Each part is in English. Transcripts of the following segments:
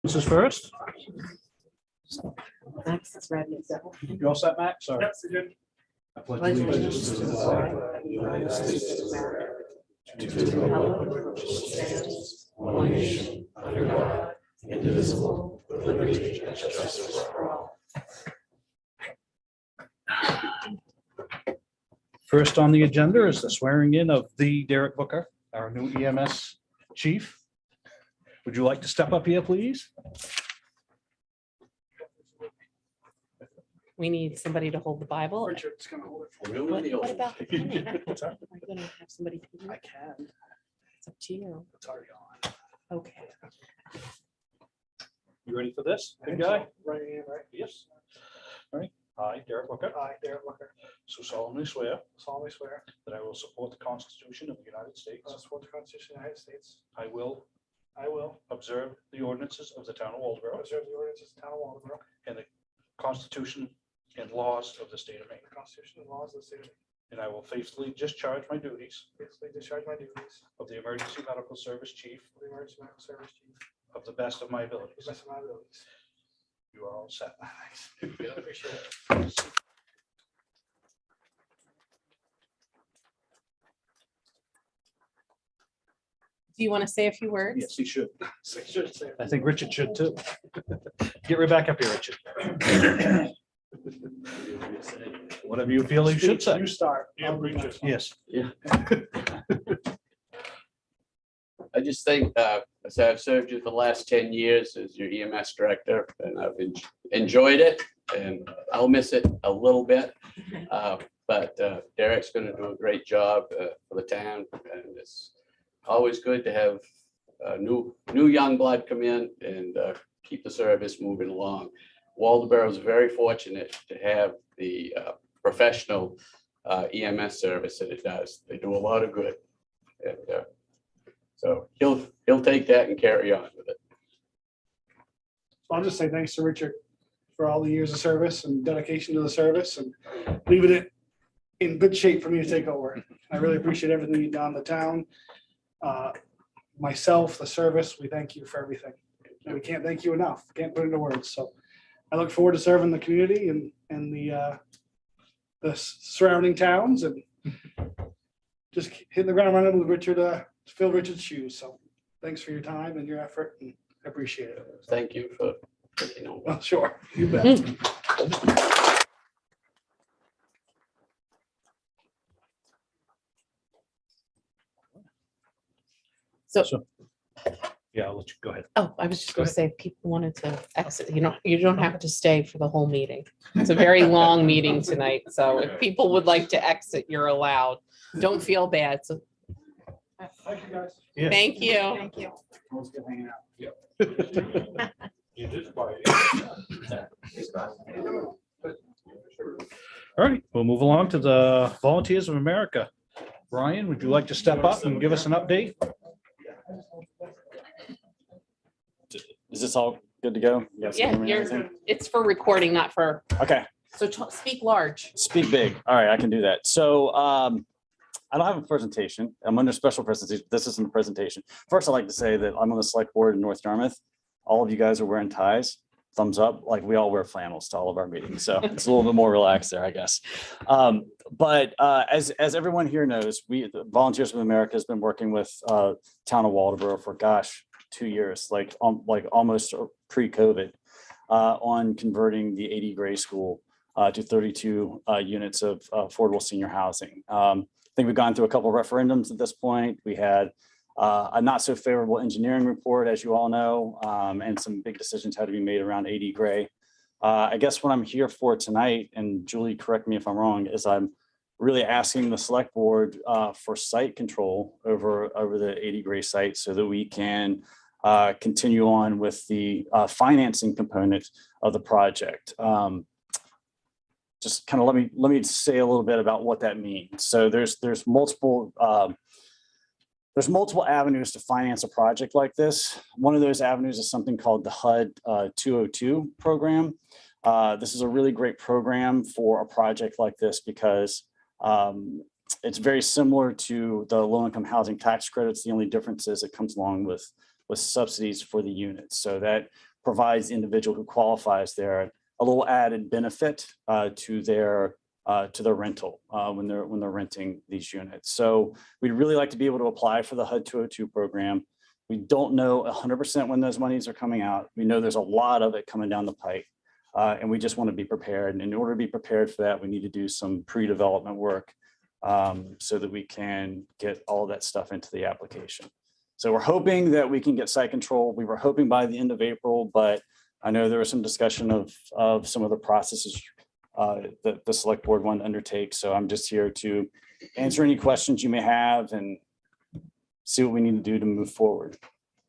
This is first. Max is ready. You all set, Max? Sorry. That's good. I pledge allegiance to the flag of the United States of America, to the republic which stands one nation under God, indivisible, with liberty and justice for all. First on the agenda is the swearing in of the Derrick Booker, our new EMS chief. Would you like to step up here, please? We need somebody to hold the Bible. Richard's gonna hold it for What about the pen? What's that? Are you gonna have somebody? do I it? can. It's up to you. It's already on. Okay. You ready for this, I big think so. guy? Right in, right? Yes. All right. I, Derrick Booker, I, Derrick Booker, so solemnly swear solemnly swear that I will support the Constitution of the United States. to support the Constitution of the United States. I will I will observe the ordinances of the town of Waldeboro observe the ordinances of the town of Waldeboro, and the Constitution and laws of the state of Maine. the Constitution and laws of the state of Maine. And I will faithfully discharge my duties Faithfully discharge my duties of the Emergency Medical Service Chief of the Emergency Medical Service Chief of the best of my to abilities. the best of my abilities. You are all set. I appreciate it. Do you want to say a few words? Yes, he should. So you should say it. I think Richard should too. Get right back up here, Richard. Whatever you feel you should say. You start. Yeah, I'll do that. Yes. I just think, so I've served you for the last 10 years as your EMS director, and I've enjoyed it, and I'll miss it a little bit. But Derrick's going to do a great job for the town, and it's always good to have new young blood come in and keep the service moving along. Waldeboro is very fortunate to have the professional EMS service that it does. They do a lot of good. And so he'll take that and carry on with it. So I'll just say thanks to Richard for all the years of service and dedication to the service and leaving it in good shape for me to take over. I really appreciate everything you've done in the town. Myself, the service, we thank you for everything. And we can't thank you enough. Can't put it into words. So I look forward to serving the community and the surrounding towns and just hitting the ground running with Richard, to fill Richard's shoes. So thanks for your time and your effort, and I appreciate it. Thank you for taking over. Well, sure, you bet. So, Yeah, I'll let you go ahead. oh, I was just going to say, if people wanted to exit, you don't have to stay for the whole meeting. It's a very long meeting tonight, so if people would like to exit, you're allowed. Don't feel bad. So, Thank you, guys. Yeah. thank you. Thank you. Always good hanging out. All right, we'll move along to the Volunteers of America. Brian, would you like to step up and give us an update? Is this all good to go? You guys can Yeah, hear me and everything? it's for recording, not for, Okay, so speak large. speak big. All right, I can do that. So I don't have a presentation. I'm under special presentation. This isn't a presentation. First, I'd like to say that I'm on the select board in North Yarmouth. All of you guys are wearing ties. Thumbs up, like we all wear flannels to all of our meetings. So it's a little bit more relaxed there, I guess. But as everyone here knows, the Volunteers of America has been working with town of Waldeboro for, gosh, 2 years, like almost pre-COVID, on converting the 80 Gray School to 32 units of affordable senior housing. I think we've gone through a couple of referendums at this point. We had a not so favorable engineering report, as you all know, and some big decisions had to be made around 80 Gray. I guess what I'm here for tonight, and Julie, correct me if I'm wrong, is I'm really asking the select board for site control over the 80 Gray site so that we can continue on with the financing component of the project. Just kind of let me say a little bit about what that means. So there's multiple avenues to finance a project like this. One of those avenues is something called the HUD 202 program. This is a really great program for a project like this because it's very similar to the low-income housing tax credits. The only difference is it comes along with subsidies for the units. So that provides the individual who qualifies there a little added benefit to their rental when they're renting these units. So we'd really like to be able to apply for the HUD 202 program. We don't know 100% when those monies are coming out. We know there's a lot of it coming down the pipe, and we just want to be prepared. And in order to be prepared for that, we need to do some pre-development work so that we can get all of that stuff into the application. So we're hoping that we can get site control. We were hoping by the end of April, but I know there was some discussion of some of the processes that the select board wanted to undertake. So I'm just here to answer any questions you may have and see what we need to do to move forward.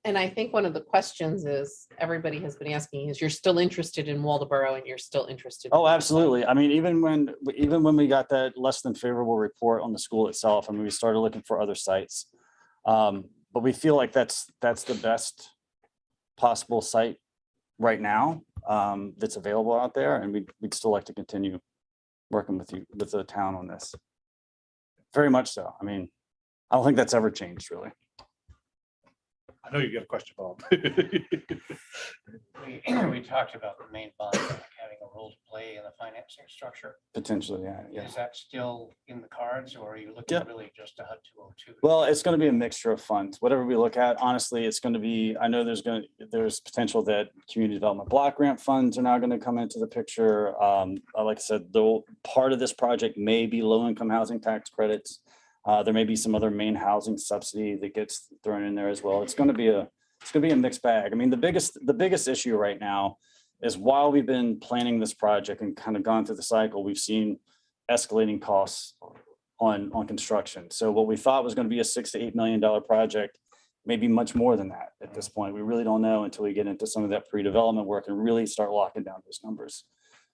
And I think one of the questions is, everybody has been asking, is you're still interested in Waldeboro and you're still interested? Oh, absolutely. I mean, even when we got that less than favorable report on the school itself, I mean, we started looking for other sites. But we feel like that's the best possible site right now that's available out there. And we'd still like to continue working with the town on this. Very much so. I mean, I don't think that's ever changed, really. I know you got a question, Bob. We talked about the main bond having a role to play in the financing structure. Potentially, yeah. Is that still in the cards, or are you looking really just to HUD 202? Well, it's going to be a mixture of funds. Whatever we look at, honestly, it's going to be, I know there's potential that community development block grant funds are now going to come into the picture. Like I said, though, part of this project may be low-income housing tax credits. There may be some other main housing subsidy that gets thrown in there as well. It's going to be a mixed bag. I mean, the biggest issue right now is, while we've been planning this project and kind of gone through the cycle, we've seen escalating costs on construction. So what we thought was going to be a $6 to $8 million project may be much more than that at this point. We really don't know until we get into some of that pre-development work and really start locking down those numbers.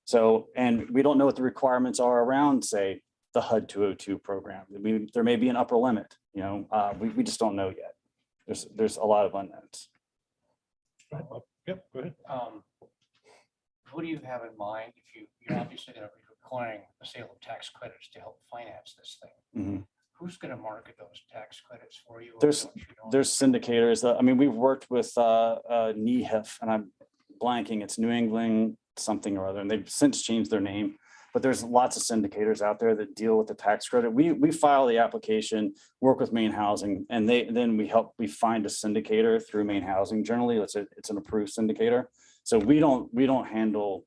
So, and we don't know what the requirements are around, say, the HUD 202 program. There may be an upper limit, we just don't know yet. There's a lot of unknowns. Yep, go ahead. Who do you have in mind if you're obviously going to be requiring the sale of tax credits to help finance this thing? Mhm. Who's going to market those tax credits for you? There's syndicators. I mean, we've worked with NEHIF, and I'm blanking. It's New England something or other, and they've since changed their name. But there's lots of syndicators out there that deal with the tax credit. We file the application, work with Maine Housing, and then we find a syndicator through Maine Housing. Generally, it's an approved syndicator. So we don't handle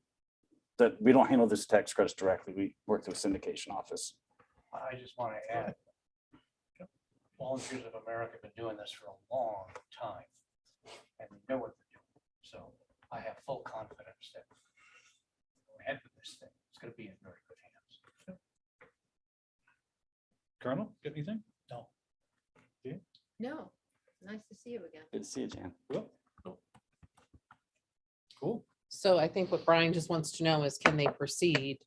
this tax credits directly. We work through a syndication office. I just want to add, Volunteers of America have been doing this for a long time, and they know what they're doing. So I have full confidence that we're ahead with this thing. It's going to be in very good hands. Colonel, got anything? No. No, nice to see you again. Good to see you, Jan. Cool. So I think what Brian just wants to know is, can they proceed?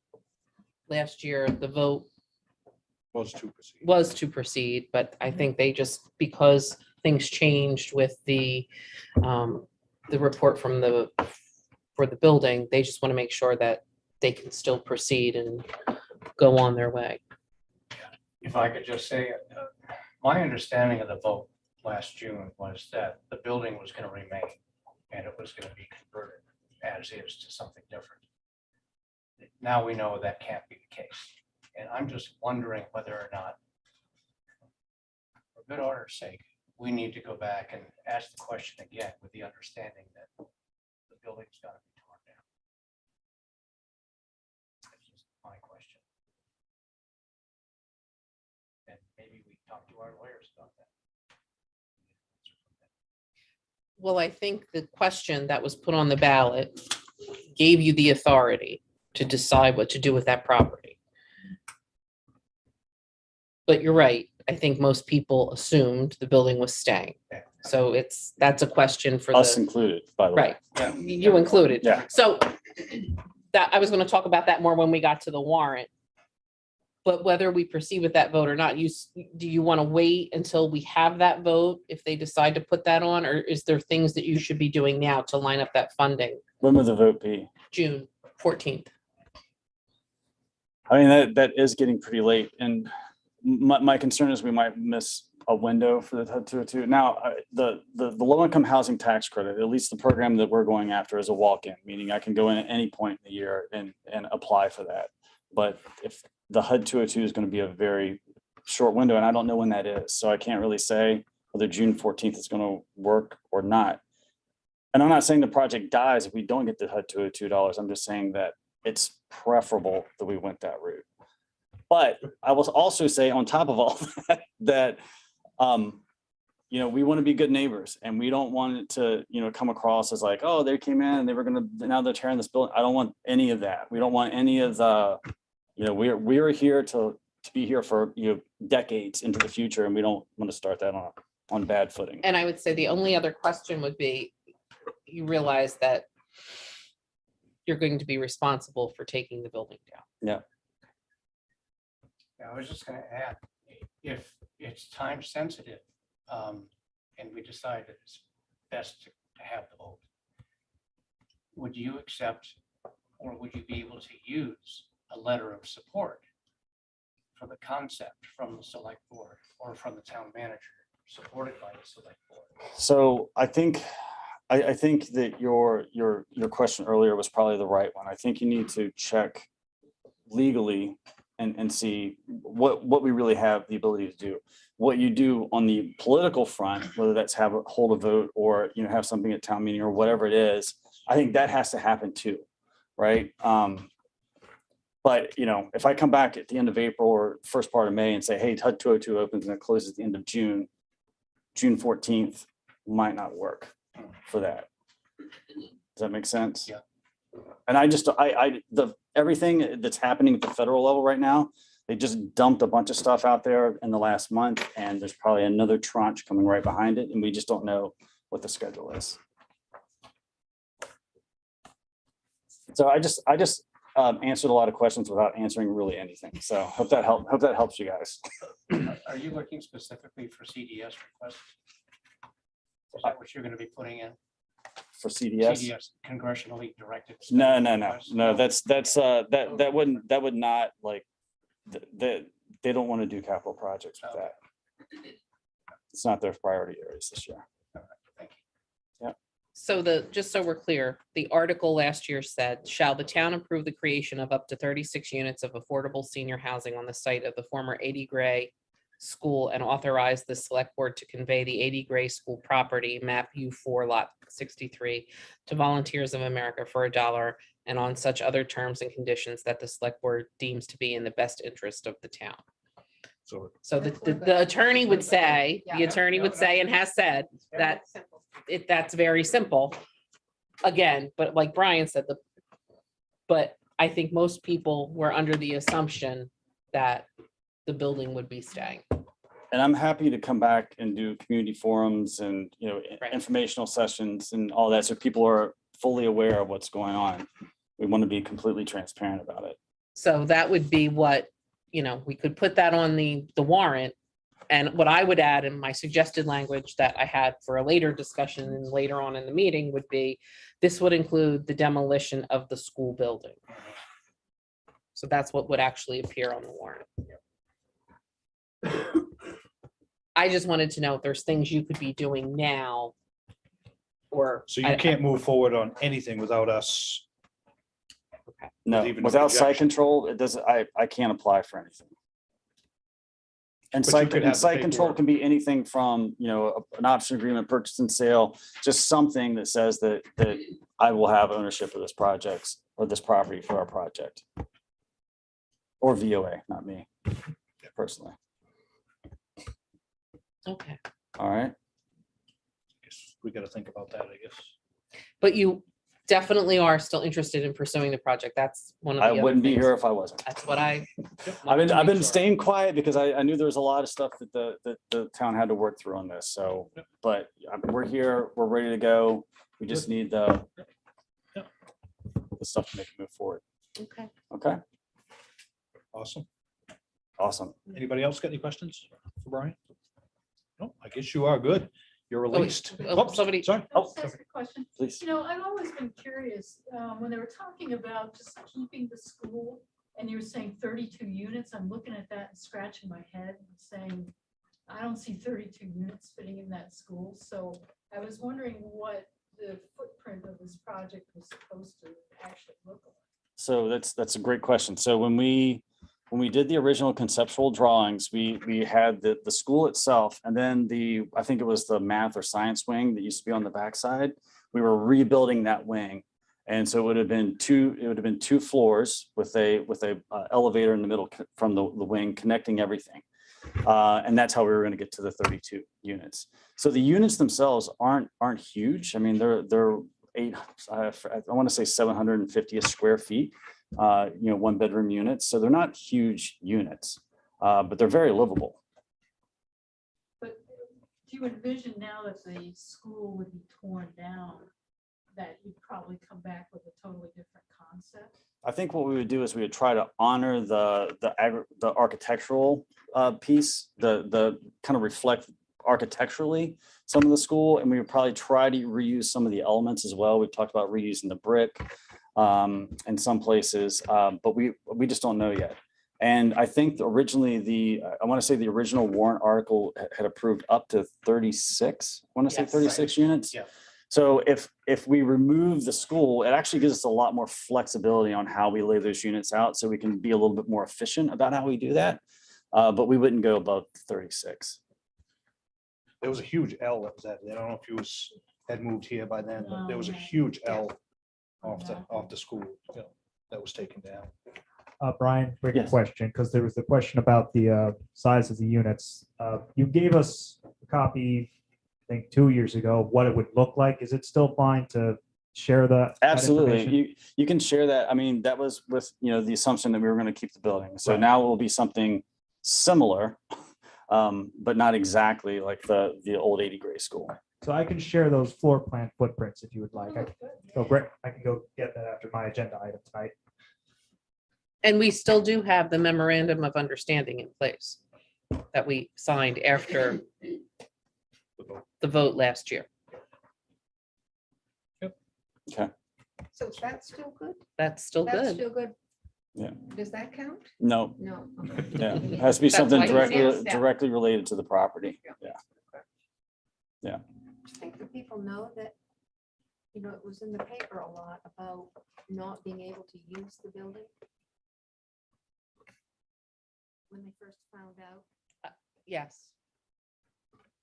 Last year, the vote Was to proceed. was to proceed, but I think they just, because things changed with the report from for the building, they just want to make sure that they can still proceed and go on their way. If I could just say, my understanding of the vote last June was that the building was going to remain and it was going to be converted as is to something different. Now we know that can't be the case. And I'm just wondering whether or not, for good order's sake, we need to go back and ask the question again with the understanding that the building's got to be torn down. That's just my question. And maybe we talk to our lawyers about that. Well, I think the question that was put on the ballot gave you the authority to decide what to do with that property. But you're right. I think most people assumed the building was staying. So that's a question for Us the, included, by the way. right, you included. Yeah. So that, I was going to talk about that more when we got to the warrant. But whether we proceed with that vote or not, do you want to wait until we have that vote if they decide to put that on? Or is there things that you should be doing now to line up that funding? When will the vote be? June 14th. I mean, that is getting pretty late, and my concern is we might miss a window for the HUD 202. Now, the low income housing tax credit, at least the program that we're going after, is a walk-in, meaning I can go in at any point in the year and apply for that. But if the HUD 202 is going to be a very short window, and I don't know when that is, so I can't really say whether June 14th is going to work or not. And I'm not saying the project dies if we don't get the HUD 202 dollars. I'm just saying that it's preferable that we went that route. But I will also say, on top of all that, that you know, we want to be good neighbors, and we don't want it to, you know, come across as like, oh, they came in and they were going to, now they're tearing this building. I don't want any of that. We don't want any of the, you know, we're here to be here for, you know, decades into the future, and we don't want to start that on bad footing. And I would say the only other question would be, you realize that you're going to be responsible for taking the building down. Yeah. I was just gonna add, if it's time sensitive, and we decide that it's best to have the vote, would you accept, or would you be able to use a letter of support for the concept from the select board or from the town manager, supported by the select board? So I think that your question earlier was probably the right one. I think you need to check legally and see what we really have the ability to do. What you do on the political front, whether that's hold a vote or, you know, have something at town meeting or whatever it is, I think that has to happen too, right? But, you know, if I come back at the end of April or first part of May and say, hey, HUD 202 opens and it closes at the end of June 14th might not work for that. Does that make sense? Yeah. And everything that's happening at the federal level right now, they just dumped a bunch of stuff out there in the last month, and there's probably another tranche coming right behind it, and we just don't know what the schedule is. So I just answered a lot of questions without answering really anything. So hope that helps you guys. Are you looking specifically for CDS requests? Is that what you're gonna be putting in? For CDS? CDS, congressionally directed? No. requests? That would not, like, they don't want to do capital projects with that. It's not their priority areas this year. Thank you. So just so we're clear, the article last year said, shall the town approve the creation of up to 36 units of affordable senior housing on the site of the former 80 Gray School, and authorize the select board to convey the 80 Gray School property, map U4 lot 63, to Volunteers of America for $1, and on such other terms and conditions that the select board deems to be in the best interest of the town. So the attorney would say, and has said that that's very simple. Again, but like Brian said, but I think most people were under the assumption that the building would be staying. And I'm happy to come back and do community forums and, you know, Right. informational sessions and all that, so people are fully aware of what's going on. We want to be completely transparent about it. So that would be what, you know, we could put that on the warrant. And what I would add in my suggested language that I had for a later discussion and later on in the meeting would be, this would include the demolition of the school building. So that's what would actually appear on the warrant. I just wanted to know if there's things you could be doing now, or. So you can't move forward on anything without us. No, even a without site projection. control, it doesn't, I can't apply for anything. And But you could have the site control paperwork. can be anything from, you know, an option agreement, purchase and sale, just something that says that I will have ownership of this project or this property for our project. Or VOA, not me personally. Okay, All right. Guess we gotta think about that, I guess. but you definitely are still interested in pursuing the project. That's one of the I other wouldn't be things. here if I wasn't. That's what I. I've been staying quiet because I knew there was a lot of stuff that the town had to work through on this. So, but we're here, we're ready to go. We just need the stuff to make it move forward. Okay. Okay, Awesome. awesome. Anybody else got any questions for Brian? No, I guess you are good. You're wait, released. oh, Oops, somebody- Sorry. I'll just ask a question. Please. You know, I've always been curious, when they were talking about just keeping the school, and you were saying 32 units, I'm looking at that and scratching my head and saying, I don't see 32 units fitting in that school, so I was wondering what the footprint of this project was supposed to actually look like. So that's a great question. So when we did the original conceptual drawings, we had the school itself, and then I think it was the math or science wing that used to be on the backside. We were rebuilding that wing. And so it would have been two floors with a elevator in the middle from the wing connecting everything. And that's how we were going to get to the 32 units. So the units themselves aren't huge. I mean, they're I want to say 750 square feet, 1-bedroom units. So they're not huge units, but they're very livable. But do you envision now that the school would be torn down, that you'd probably come back with a totally different concept? I think what we would do is we would try to honor the architectural piece, the kind of reflect architecturally some of the school, and we would probably try to reuse some of the elements as well. We've talked about reusing the brick in some places, but we just don't know yet. And I think originally I want to say the original warrant article had approved up to 36. I want to say Yes. 36 units. Yeah. So if we remove the school, it actually gives us a lot more flexibility on how we lay those units out, so we can be a little bit more efficient about how we do that. But we wouldn't go above 36. There was a huge L that was at, I don't know if you had moved here by then, but there was a huge L off the school that was taken down. Brian, quick Yes. question, because there was the question about the size of the units. You gave us a copy, I think 2 years ago, what it would look like. Is it still fine to share that Absolutely. information? You can share that. I mean, that was with, the assumption that we were going to keep the building. So Right. now it will be something similar, but not exactly like the old 80 Gray School. So I can share those floor plan footprints if you would like. Oh, I can go get that after my agenda item tonight. And we still do have the memorandum of understanding in place that we signed after the vote last year. Okay. So is that still good? That's still That's good. still good? Yeah. Does that count? No, No. yeah, it has to be That's something why you asked that. directly related to the property. Yeah. I think that people know that, it was in the paper a lot about not being able to use the building. When they first found out. Yes.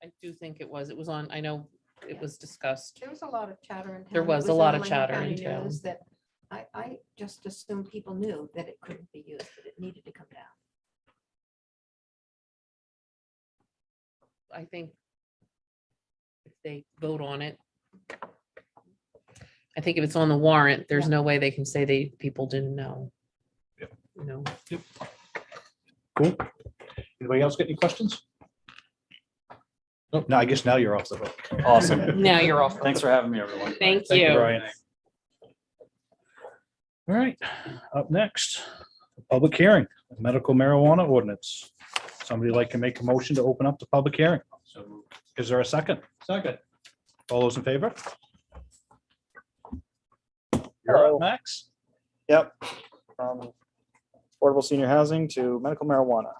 I do think it was on, I know it was discussed. There was a lot of chatter in town. There It was a on lot of Lane chatter County in town. News That I just assumed people knew that it couldn't be used, that it needed to come down. I think if they vote on it, I think if it's on the warrant, there's no way they can say people didn't know. Yep. Cool. Anybody else got any questions? Oh, no, I guess now you're off the hook. Awesome. Now you're off. Thanks for having me, everyone. Thank Thank you, you. Brian. All right, up next, public hearing, medical marijuana ordinance. Somebody like to make a motion to open up the public hearing? So Is there a second? second. All those in favor? You're up, Max. Yep. From affordable senior housing to medical marijuana.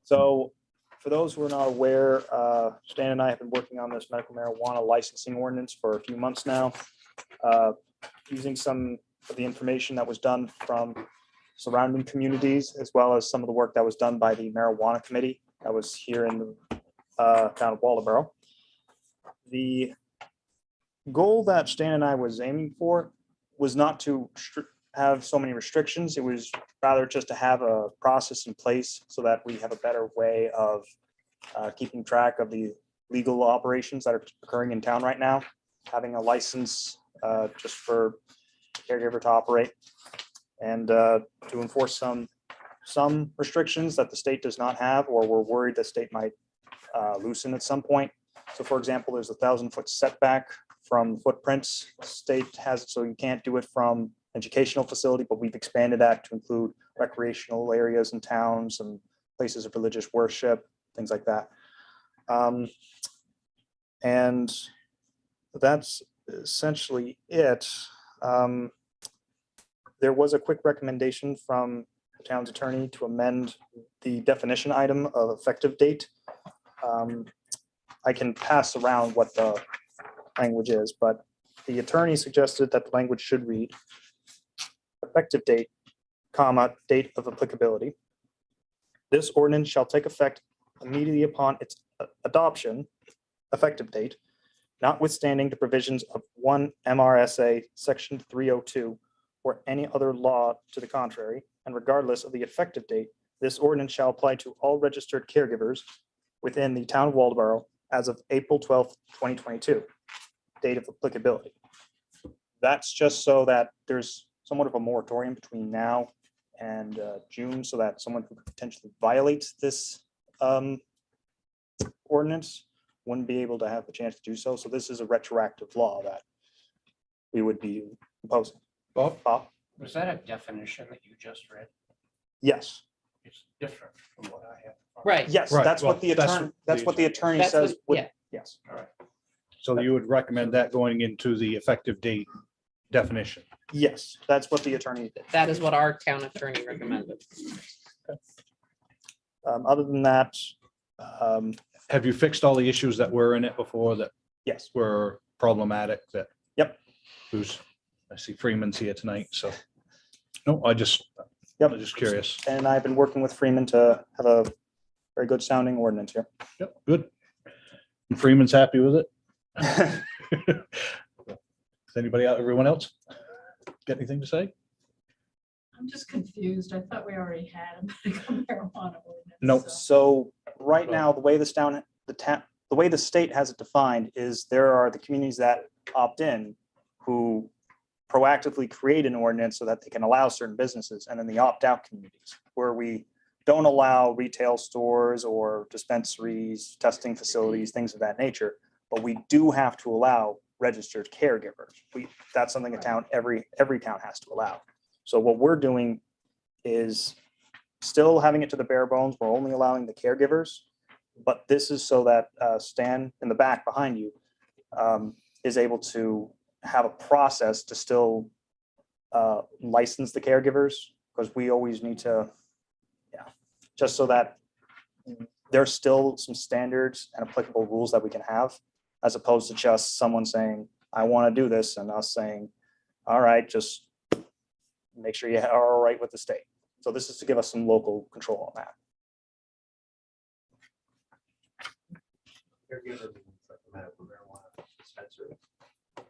So for those who are not aware, Stan and I have been working on this medical marijuana licensing ordinance for a few months now. Using some of the information that was done from surrounding communities, as well as some of the work that was done by the marijuana committee that was here in the town of Waldoboro. The goal that Stan and I was aiming for was not to have so many restrictions. It was rather just to have a process in place so that we have a better way of keeping track of the legal operations that are occurring in town right now. Having a license just for caregiver to operate, and to enforce some restrictions that the state does not have, or we're worried the state might loosen at some point. So for example, there's a 1,000-foot setback from footprints. State has it so you can't do it from educational facility, but we've expanded that to include recreational areas in towns and places of religious worship, things like that. And that's essentially it. There was a quick recommendation from the town's attorney to amend the definition item of effective date. I can pass around what the language is, but the attorney suggested that the language should read effective date, comma, date of applicability. This ordinance shall take effect immediately upon its adoption, effective date, notwithstanding the provisions of 1 MRSA Section 302 or any other law to the contrary, and regardless of the effective date, this ordinance shall apply to all registered caregivers within the town of Waldeboro as of April 12th, 2022, date of applicability. That's just so that there's somewhat of a moratorium between now and June, so that someone who could potentially violate this ordinance wouldn't be able to have the chance to do so. So this is a retroactive law that we would be imposing. Bob? Bob? Was that a definition that you just read? Yes, It's different from what I have. Right. yes, Right, that's well, what the that's attorney, what that's the what the attorney That's says. what- would- yeah. Yes, All right. So you would recommend that going into the effective date definition? yes, that's what the attorney did. That is what our town attorney recommended. Other than that, Have you fixed all the issues that were in it before that yes, were problematic that? Yep. I see Freeman's here tonight, so. No, I'm just curious. and I've been working with Freeman to have a very good sounding ordinance here. Yep, good. And Freeman's happy with it? Is anybody out, everyone else? Got anything to say? I'm just confused. I thought we already had a medical marijuana ordinance. No. so- So right now, the way the way the state has it defined is there are the communities that opt in who proactively create an ordinance so that they can allow certain businesses, and then the opt-out communities where we don't allow retail stores or dispensaries, testing facilities, things of that nature, but we do have to allow registered caregivers. That's something a town, every town has to allow. So what we're doing is still having it to the bare bones. We're only allowing the caregivers, but this is so that Stan in the back behind you is able to have a process to still license the caregivers, because we always need to, just so that there's still some standards and applicable rules that we can have, as opposed to just someone saying, I want to do this, and us saying, all right, just make sure you are all right with the state. So this is to give us some local control on that.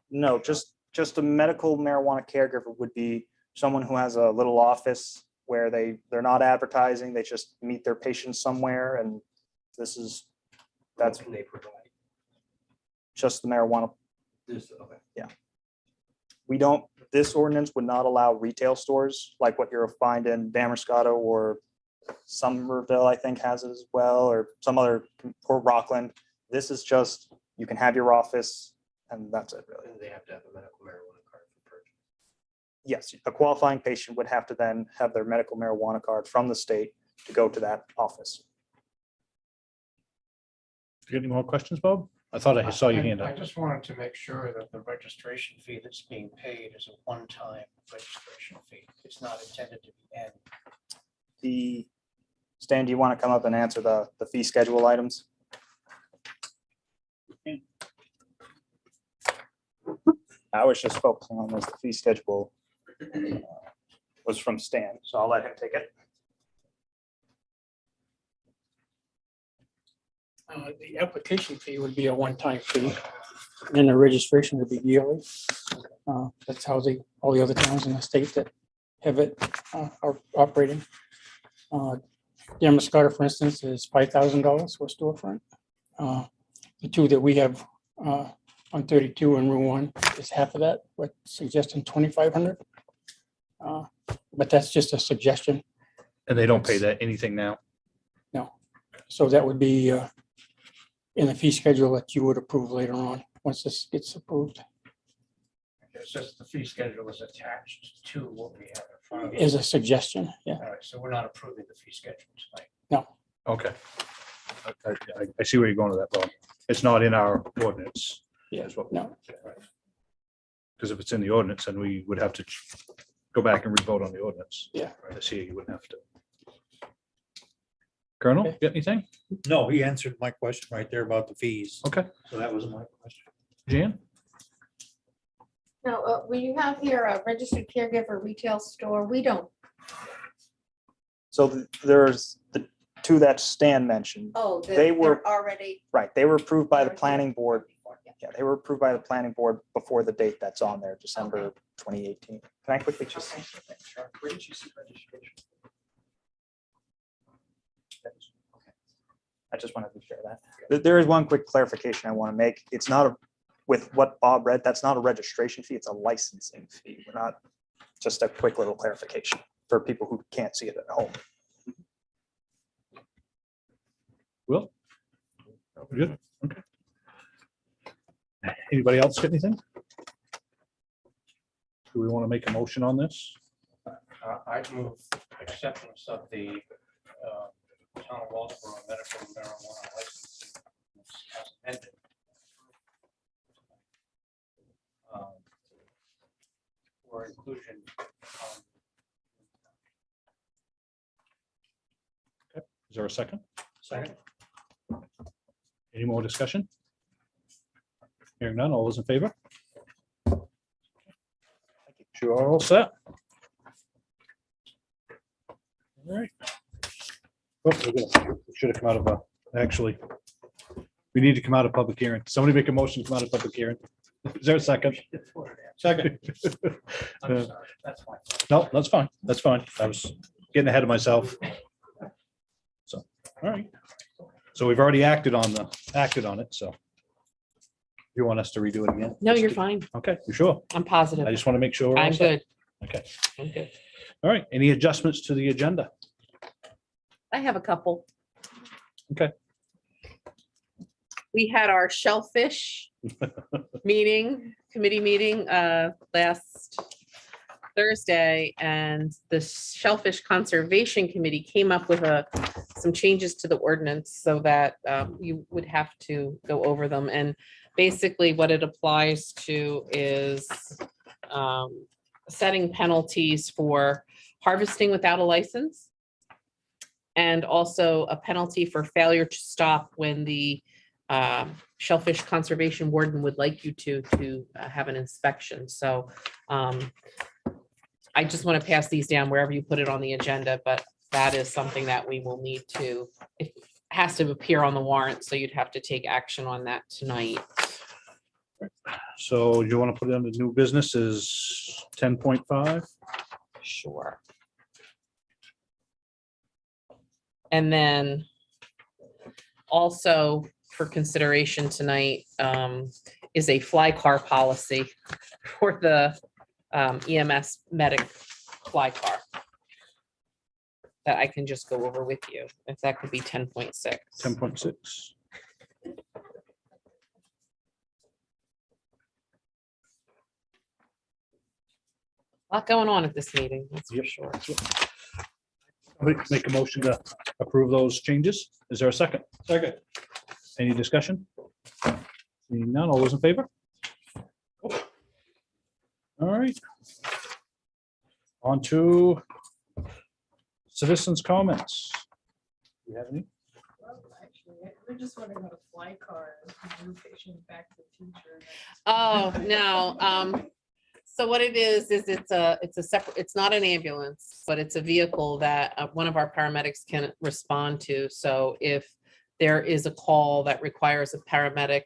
No, just a medical marijuana caregiver would be someone who has a little office where they're not advertising, they just meet their patients somewhere, and that's Can they provide? just the marijuana. This, okay. This ordinance would not allow retail stores like what you'll find in Damerscotto or Somerville, I think has it as well, or some other, or Rockland. This is just, you can have your office and that's it really. And they have to have a medical marijuana card for purchase. Yes, a qualifying patient would have to then have their medical marijuana card from the state to go to that office. You got any more questions, Bob? I thought I saw your hand I up. just wanted to make sure that the registration fee that's being paid is a one-time registration fee. It's not intended to be annual. Stan, do you want to come up and answer the fee schedule items? I was just focusing on this, the fee schedule was from Stan, so I'll let him take it. The application fee would be a one-time fee, and the registration would be yearly. That's how all the other towns in the state that have it are operating. Damerscotto, for instance, is $5,000 for a storefront. The two that we have on 32 and Route 1 is half of that, we're suggesting 2,500. But that's just a suggestion. And they don't pay that anything now? No. So that would be in the fee schedule that you would approve later on, once this gets approved, It's just the fee schedule is attached to what we have in front of us. is a suggestion, yeah. All right, so we're not approving the fee schedule tonight. No, Okay. I see where you're going with that, Bob. It's not in our ordinance. yeah, Is what- no. Because if it's in the ordinance, then we would have to go back and revote on the ordinance. Yeah. This year you wouldn't have to. Colonel, Okay. got anything? No, he answered my question right there about the fees. Okay, So that was my question. Jan? Now, we have here a registered caregiver retail store. We don't. So there's the two that Stan mentioned. Oh, They were- they're already. Right, they were approved by the Already planning board. Yeah. Yeah, they were approved by the planning board before the date that's on there, December 2018. Can I quickly just? Okay. Where did you see registration? I just wanted to share that. There is one quick clarification I want to make. It's not a, with what Bob read, that's not a registration fee, it's a licensing fee. We're not, just a quick little clarification for people who can't see it at home. Will? Good, okay. Anybody else got anything? Do we want to make a motion on this? I move acceptance of the town of Walsboro medical marijuana licensing as amended. For inclusion. Is there a second? Second. Any more discussion? Hearing none, all those in favor? You are all set. All right. Oh, should have come out of actually, we need to come out of public hearing. Somebody make a motion to come out of public hearing. Is there a second? Second. I'm Uh, sorry, that's fine. No, that's fine. That's fine. I was getting ahead of myself. So, all right. So we've already acted on it, so. You want us to redo it again? No, you're fine. Okay, you sure? I'm positive. I just want to make sure. we're all I'm set. good. Okay, I'm good. all right. Any adjustments to the agenda? I have a couple. Okay. We had our Shellfish committee meeting last Thursday, and the Shellfish Conservation Committee came up with some changes to the ordinance so that you would have to go over them. And basically what it applies to is setting penalties for harvesting without a license, and also a penalty for failure to stop when the Shellfish Conservation Warden would like you to have an inspection. So I just want to pass these down wherever you put it on the agenda, but that is something that we will need to, it has to appear on the warrant, so you'd have to take action on that tonight. So you want to put it under new business is 10.5? Sure. And then also for consideration tonight is a fly car policy for the EMS medic fly car that I can just go over with you, if that could be 10.6. 10.6. Lot going on at this meeting, that's for Yep. sure. Make a motion to approve those changes. Is there a second? Second. Any discussion? Seeing none, all those in favor? All right. On to citizens' comments. Do you have any? Well, actually, we're just wondering about a fly car, new patient Back to the Future. Oh, no. So what it is it's a separate, it's not an ambulance, but it's a vehicle that one of our paramedics can respond to. So if there is a call that requires a paramedic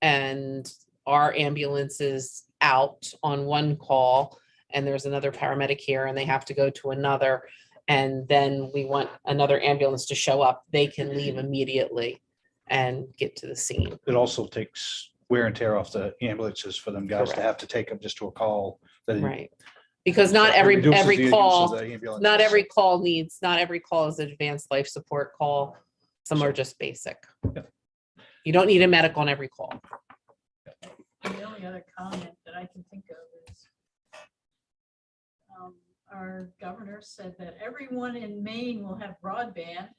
and our ambulance is out on one call and there's another paramedic here and they have to go to another, and then we want another ambulance to show up, they can leave immediately and get to the scene. It also takes wear and tear off the ambulances for them guys to Correct. have to take them just to a call. that- Right. Because not It reduces the every use call, of the ambulances. not every call is an advanced life support call. Some are just basic. Yeah. You don't need a medic on every call. The only other comment that I can think of is our governor said that everyone in Maine will have broadband.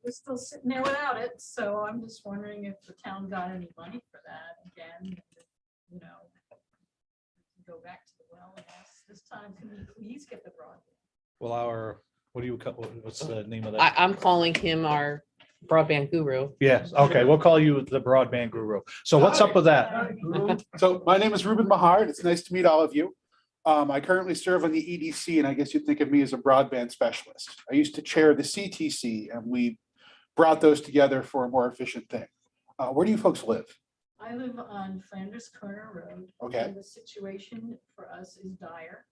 We're still sitting there without it, so I'm just wondering if the town got any money for that again, you know. go back to the well and ask, this time, can we please get the broadband? Well, what do you, what's the name of I, I'm calling him our broadband guru. Yes, okay, we'll call you the broadband guru. So what's up with that? So my name is Ruben Mahard. It's nice to meet all of you. I currently serve on the EDC, and I guess you'd think of me as a broadband specialist. I used to chair the CTC, and we brought those together for a more efficient thing. Where do you folks live? I live on Flanders Corner Road. Okay. And the situation for us is dire.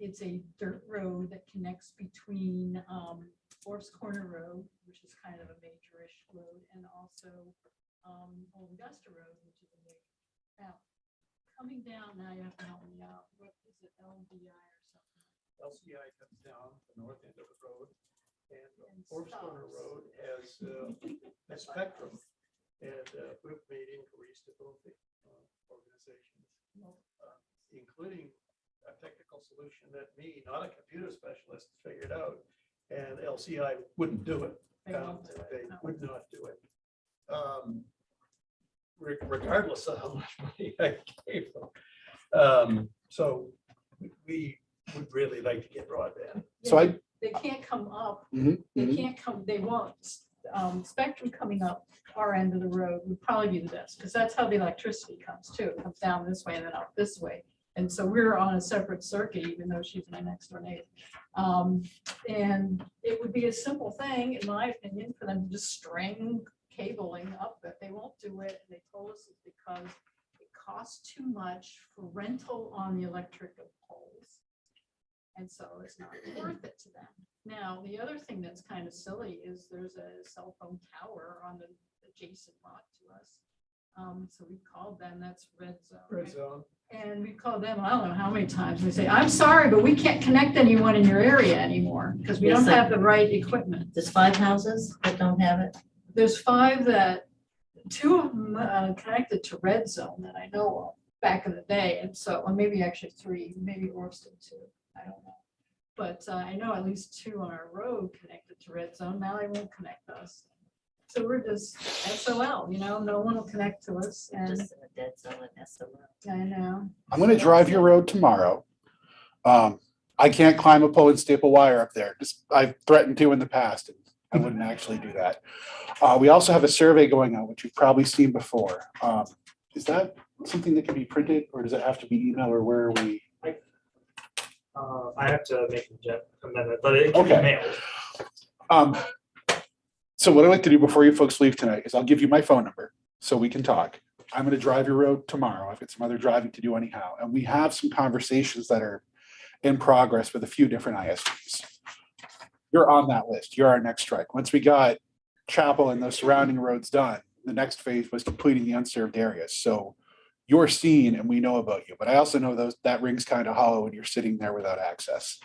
It's a dirt road that connects between Orf's Corner Road, which is kind of a major-ish road, and also Old Augusta Road, which is a major. Now, coming down, now you have to help me out. What is it, LBI or something? LCI comes down the north end of the road, and And Forbes Corner stops. Road has a spectrum. And we've made inquiries to both the organizations, including a technical solution that me, not a computer specialist, figured out. And LCI wouldn't do it. They won't do it, They no. would not do it. Regardless of how much money I gave them. So we would really like to get broadband. So I, They can't come up, Mhm, they mhm. can't come, they won't. Spectrum coming up our end of the road would probably be the best, because that's how the electricity comes too. It comes down this way and then up this way. And so we're on a separate circuit, even though she's my next door neighbor. And it would be a simple thing, in my opinion, for them to just string cabling up, but they won't do it. And they told us it's because it costs too much for rental on the electrical poles. And so it's not worth it to them. Now, the other thing that's kind of silly is there's a cell phone tower on the adjacent lot to us. So we called them, that's Red Zone. Red Zone. And we called them, I don't know how many times, we say, I'm sorry, but we can't connect anyone in your area anymore because we Yes, don't sir. have the right equipment. There's 5 houses that don't have it. There's 5 that, 2 of them connected to Red Zone that I know of back in the day. And so, or maybe actually 3, maybe Orston too, I don't know. But I know at least 2 on our road connected to Red Zone. Now they won't connect us. So we're just SOL, no one will connect to us. And Just in a dead zone and SOL. I know. I'm gonna drive your road tomorrow. I can't climb a pole and staple wire up there. I've threatened to in the past, and I wouldn't actually do that. We also have a survey going on, which you've probably seen before. Is that something that can be printed, or does it have to be email, or where are we? I have to make an amendment, but it can be Okay. mailed. So what I'd like to do before you folks leave tonight is I'll give you my phone number so we can talk. I'm gonna drive your road tomorrow. I've got some other driving to do anyhow, and we have some conversations that are in progress with a few different ISPs. You're on that list. You're our next strike. Once we got Chapel and those surrounding roads done, the next phase was completing the unserved areas. So you're seen and we know about you, but I also know that rings kind of hollow when you're sitting there without access.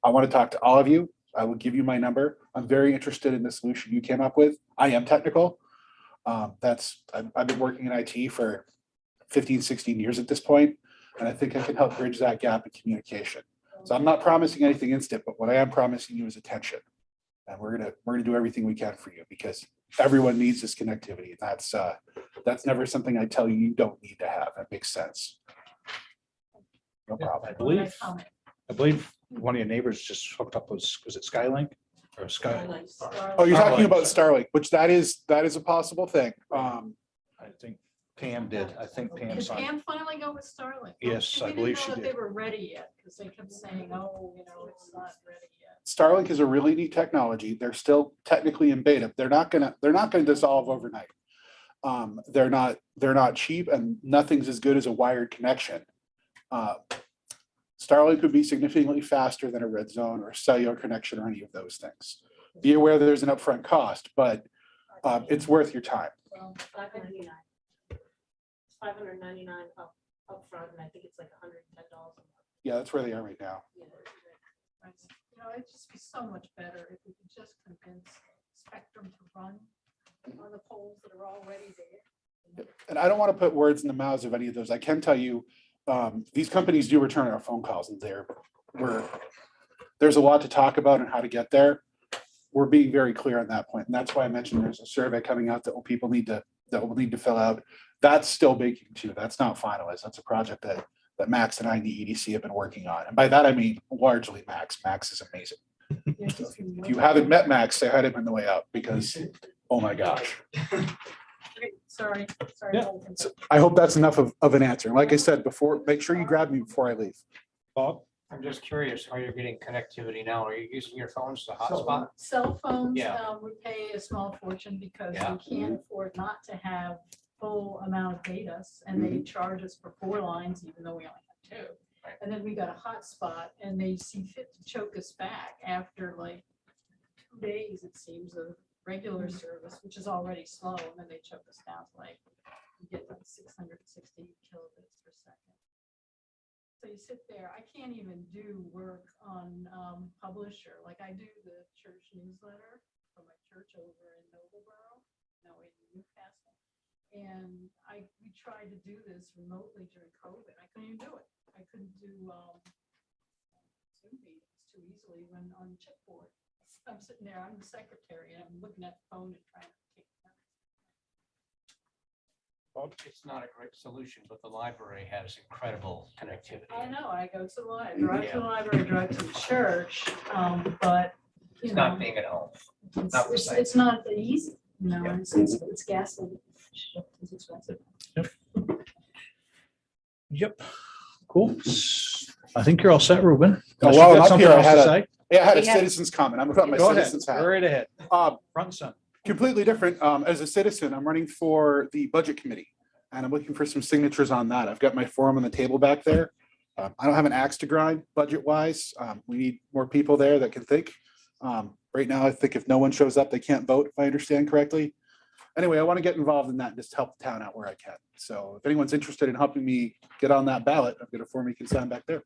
I want to talk to all of you. I will give you my number. I'm very interested in the solution you came up with. I am technical. I've been working in IT for 15, 16 years at this point, and I think I can help bridge that gap in communication. So I'm not promising anything instant, but what I am promising you is attention. And we're gonna do everything we can for you, because everyone needs this connectivity. That's never something I tell you you don't need to have. That makes sense. No problem. I believe one of your neighbors just hooked up was it Skylink or Sky? Oh, you're talking Starlink. about Starlink, which that is a possible thing. I think Pam did. I think Pam Did signed. Pam finally go with Starlink? Yes, I believe she We didn't know that did. they were ready yet, because they kept saying, oh, it's not ready yet. Starlink is a really neat technology. They're still technically in beta. They're not gonna dissolve overnight. They're not cheap, and nothing's as good as a wired connection. Starlink would be significantly faster than a red zone or a cellular connection or any of those things. Be aware there's an upfront cost, but it's worth your time. Well, $599. It's $599 upfront, and I think it's like $110 a month. Yeah, that's where they are right now. It'd just be so much better if we could just convince Spectrum to run on the poles that are already there. And I don't want to put words in the mouths of any of those. I can tell you, these companies do return our phone calls, and there's a lot to talk about and how to get there. We're being very clear on that point, and that's why I mentioned there's a survey coming out that will need to fill out. That's still baking too. That's not finalized. That's a project that that Max and I in the EDC have been working on. And by that, I mean largely Max. Max is amazing. If you haven't met Max, say hi to him on the way out because, oh my gosh. Sorry. Yeah. So I hope that's enough of an answer. Like I said before, make sure you grab me before I leave. Bob, I'm just curious how you're getting connectivity now. Are you using your phones to hotspot? Cell phones, Yeah. we pay a small fortune because Yeah. we can't afford not to have full amount of data. And they charge us for 4 lines, even though we only have 2. Right. And then we got a hotspot and they see fit to choke us back after like 2 days, it seems, of regular service, which is already slow. And then they choke us down to like, you get like 660 kilobits per second. So you sit there, I can't even do work on Publisher. Like I do the church newsletter for my church over in Noblesboro, no, in Newcastle. And we tried to do this remotely during COVID. I couldn't even do it. I couldn't do Zoom meetings too easily when on chipboard. I'm sitting there, I'm the secretary, and I'm looking at the phone and trying to take notes. Well, it's not a great solution, but the library has incredible connectivity. I know, I go to the library, drive to the library, drive to the church, but It's not being at home. Not it's not easy, you know, it's ghastly. It's expensive. Yep. Cool. I think you're all set, Ruben. Oh, Unless you while got I'm up something here, else to say? I had a Yeah. citizen's comment. I'm about my Go ahead. citizen's hat. Go right ahead. Front and center. Completely different. As a citizen, I'm running for the budget committee and I'm looking for some signatures on that. I've got my form on the table back there. I don't have an axe to grind budget wise. We need more people there that can think. Right now, I think if no one shows up, they can't vote, if I understand correctly. Anyway, I want to get involved in that and just help the town out where I can. So if anyone's interested in helping me get on that ballot, I've got a form you can sign back there.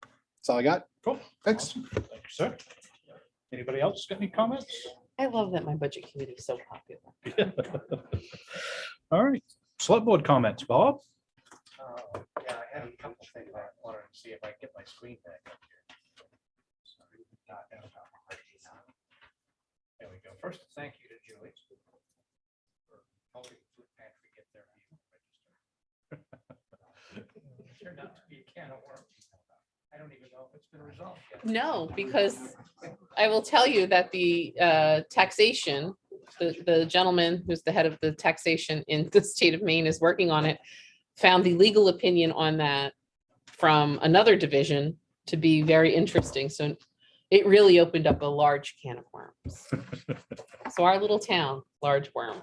That's all I got. Cool. Thanks. Thank you, sir. Anybody else got any comments? I love that my budget committee is so popular. All right. Select board comments, Bob? Yeah, I had a couple of things I wanted to see if I can get my screen back up here. Sorry, not down about my design. There we go. First, thank you to Julie for helping the food pantry get their meal registered. Turned out to be a can of worms. I don't even know if it's been resolved yet. No, because I will tell you that the taxation, the gentleman who's the head of the taxation in the state of Maine is working on it, found the legal opinion on that from another division to be very interesting. So it really opened up a large can of worms. So our little town, large worm.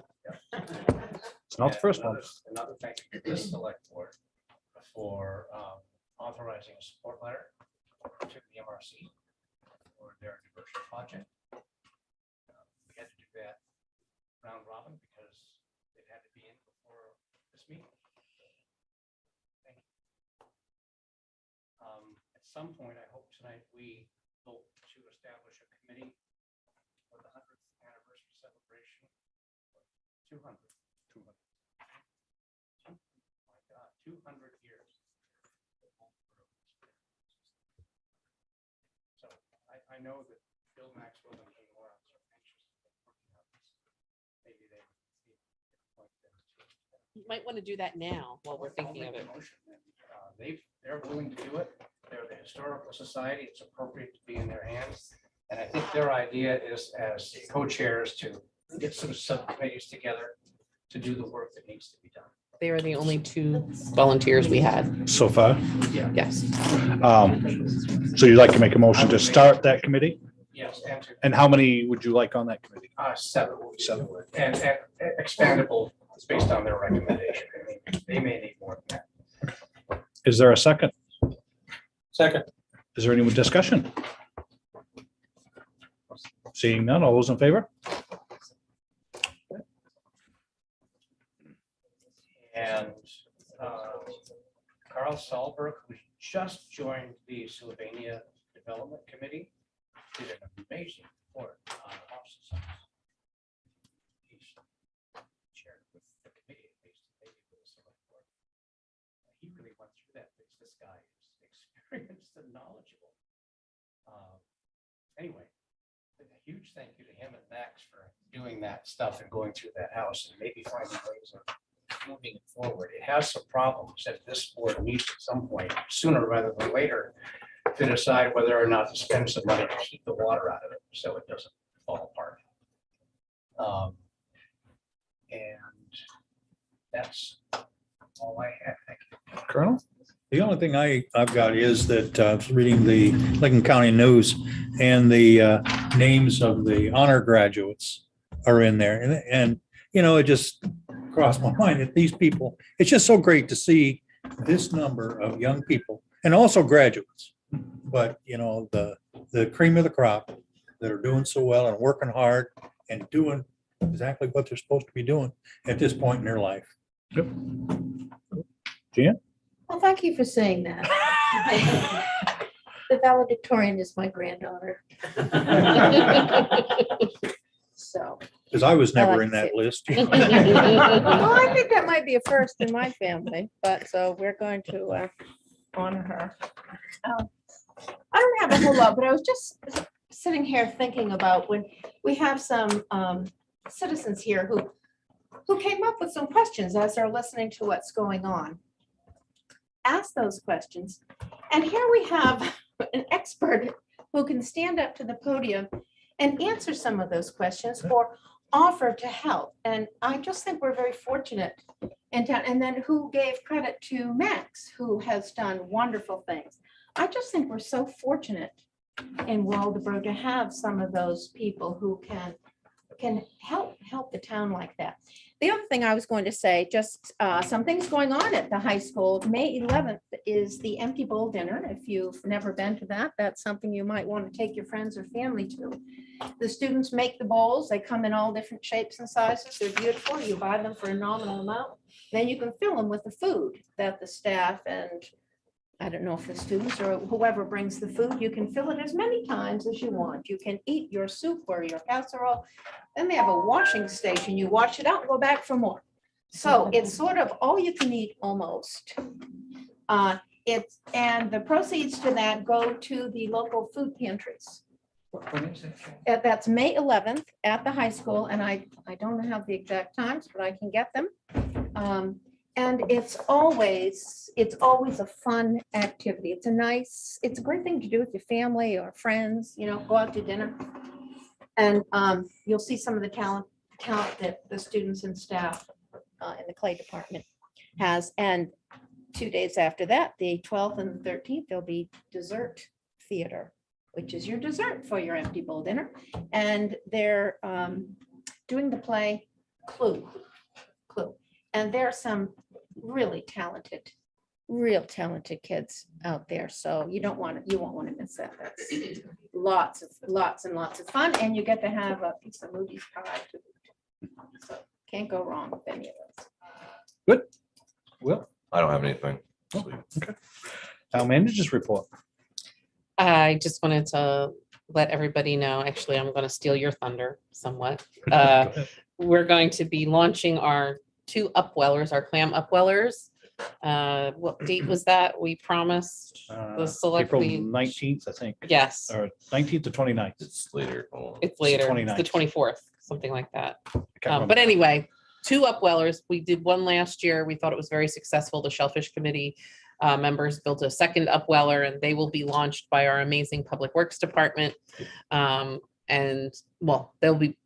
It's not the first one. Another thank you to the select board for authorizing a support letter to the MRC for their diversion project. We had to do that round robin because it had to be in before this meeting. Thank you. At some point, I hope tonight we vote to establish a committee for the 100th anniversary celebration. 200. My God, 200 years. So I know that Bill Maxwell and Jay Lawrence are anxious about working on this. Maybe they would point them to. You might want to do that now while we're thinking of it. They're willing to do it. They're the historical society. It's appropriate to be in their hands. And I think their idea is, as co-chairs, to get some subcommittees together to do the work that needs to be done. They were the only 2 volunteers we had. So far. Yes. So you'd like to make a motion to start that committee? Yes, And how many would you like on that committee? 7. 7. And expandable based on their recommendation. I mean, they may need more than that. Is there a second? Second. Is there any discussion? Seeing none, all those in favor? And Carl Solberg, who just joined the Sylvania Development Committee, did an amazing report on office size. He's chaired with the committee, at least, maybe with the select board. He really went through that. This guy is experienced and knowledgeable. Anyway, a huge thank you to him and Max for doing that stuff and going through that house and maybe finding ways of moving it forward. It has some problems that this board needs at some point, sooner rather than later, to decide whether or not to spend some money to keep the water out of it, so it doesn't fall apart. And that's all I have. Thank you. Colonel? The only thing I've got is that I was reading the Lincoln County News, and the names of the honor graduates are in there. And you know, it just crossed my mind that these people, it's just so great to see this number of young people and also graduates. But, you know, the cream of the crop that are doing so well and working hard and doing exactly what they're supposed to be doing at this point in their life. Yep. Jan? Well, thank you for saying that. The valedictorian is my granddaughter. So. Because I was I never like in to that see list. Well, I think that might be a first in my family, but so we're going to honor her. I don't have a whole lot, but I was just sitting here thinking about when we have some citizens here who came up with some questions as they're listening to what's going on. Ask those questions. And here we have an expert who can stand up to the podium and answer some of those questions or offer to help. And I just think we're very fortunate in town. And then who gave credit to Max, who has done wonderful things. I just think we're so fortunate in Waldeboro to have some of those people who can help the town like that. The other thing I was going to say, just some things going on at the high school. May 11th is the Empty Bowl Dinner. If you've never been to that, that's something you might want to take your friends or family to. The students make the bowls. They come in all different shapes and sizes. They're beautiful. You buy them for a nominal amount. Then you can fill them with the food that the staff and I don't know if the students or whoever brings the food, you can fill it as many times as you want. You can eat your soup or your casserole. Then they have a washing station. You wash it out and go back for more. So it's sort of all you can eat almost. And the proceeds to that go to the local food pantries. That's May 11th at the high school, and I don't have the exact times, but I can get them. And it's always a fun activity. It's a great thing to do with your family or friends, you know, go out to dinner. And you'll see some of the talent that the students and staff in the clay department has. And 2 days after that, the 12th and the 13th, there'll be dessert theater, which is your dessert for your Empty Bowl Dinner. And they're doing the play Clue. And there are some real talented kids out there. So you won't want to miss that. That's lots and lots of fun. And you get to have a piece of Moody's pie to boot. So can't go wrong with any of those. Good. Will? I don't have anything. Okay. Town managers report. I just wanted to let everybody know, actually, I'm going to steal your thunder somewhat. We're going to be launching our 2 upwellers, our clam upwellers. What date was that? We promised the select. April 19th, I think. Yes. Or 19th to 29th. It's later. It's later. It's the 24th, something like that. But anyway, 2 upwellers. We did one last year. We thought it was very successful. The Shellfish Committee members built a second upweller, and they will be launched by our amazing Public Works Department. And well, they'll be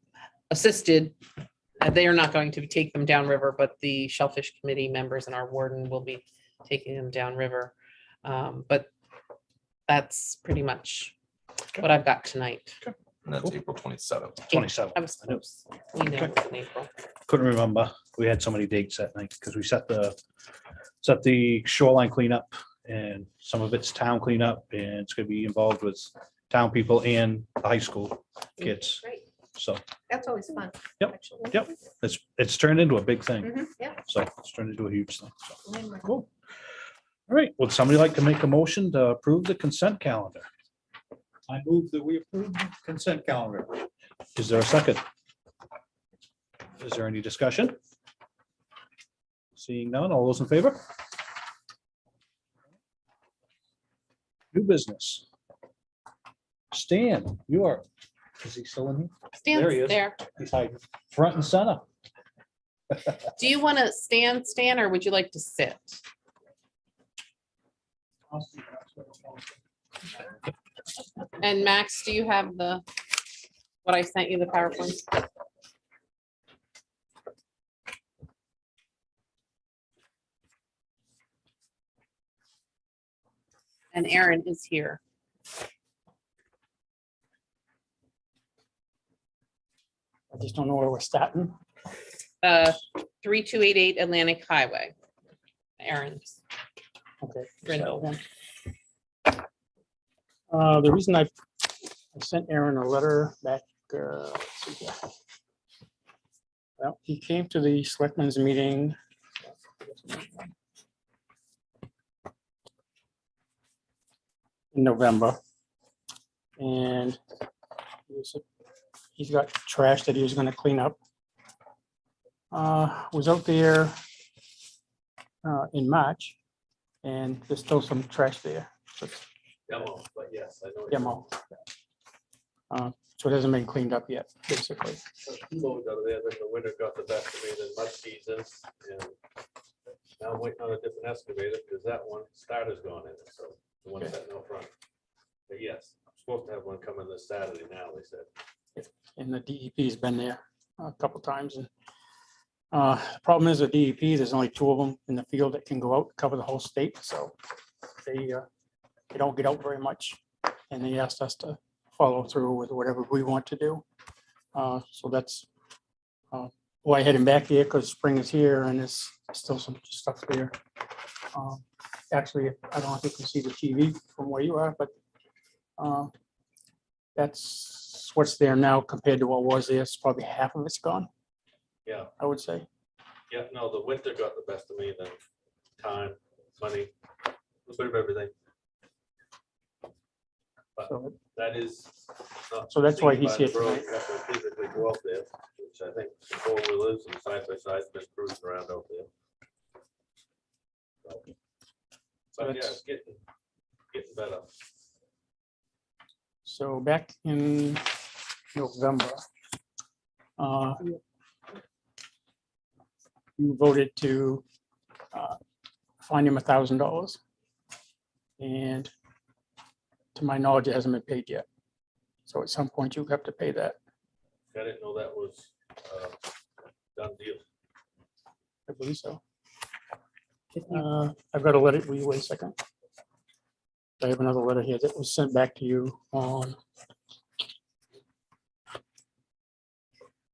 assisted. They are not going to take them downriver, but the Shellfish Committee members and our warden will be taking them downriver. But that's pretty much what I've got tonight. And that's April 27th. 27th. I was close. We know it's in April. Couldn't remember. We had so many dates that night because we set the shoreline cleanup, and some of it's town cleanup, and it's gonna be involved with town people and the high school kids. Great. So That's always fun. Yep, actually. yep. It's turned into a big thing. Yeah. So it's turned into a huge thing. So, cool. All right. Would somebody like to make a motion to approve the consent calendar? I move that we approve the consent calendar. Is there a second? Is there any discussion? Seeing none, all those in favor? New business. Stan, you are, is he still in here? There he Stan's is. there. He's hiding front and center. Do you want to stand, Stan, or would you like to sit? And Max, do you have what I sent you, the PowerPoint? And Aaron is here. I just don't know where we're starting. 3288 Atlantic Highway. Aaron's. Okay. Brindle. The reason I sent Aaron a letter back, let's see here. Well, he came to the selectmen's meeting. In November. And he's got trash that he was gonna clean up. Was out there in March, and there's still some trash there. So it's Demo, but yes, I know. what you mean. demo. So it hasn't been cleaned up yet, basically. Loads out of there, then the winter got the best of me, then mud season, and now I'm waiting on a different excavator, because that one, starter's gone in it, so the one sitting out front. But yes, I'm supposed to have one coming this Saturday now, they said. And the DEP's been there a couple times. And the problem is the DEP, there's only 2 of them in the field that can go out, cover the whole state. So they don't get out very much. And they asked us to follow through with whatever we want to do. So that's why I had him back here, because spring is here and there's still some stuff there. Actually, I don't know if you can see the TV from where you are, but that's what's there now compared to what was there. It's probably half of it's gone, Yeah, I would say. yeah, no, the winter got the best of me, then time, money, a bit of everything. But So that is. not So that's why seen he's by here the road, tonight. you have to physically go up there, which I think four wheelers and side by sides been cruising around out there. So, but yeah, that's- it's getting better. So back in November, you voted to fine him $1,000. And to my knowledge, it hasn't been paid yet. So at some point you have to pay that, I didn't know that was done deal. I believe so. I've got a letter, will you wait a second? I have another letter here that was sent back to you on,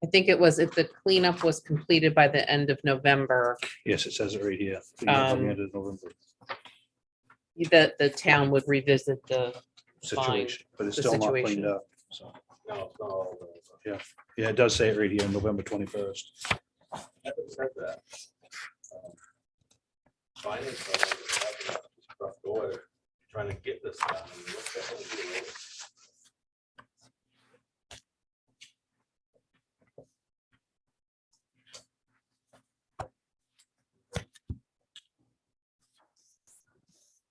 I think it was if the cleanup was completed by the end of November, Yes, it says it right here. the town would revisit the Situation, but it's the still not situation. cleaned up. So, No, it's not all done. yeah, it does say it right here, November 21st. I haven't said that. Finance, rough go at it, trying to get this done. I mean, what's that gonna do, right?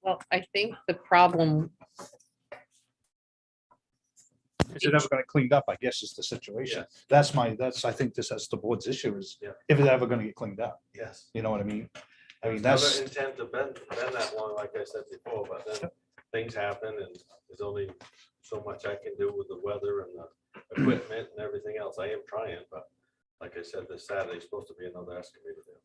Well, I think the problem, Is it ever gonna cleaned up, I guess is the situation. That's I think that's the board's issue is, Yeah. if it's ever gonna get cleaned up, Yes. you know what I mean? I mean, Never that's, intent to bend that long, like I said before, but then things happen and there's only so much I can do with the weather and the equipment and everything else. I am trying, but like I said, this Saturday is supposed to be another excavator there.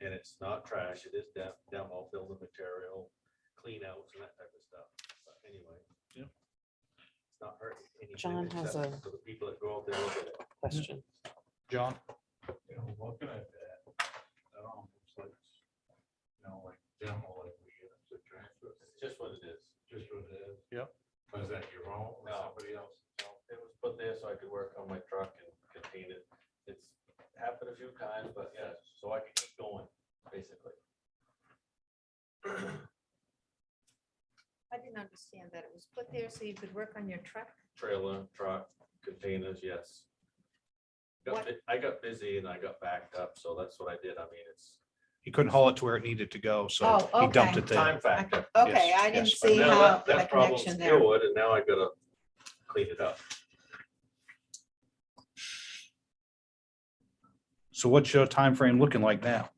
And it's not trash, it is demo, building material, clean outs and that type of stuff. But anyway. Yeah. It's not hurting anything. John has except a- for the people that go out there and look at it. question. John, Looking at that, looks like, like demo, like we get to transfer. It's just what it is. Just what it is. Yep. Was that your own or somebody else? No, it was put there so I could work on my truck and contain it. It's happened a few times, but yeah, so I can keep going, basically. I didn't understand that. It was put there so you could work on your truck. Trailer, truck, containers, yes. What- I got busy and I got backed up, so that's what I did. I mean, it's he couldn't haul it to where it needed to go, so Oh, he dumped okay. it there. time factor. Okay, Yes, I didn't yes. see Now how that- the that problem's connection there. cured, and now I gotta clean it up. So what's your time frame looking like now?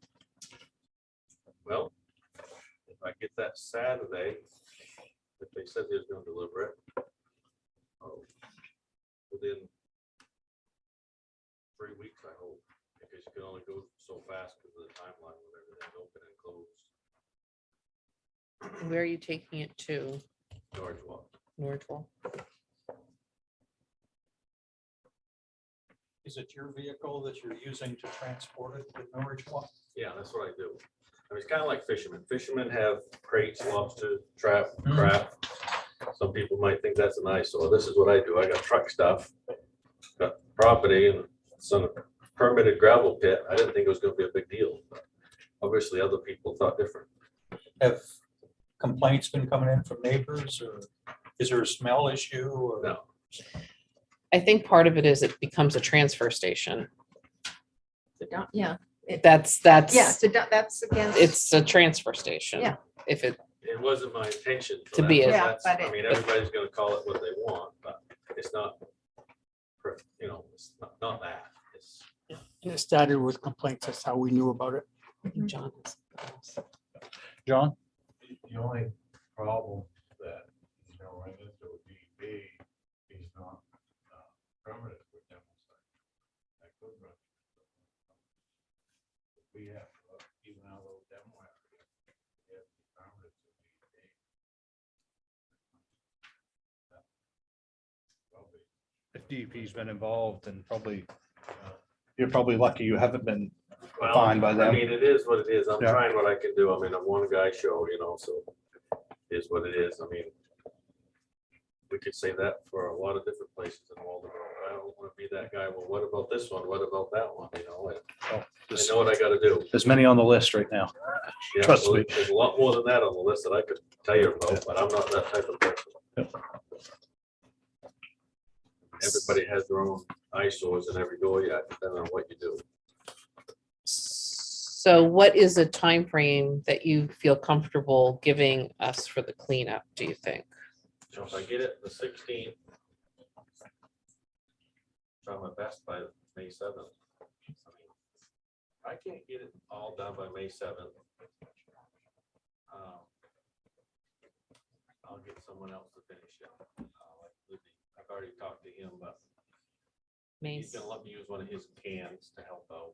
Well, if I get that Saturday, if they said they're gonna deliver it, within 3 weeks, I hope, because you can only go so fast because of the timeline when everything's open and closed. Where are you taking it to? George Walk. Northwell. Is it your vehicle that you're using to transport it to Norwich Walk? Yeah, that's what I do. I mean, it's kind of like fishermen. Fishermen have crates, lobster, trap, crab. Some people might think that's an eyesore. This is what I do. I got truck stuff, got property, and some permitted gravel pit. I didn't think it was gonna be a big deal. But obviously, other people thought different. Have complaints been coming in from neighbors, or is there a smell issue? Or No, I think part of it is it becomes a transfer station. Yeah, That's, yeah, so that's against. it's a transfer station. Yeah. If it, it wasn't my intention. for To that, be but a- Yeah, that's- but I mean, everybody's gonna call it what they want, but it's not, you know, it's not that. It's, And it started with complaints. That's how we knew about it. John. John? the only problem that, you know, run into with DEP is not permanent with demo site. That could run. We have, even our little demo area, we have permanent with DEP. If DEP's been involved, then probably, you're probably lucky you haven't been Well, fined by I them. mean, it is what it is. I'm Yeah. trying what I can do. I mean, I'm one guy show, you know, so it is what it is. I mean, we could say that for a lot of different places in Walden. I don't want to be that guy. Well, what about this one? What about that one? You know, I know what I got to do. There's many on the list right now. Yeah, Trust well, me. There's a lot more than that on the list that I could tell you about, but I'm not that type of person. Everybody has their own eyesores in every door, yeah, depending on what you do. So what is a time frame that you feel comfortable giving us for the cleanup, do you think? So if I get it the 16th, try my best by May 7th. I can't get it all done by May 7th. I'll get someone else to finish it. Like Libby. I've already talked to him, but May he's gonna let me use one of his cans to help out.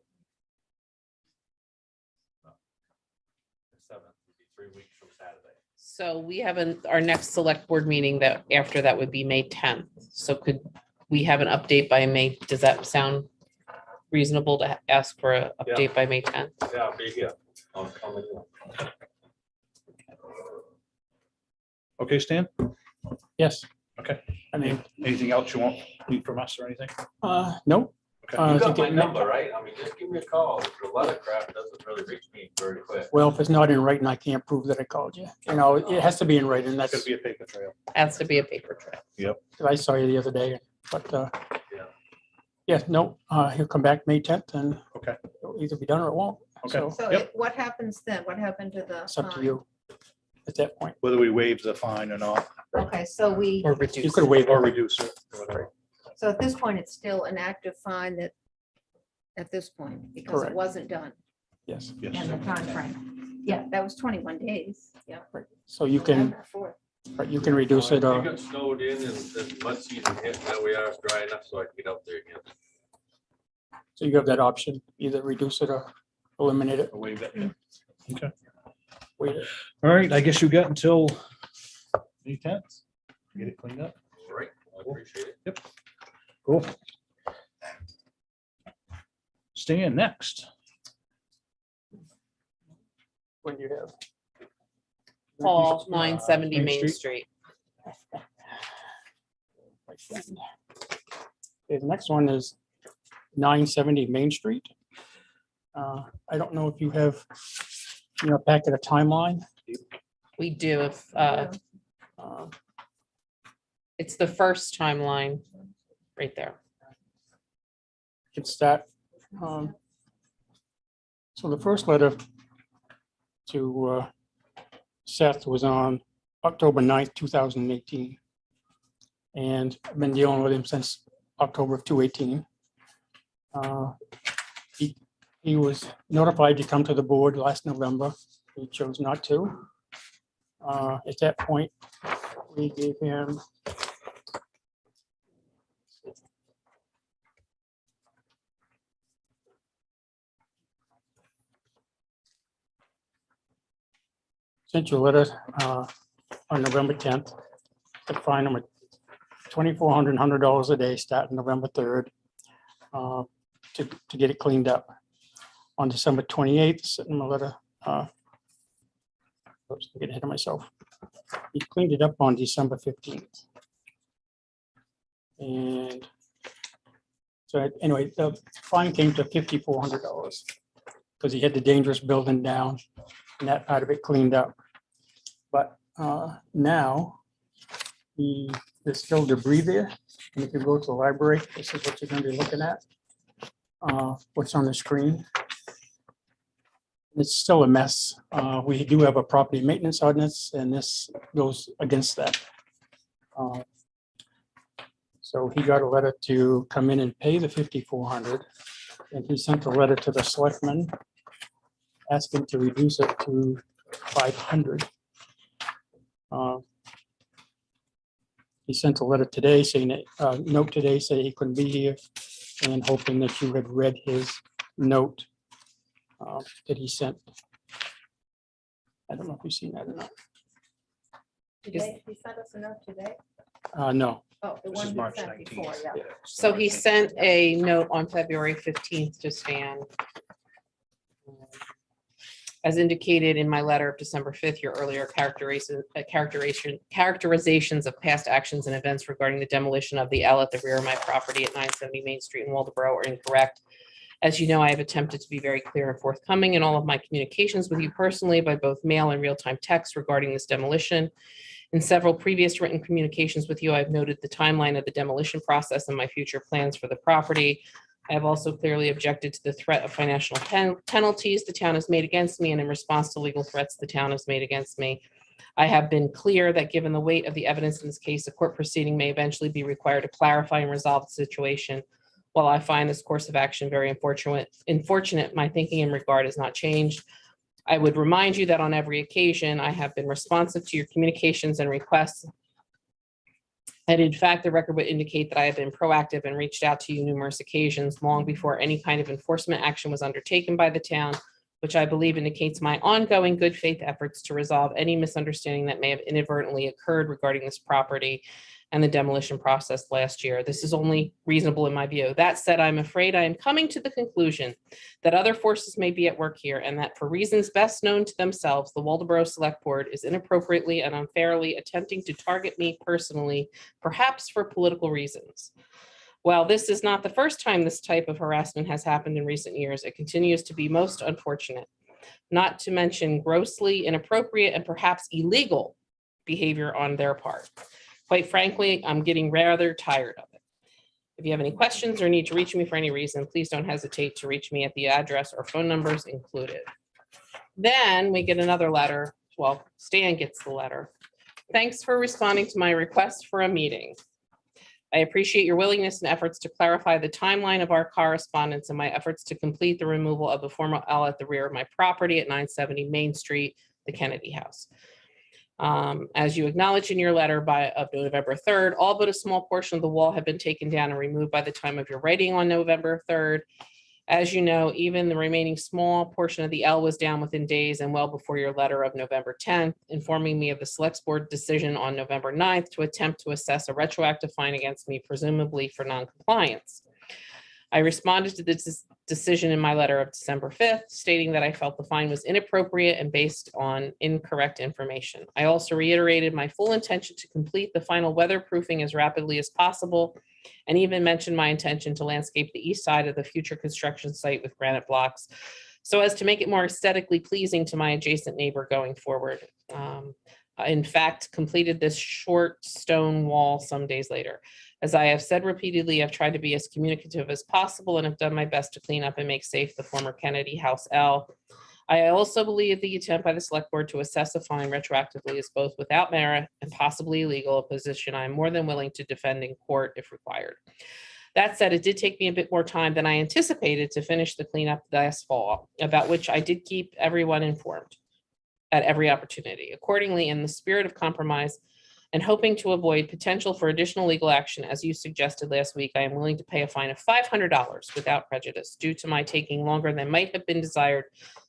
The 7th would be 3 weeks from Saturday. So we have our next select board meeting that after that would be May 10th. So could we have an update by May? Does that sound reasonable to ask for an Yeah. update by May 10th? Yeah, I'll be here. I'll come in. Okay, Stan? Yes. Okay. I mean, Anything else you want, need from us or anything? no. Okay. I You got think my it- number, right? I mean, just give me a call. The letter crap doesn't really reach me very quick. Well, if it's not in writing, I can't prove that I called you. You know, it has to be in writing. It's That's, gonna be a paper trail. Has to be a paper trail. I saw you the other day, but, Yeah. yeah, no, he'll come back May 10th and Okay. it'll either be done or it won't. Okay. So So Yep. what happens then? What happened to the? it's up to fine? you at that point. Whether we waive the fine or not, Okay, so we, Or You reduce. could waive or it. reduce it. or whatever. so at this point, it's still an active fine that, at this point, because it Correct. wasn't done Yes. in Yes. the timeframe. Yeah, that was 21 days. Yeah. So you can, November 4th. right, you can reduce it It or, got snowed in and the mud season hit. Now we are dry enough so I can get out there again. so you have that option, either reduce it or eliminate it, Or waive it. yeah. Okay. waive it. All right, I guess you got until May 10th. Get it cleaned up. All right, I appreciate it. Cool. Stan, next. When you have. Paul, 970 Main Main Street. Street. Okay, the next one is 970 Main Street. I don't know if you have, packet a timeline. We do, if, it's the first timeline right there. It's that. So the first letter to Seth was on October 9th, 2018. And I've been dealing with him since October of 2018. He was notified to come to the board last November. He chose not to. At that point, we gave him sent you a letter on November 10th to fine him at $2,400 a day starting November 3rd to get it cleaned up. On December 28th, sent him a letter. Oops, I'm getting ahead of myself. He cleaned it up on December 15th. And so anyway, the fine came to $5,400 because he had the dangerous building down and that part of it cleaned up. But now there's still debris there. And if you go to the library, this is what you're going to be looking at. What's on the screen. It's still a mess. We do have a property maintenance ordinance, and this goes against that. So he got a letter to come in and pay the $5,400, and he sent a letter to the selectmen asking to reduce it to $500. He sent a letter today saying that note today saying he couldn't be here, and hoping that you had read his note that he sent. I don't know if you've seen that or not. Today, he sent us a note today. No. Oh, the This is one March he sent before, 19th. yeah. So he sent a note on February 15th to Stan. As indicated in my letter of December 5th, your earlier characterizations of past actions and events regarding the demolition of the L at the rear of my property at 970 Main Street in Waldeboro are incorrect. As you know, I have attempted to be very clear and forthcoming in all of my communications with you personally by both mail and real-time text regarding this demolition. In several previous written communications with you, I've noted the timeline of the demolition process and my future plans for the property. I have also clearly objected to the threat of financial penalties the town has made against me, and in response to legal threats the town has made against me. I have been clear that given the weight of the evidence in this case, a court proceeding may eventually be required to clarify and resolve the situation. While I find this course of action very unfortunate, my thinking in regard has not changed. I would remind you that on every occasion, I have been responsive to your communications and requests. And in fact, the record would indicate that I have been proactive and reached out to you numerous occasions long before any kind of enforcement action was undertaken by the town, which I believe indicates my ongoing good faith efforts to resolve any misunderstanding that may have inadvertently occurred regarding this property and the demolition process last year. This is only reasonable in my view. That said, I'm afraid I am coming to the conclusion that other forces may be at work here, and that for reasons best known to themselves, the Waldeboro Select Board is inappropriately and unfairly attempting to target me personally, perhaps for political reasons. While this is not the first time this type of harassment has happened in recent years, it continues to be most unfortunate, not to mention grossly inappropriate and perhaps illegal behavior on their part. Quite frankly, I'm getting rather tired of it. If you have any questions or need to reach me for any reason, please don't hesitate to reach me at the address or phone numbers included. Then we get another letter. Well, Stan gets the letter. Thanks for responding to my request for a meeting. I appreciate your willingness and efforts to clarify the timeline of our correspondence and my efforts to complete the removal of the former L at the rear of my property at 970 Main Street, the Kennedy House. As you acknowledged in your letter of November 3rd, all but a small portion of the wall had been taken down and removed by the time of your writing on November 3rd. As you know, even the remaining small portion of the L was down within days and well before your letter of November 10th, informing me of the Select Board decision on November 9th to attempt to assess a retroactive fine against me, presumably for noncompliance. I responded to this decision in my letter of December 5th, stating that I felt the fine was inappropriate and based on incorrect information. I also reiterated my full intention to complete the final weatherproofing as rapidly as possible, and even mentioned my intention to landscape the east side of the future construction site with granite blocks so as to make it more aesthetically pleasing to my adjacent neighbor going forward. In fact, completed this short stone wall some days later. As I have said repeatedly, I've tried to be as communicative as possible and have done my best to clean up and make safe the former Kennedy House L. I also believe the attempt by the Select Board to assess a fine retroactively is both without merit and possibly illegal, a position I am more than willing to defend in court if required. That said, it did take me a bit more time than I anticipated to finish the cleanup last fall, about which I did keep everyone informed at every opportunity. Accordingly, in the spirit of compromise and hoping to avoid potential for additional legal action, as you suggested last week, I am willing to pay a fine of $500 without prejudice due to my taking longer than might have been desired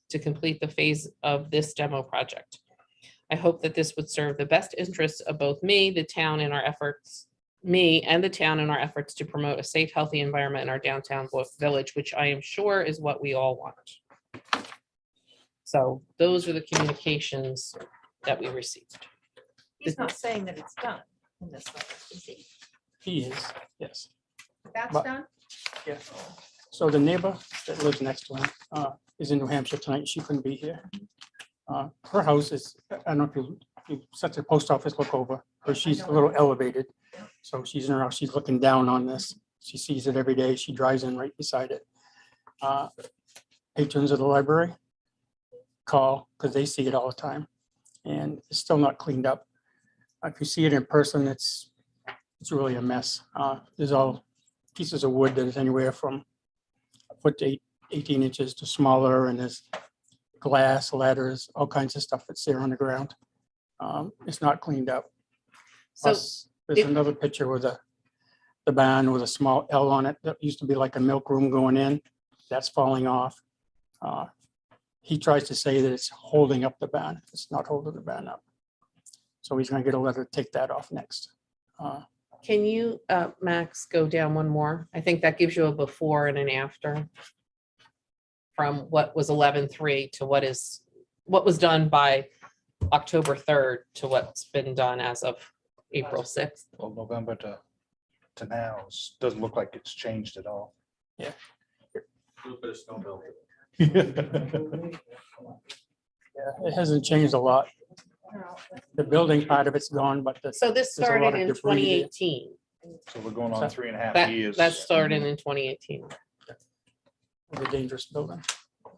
to complete the phase of this demo project. I hope that this would serve the best interests of both me, the town, and our efforts to promote a safe, healthy environment in our downtown village, which I am sure is what we all want. So those are the communications that we received. He's not saying that it's done in this letter, is he? He is, yes. That's But- done? Yeah. So the neighbor that lives next to him is in New Hampshire tonight. She couldn't be here. Her house is, I don't know if you set the post office look over, or she's a little elevated. So she's in her house, she's looking down on this. She sees it every day. She drives in right beside it. Patrons of the library call because they see it all the time. And it's still not cleaned up. If you see it in person, it's really a mess. There's all pieces of wood that is anywhere from a foot to 18 inches to smaller, and there's glass, ladders, all kinds of stuff that's there on the ground. It's not cleaned up. So Plus, there's another picture with the barn with a small L on it that used to be like a milk room going in. That's falling off. He tries to say that it's holding up the barn. It's not holding the barn up. So he's gonna get a letter to take that off next. Can you, Max, go down one more? I think that gives you a before and an after. From what was 11/3 to what was done by October 3rd to what's been done as of April 6th. Well, November to now, doesn't look like it's changed at all. Yeah. A little bit of snow melt. Yeah, it hasn't changed a lot. The building part of it's gone, but So this there's a lot started of in debris 2018. So we're going on 3.5 That years. that started in 2018. The dangerous building. I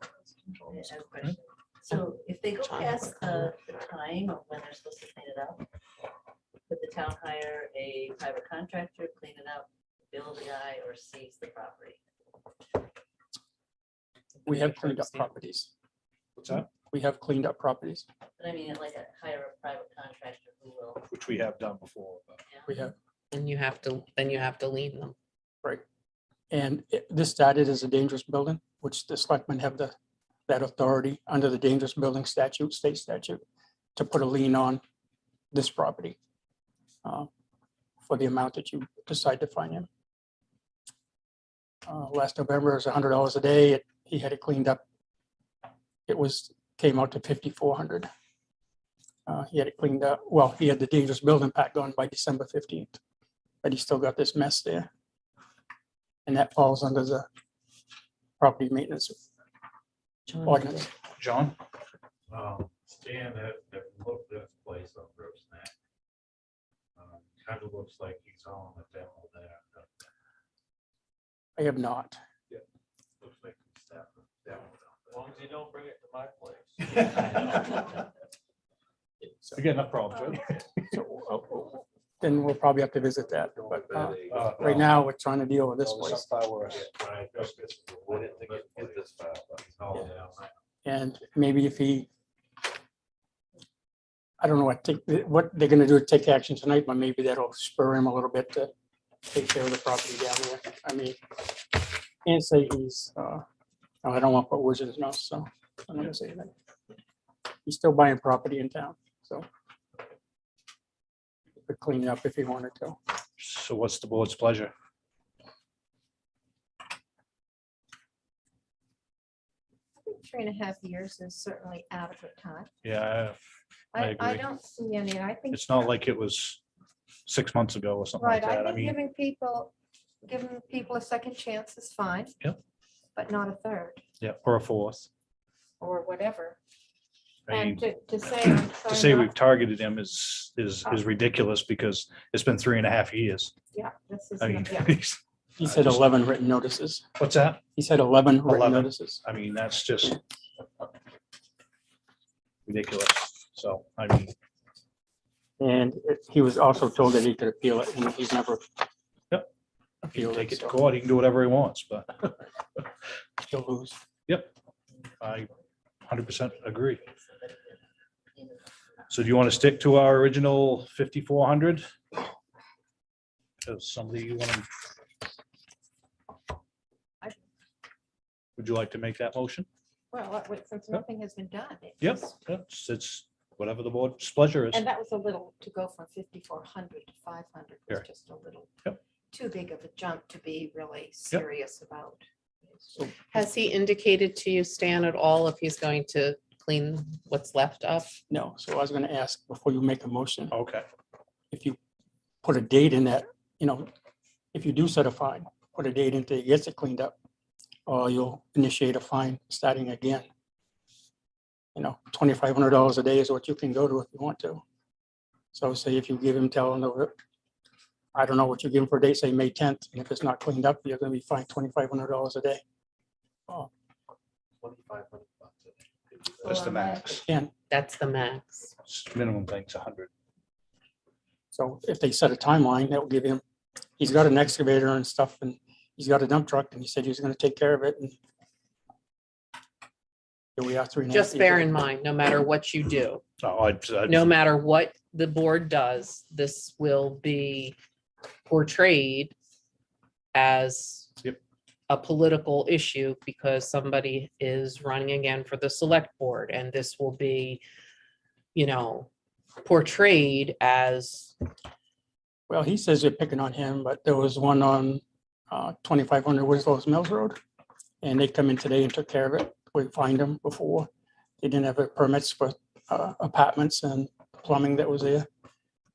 have a question. So if they go past the time of when they're supposed to clean it up, could the town hire a private contractor, clean it up, bill the guy, or seize the property? We have cleaned up properties. What's that? We have cleaned up properties. But I mean, like hire a private contractor who will. Which we have done before. But We have, And you have to lien them. right. And this started as a dangerous building, which the selectmen have that authority under the dangerous building statute, state statute, to put a lien on this property for the amount that you decide to fine him. Last November, it was $100 a day. He had it cleaned up. It came out to $5,400. He had it cleaned up. Well, he had the dangerous building pack gone by December 15th, but he still got this mess there. And that falls under the property maintenance ordinance. John? Stan that looked at this place on Brooks Neck. Kind of looks like he's on the demo there. I have not. Looks like he's stepping down. As long as you don't bring it to my place. We got enough problems, right? Then we'll probably have to visit that. But right now, we're trying to deal with this place. I didn't think it'd get this far, but he's all down. And maybe if I don't know what they're gonna do to take action tonight, but maybe that'll spur him a little bit to take care of the property down there. I mean, can't say he's, I don't want to put words in his mouth, so I'm not gonna say that. He's still buying property in town, so. He could clean it up if he wanted to. So what's the board's pleasure? I think 3.5 years is certainly adequate time. Yeah, I I agree. don't see any, I think. It's not like it was 6 months ago or something Right, like I that. I think mean, giving people a second chance is fine. Yep. But not a third yeah, or a fourth. or whatever. I And mean, to say, I'm to sorry say not- we've targeted him is ridiculous because it's been 3.5 years. Yeah, this is, I mean, yeah. He said 11 written notices. what's that? He said 11 written 11. notices. I mean, that's just ridiculous. So, I mean, And he was also told that he could appeal it, and he's never He can take it to so court, he can do whatever he wants, but he'll lose. I 100% agree. So do you want to stick to our original 5,400? Does somebody you want to? Would you like to make that motion? Well, since nothing has been done. Yep, it's whatever the board's pleasure is. And that was a little, to go from 5,400 to 500 was Sure. just a little Yep. too big of a jump to be really serious about. Has he indicated to you, Stan, at all if he's going to clean what's left up? No, so I was gonna ask before you make a motion, Okay, if you put a date in that, if you do set a fine, put a date until he gets it cleaned up, or you'll initiate a fine starting again. $2,500 a day is what you can go to if you want to. So say if you give him I don't know what you give him for a date, say May 10th, and if it's not cleaned up, you're gonna be fined $2,500 a day. that's the max. And That's the max. Minimum thing's 100. so if they set a timeline, that will give him, he's got an excavator and stuff, and he's got a dump truck, and he said he was gonna take care of it, and here we are 3.5 Just years bear later. in mind, no matter what you do, Oh, I'd- no matter what the board does, this will be portrayed as Yep. a political issue because somebody is running again for the select board, and this will be, portrayed as, Well, he says they're picking on him, but there was one on 2500 Winslow Mills Road. And they come in today and took care of it. We fined them before. They didn't have permits for apartments and plumbing that was there.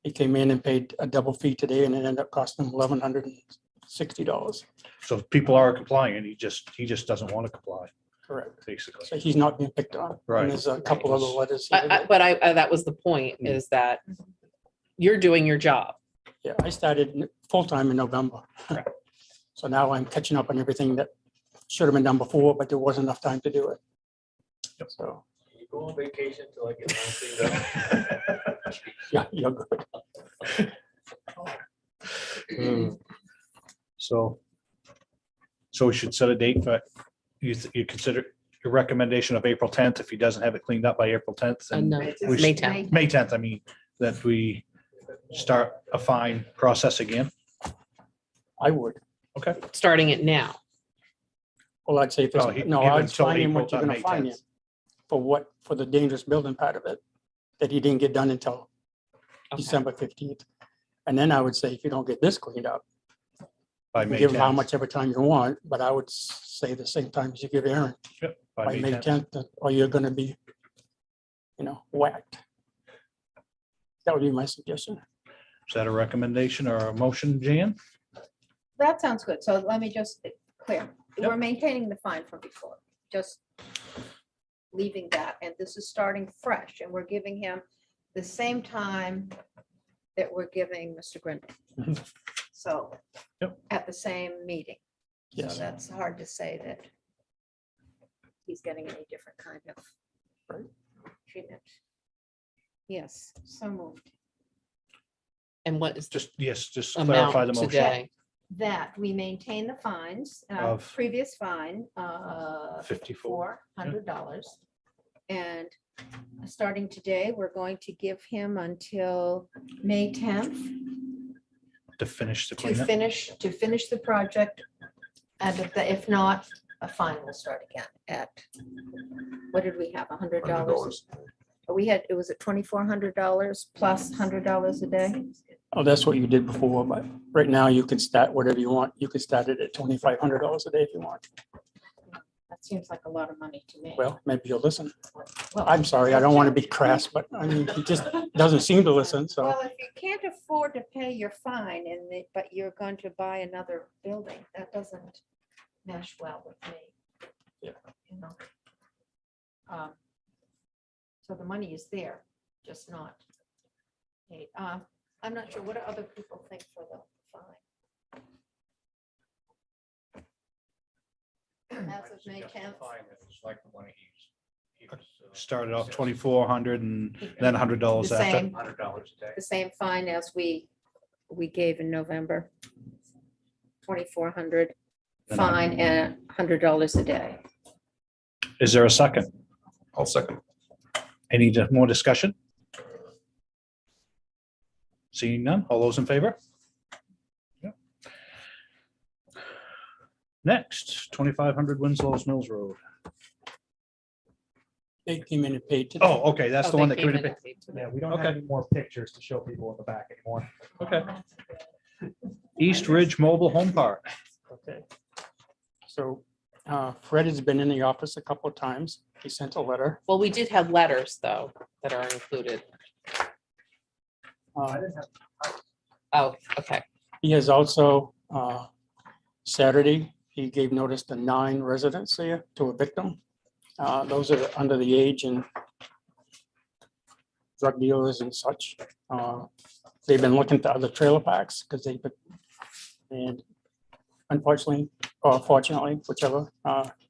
He came in and paid a double fee today, and it ended up costing him $1,160. So if people are complying, he just doesn't want to comply, Correct. basically. So he's not being picked on. Right. And there's a couple other letters. here that- but that was the point, is that you're doing your job. Yeah, I started full-time in November. So now I'm catching up on everything that should have been done before, but there wasn't enough time to do it. So, You go on vacation till I get mine cleaned up. yeah, you're good. So we should set a date for, you consider your recommendation of April 10th, if he doesn't have it cleaned up by April 10th. and No, we May should- 10th. May 10th, I mean, that we start a fine process again. I would. Okay. Starting it now. Well, I'd say, if Oh, it's- he- no, even I'd till fine him April, what you're not gonna May fine him 10th. for the dangerous building part of it, that he didn't get done until Okay. December 15th. And then I would say, if you don't get this cleaned up, By you can May give him how 10th. much every time you want, but I would say the same time as you give Aaron, Yep, by May 10th, or you're gonna be, whacked. That would be my suggestion. Is that a recommendation or a motion, Jan? That sounds good. So let me just be clear. Yep. We're maintaining the fine from before, just leaving that. And this is starting fresh, and we're giving him the same time that we're giving Mr. Grindle. Mhm. So Yep. at the same meeting. So Yes. that's hard to say that he's getting any different kind of treatment. Yes, so moved. And what is the Just clarify the amount motion. today? That we maintain the fines, Of- previous fine, $54. $400. And starting today, we're going to give him until May 10th To finish the to cleanup. finish the project. And if not, a fine will start again at, what did we have, $100? We had, it was at $2,400 plus $100 a day. Oh, that's what you did before, but right now you can start whatever you want. You can start it at $2,500 a day if you want. That seems like a lot of money to me. Well, maybe you'll listen. Well, I'm sorry, I don't want to be crass, but I mean, he just doesn't seem to listen, so. Well, if you can't afford to pay your fine but you're going to buy another building, that doesn't mesh well with me. Yeah. You know. So the money is there, just not paid. I'm not sure, what do other people think for the fine? As of May 10th. It's like the one he Started off 2,400 and then $100 The after. same. $100 a day. The same fine as we gave in November. $2,400 fine and $100 a day. Is there a second? I'll second. Any more discussion? Seeing none, all those in favor? Yep. Next, 2,500 Winslow's Mills Road. They came in and paid today. Oh, okay, that's the one that came in. Yeah, we don't have Okay. any more pictures to show people in the back anymore. Okay. East Ridge Mobile Home Park. Okay. So Fred has been in the office a couple of times. He sent a letter. Well, we did have letters though that are included. Uh, Oh, okay. He has also, Saturday, he gave notice to 9 residents here to evict them. Those are under the age and drug dealers and such. They've been looking to other trailer parks because and unfortunately, or fortunately, whichever,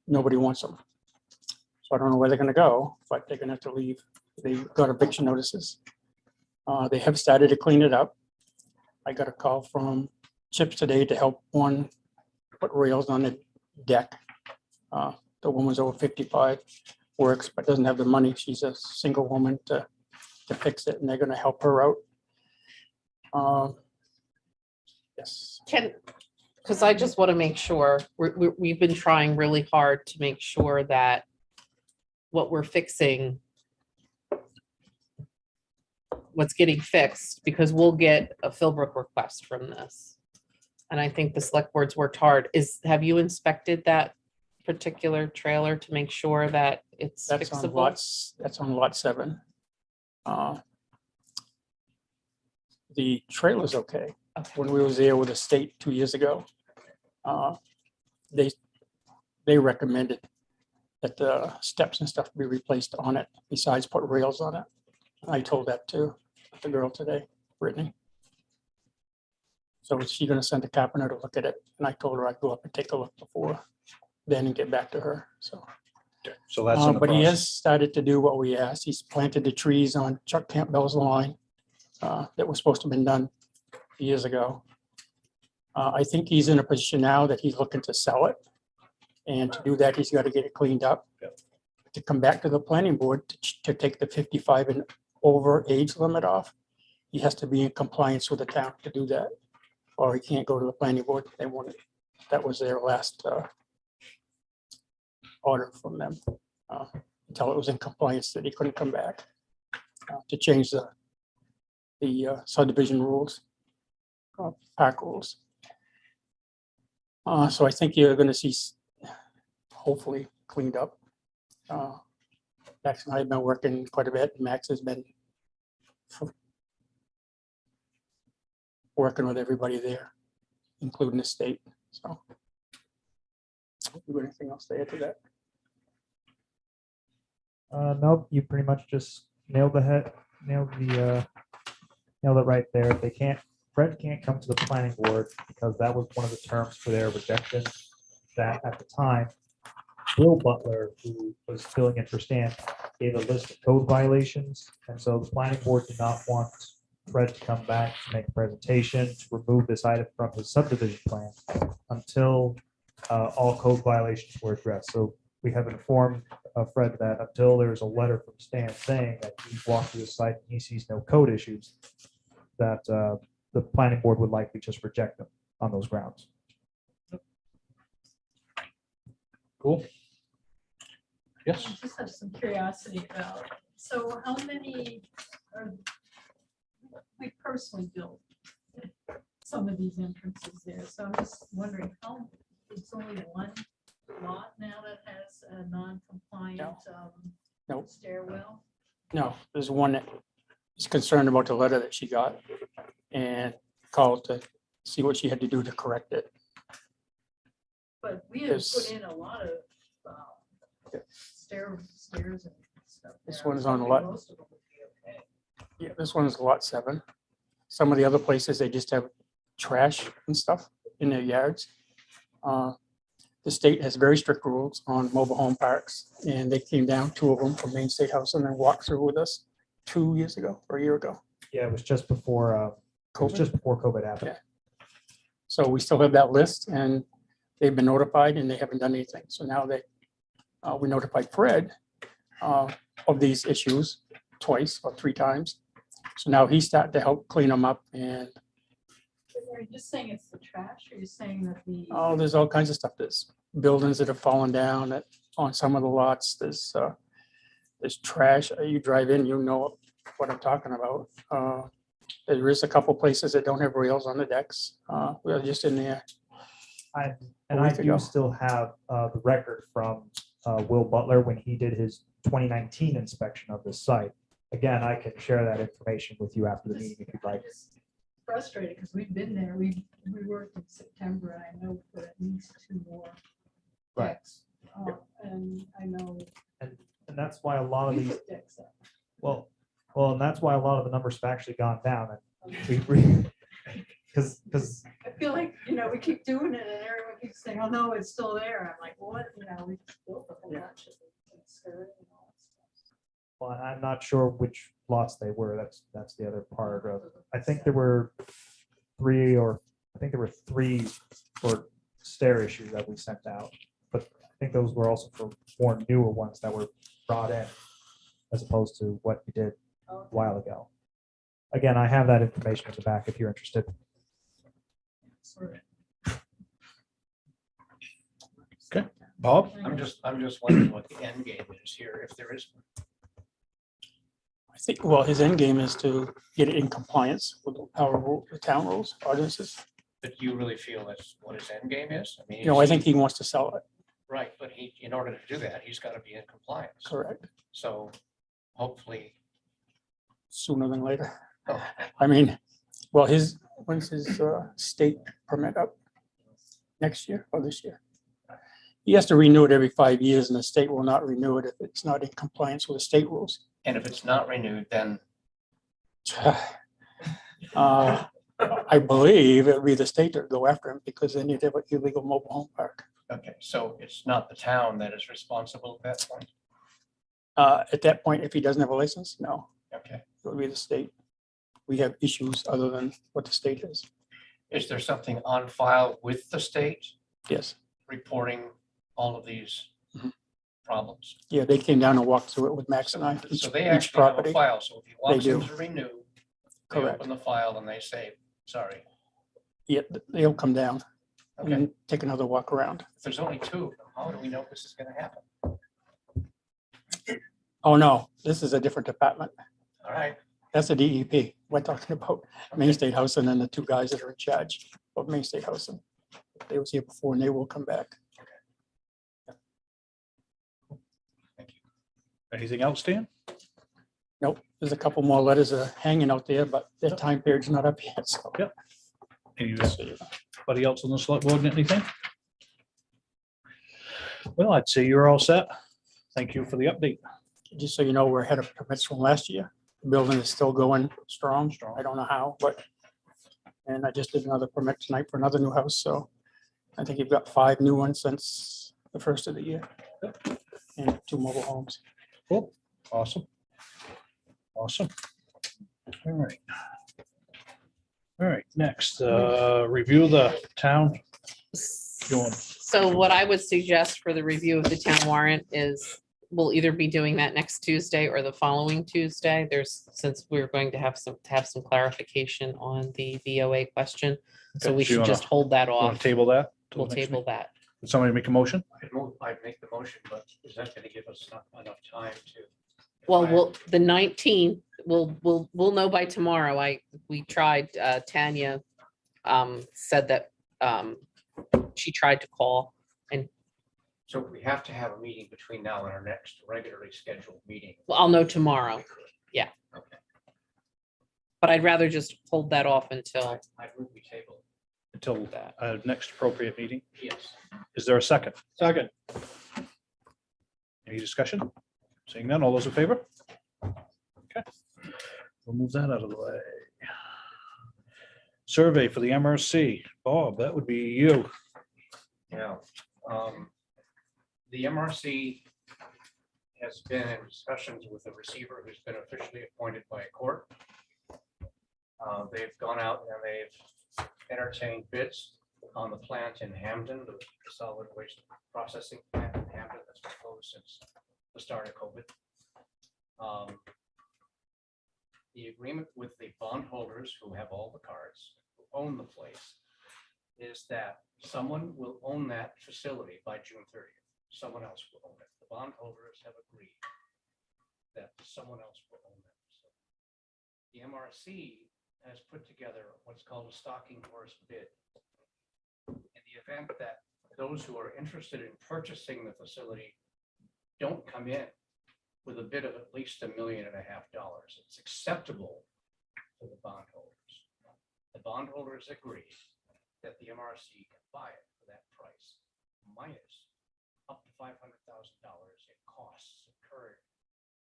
nobody wants them. So I don't know where they're gonna go, but they're gonna have to leave. They got eviction notices. They have started to clean it up. I got a call from Chips today to help one put rails on the deck. The woman's over 55, works, but doesn't have the money. She's a single woman to fix it, and they're gonna help her out. Yes. Because I just want to make sure, we've been trying really hard to make sure that what we're fixing, what's getting fixed, because we'll get a Philbrook request from this. And I think the select board's worked hard. Have you inspected that particular trailer to make sure that it's That's on fixable? that's on lot 7. The trailer's okay. When we was there with the state 2 years ago, they recommended that the steps and stuff be replaced on it, besides put rails on it. I told that to the girl today, Brittany. So she's gonna send a carpenter to look at it, and I told her I'd go up and take a look before then and get back to her, so. So that's in the But he process. has started to do what we asked. He's planted the trees on Chuck Campbell's line that was supposed to have been done years ago. I think he's in a position now that he's looking to sell it. And to do that, he's got to get it cleaned up. To come back to the planning board to take the 55 and over age limit off, he has to be in compliance with the town to do that. Or he can't go to the planning board. They want it. That was their last order from them. Until it was in compliance that he couldn't come back to change the subdivision rules, park rules. So I think you're going to see hopefully cleaned up. Max and I have been working quite a bit. Max has been working with everybody there, including the state. So, you got anything else to add to that? Nope, you pretty much just nailed it right there. Fred can't come to the planning board because that was one of the terms for their rejection. That at the time, Bill Butler, who was filling in for Stan, gave a list of code violations. And so the planning board did not want Fred to come back to make a presentation to remove this item from his subdivision plan until all code violations were addressed. So we have informed Fred that until there's a letter from Stan saying that he walked through the site and he sees no code issues, that the planning board would likely just reject them on those grounds. Cool. Yes. I just have some curiosity about, so how many are, we personally built some of these entrances there, so I'm just wondering how, it's only one lot now that has a non-compliant Nope. stairwell? No, there's one that is concerned about the letter that she got and called to see what she had to do to correct it. But we had There's- put in a lot of stairs and stuff. This there. one's on So lot- most of them would be okay. Yeah, this one's lot 7. Some of the other places, they just have trash and stuff in their yards. The state has very strict rules on mobile home parks, and they came down, 2 of them from Maine State House, and then walked through with us 2 years ago or a year ago. Yeah, it was just before COVID happened. Yeah. So we still have that list and they've been notified and they haven't done anything. So now we notified Fred of these issues twice or 3 times. So now he's starting to help clean them up and, Are you just saying it's the trash, or are you saying that the? oh, there's all kinds of stuff. There's buildings that have fallen down on some of the lots. There's trash. You drive in, you know what I'm talking about. There is a couple places that don't have rails on the decks. We're just in there. I week ago. do still have the record from Will Butler when he did his 2019 inspection of the site. Again, I can share that information with you after the meeting if you'd like. Frustrated because we've been there. We worked in September, and I know for at least 2 more. Right. decks. And I know. And that's why a lot of we these, put decks up. well, and that's why a lot of the numbers have actually gone down. And because I feel like, we keep doing it and everyone keeps saying, oh, no, it's still there. I'm like, what? We just built a whole bunch of it. And all that stuff. well, I'm not sure which lots they were. That's the other part of. I think there were 3 for stair issues that we sent out, but I think those were also for more newer ones that were brought in, as opposed to what we did a while ago. Again, I have that information at the back if you're interested. Okay, Bob? I'm just wondering what the end game is here, if there is one. I think, well, his end game is to get it in compliance with the town rules, ordinances. But you really feel that's what his end game is? I mean, I think he wants to sell it. right, but in order to do that, he's got to be in compliance. Correct. So hopefully, Sooner than later. oh, I mean, well, when's his state permit up? Next year or this year? He has to renew it every 5 years and the state will not renew it if it's not in compliance with the state rules. and if it's not renewed, then I believe it'll be the state that go after him because they need to have an illegal mobile home park. okay, so it's not the town that is responsible at that point. At that point, if he doesn't have a license, no, Okay, it will be the state. We have issues other than what the state is. is there something on file with the state Yes. reporting all of these Mhm. problems? Yeah, they came down and walked through it with Max and I. So they Each actually have a property. file, so if he walks do. in to renew, they Correct. open the file and they say, sorry. Yeah, they'll come down Okay, and take another walk around. if there's only 2 of them, how do we know this is gonna happen? Oh, no, this is a different department. All right, That's a DEP. We're talking about Main State House and then the 2 guys that are in charge of Main State House. They was here before and they will come back. Anything else, Dan? Nope, there's a couple more letters that are hanging out there, but their time period's not up yet, so. Yep. Anybody else on the select board, anything? Well, I'd say you're all set. Thank you for the update. Just so you know, we're ahead of permits from last year. The building is still going strong. I don't know how, but. And I just did another permit tonight for another new house, so I think you've got 5 new ones since the first of the year. And 2 mobile homes. Cool. Awesome. Awesome. All right. All right, next, review the town. Going. So what I would suggest for the review of the town warrant is we'll either be doing that next Tuesday or the following Tuesday. Since we're going to have some clarification on the VOA question. So Okay, we so you should wanna- just hold that Want off. to table that? till We'll the next table meeting? that. Would somebody make a motion? I'd make the motion, but is that gonna give us enough time to? Well, the 19th, we'll know by tomorrow. We tried, Tanya said that she tried to call. So we have to have a meeting between now and our next regularly scheduled meeting. Well, I'll know tomorrow. Yeah. Okay. But I'd rather just hold that off until I move we table. Until that. next appropriate meeting. Yes. Is there a second? Second. Any discussion? Seeing none, all those in favor? Okay. We'll move that out of the way. Survey for the MRC. Bob, that would be you. Yeah. The MRC has been in discussions with the receiver who's been officially appointed by a court. They've gone out and they've entertained bids on the plant in Hamden, the solid waste processing plant in Hamden that's been closed since the start of COVID. The agreement with the bondholders who have all the cards, who own the place, is that someone will own that facility by June 30th. Someone else will own it. The bondholders have agreed that someone else will own that facility. The MRC has put together what's called a stalking horse bid. In the event that those who are interested in purchasing the facility don't come in with a bid of at least $1.5 million, it's acceptable to the bondholders. The bondholders agree that the MRC can buy it for that price, minus up to $500,000 in costs incurred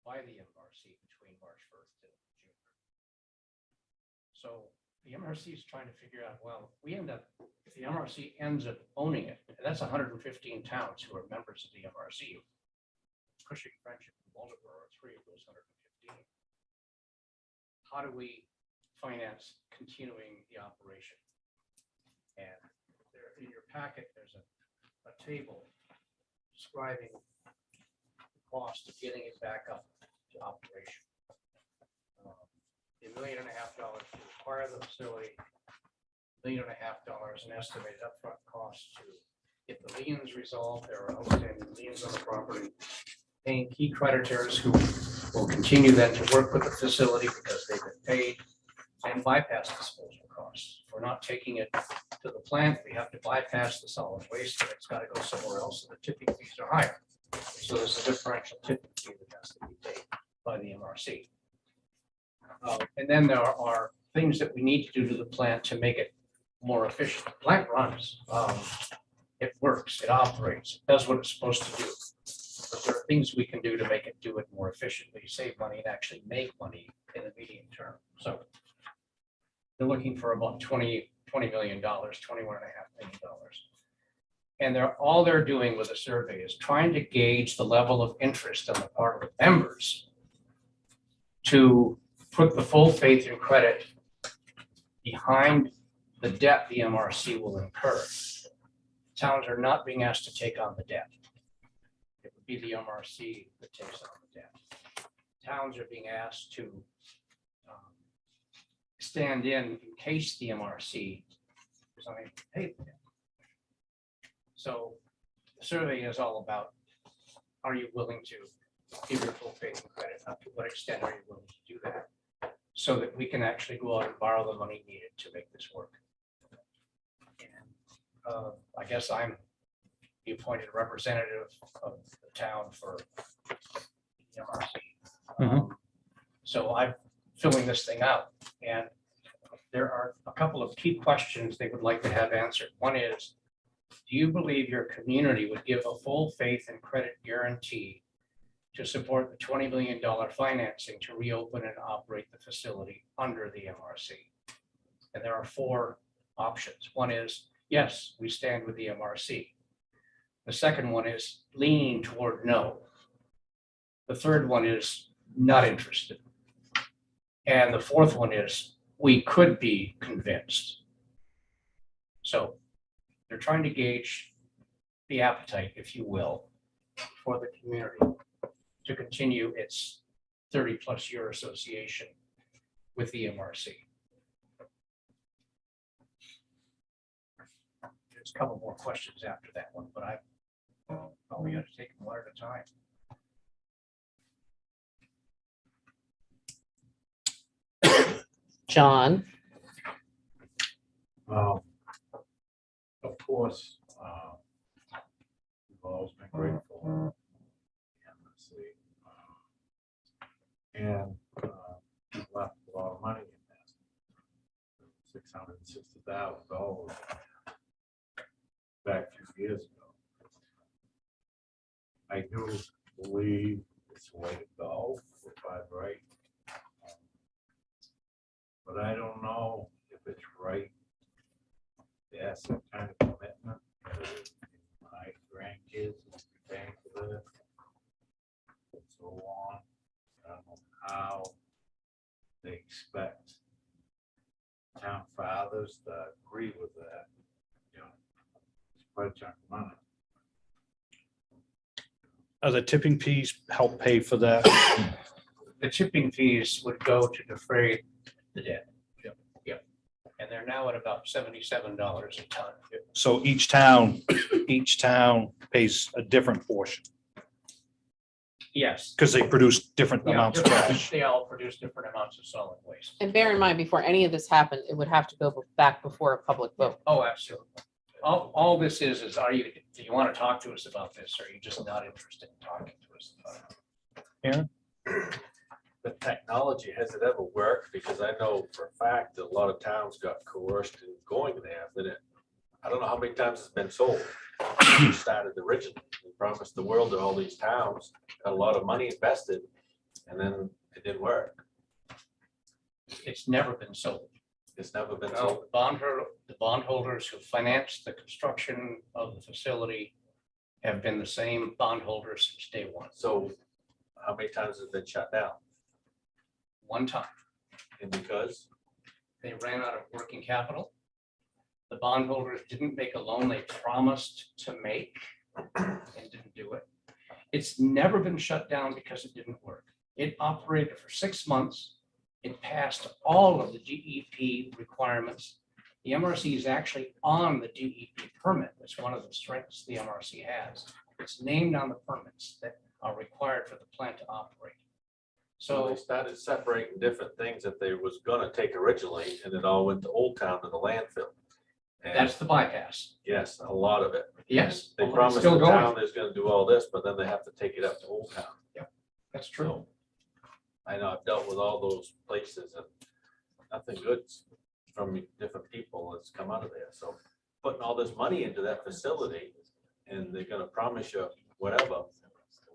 by the MRC between March 1st and June. So the MRC is trying to figure out, well, if the MRC ends up owning it, and that's 115 towns who are members of the MRC, Cushing, Friendship, and Waldoboro are 3 of those 115. How do we finance continuing the operation? And there in your packet, there's a table describing the cost of getting it back up to operation. $1.5 million to acquire the facility, $1.5 million in estimated upfront costs to get the liens resolved. There are outstanding liens on the property. Paying key creditors who will continue then to work with the facility because they've been paid, and bypass disposal costs. If we're not taking it to the plant, we have to bypass the solid waste, and it's got to go somewhere else, and the tipping fees are higher. So there's a differential tipping fee that has to be paid by the MRC. And then there are things that we need to do to the plant to make it more efficient. The plant runs, it works, it operates, it does what it's supposed to do. But there are things we can do to make it do it more efficiently, save money, and actually make money in the medium term. So they're looking for about $20 million, $21.5 million. And all they're doing with the survey is trying to gauge the level of interest on the part of the members to put the full faith and credit behind the debt the MRC will incur. Towns are not being asked to take on the debt. It would be the MRC that takes on the debt. Towns are being asked to stand in case the MRC is unable to pay the debt. So the survey is all about, are you willing to give your full faith and credit? Up to what extent are you willing to do that? So that we can actually go out and borrow the money needed to make this work. And I guess I'm the appointed representative of the town for the MRC. So I'm filling this thing out, and there are a couple of key questions they would like to have answered. One is, do you believe your community would give a full faith and credit guarantee to support the $20 million financing to reopen and operate the facility under the MRC? And there are 4 options. One is, yes, we stand with the MRC. The second one is leaning toward no. The third one is not interested. And the fourth one is, we could be convinced. So they're trying to gauge the appetite, if you will, for the community to continue its 30+ year association with the MRC. There's a couple more questions after that one, but I probably have to take them one at a time. John. Of course, we've always been grateful. And we've left a lot of money in that, $660,000 back a few years ago. I do believe it's the way to go, if I'm right. But I don't know if it's right to ask that kind of commitment to my grandkids will be paying for this and so on. I don't know how they expect town fathers to agree with that. You know, quite a chunk of money. Are the tipping fees help pay for that? The tipping fees would go to defray the debt. Yep. And they're now at about $77 a ton. So each town pays a different portion Yes. because they produce different Yeah, amounts of different- trash. They all produce different amounts of solid waste. And bear in mind, before any of this happened, it would have to go back before a public vote. Oh, absolutely. All this is do you want to talk to us about this? Or are you just not interested in talking to us about it? The technology, has it ever worked? Because I know for a fact that a lot of towns got coerced in going there. I don't know how many times it's been sold. It started originally, they promised the world to all these towns, got a lot of money invested, and then it didn't work. It's never been sold. It's never been No, sold. the bondholders who financed the construction of the facility have been the same bondholders since day one. So how many times has it been shut down? One time, And because they ran out of working capital. The bondholders didn't make a loan they promised to make and didn't do it. It's never been shut down because it didn't work. It operated for 6 months. It passed all of the DEP requirements. The MRC is actually on the DEP permit. That's one of the strengths the MRC has. It's named on the permits that are required for the plant to operate. so they So started separating different things that they was gonna take originally, and it all went to Old Town to the landfill. And that's the bypass. yes, a lot of it. Yes. They it's promised still the going. town there's gonna do all this, but then they have to take it up to Old Town. That's true. I know I've dealt with all those places and nothing good from different people has come out of there. So putting all this money into that facility and they're gonna promise you whatever,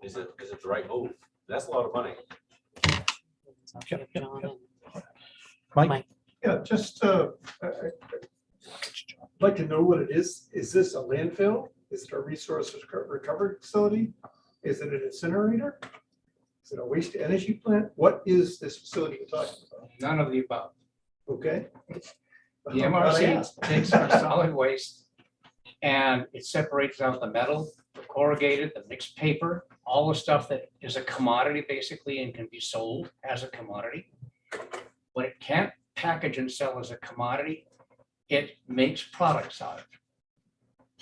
is it the right move? That's a lot of money. Mike? Yeah, just, I'd like to know what it is. Is this a landfill? Is it a resource recovery facility? Is it an incinerator? Is it a waste to energy plant? What is this facility you're talking about? None of the above. Okay. The MRC takes our solid waste and it separates out the metal, the corrugated, the mixed paper, all the stuff that is a commodity basically and can be sold as a commodity. What it can't package and sell as a commodity, it makes products out of it.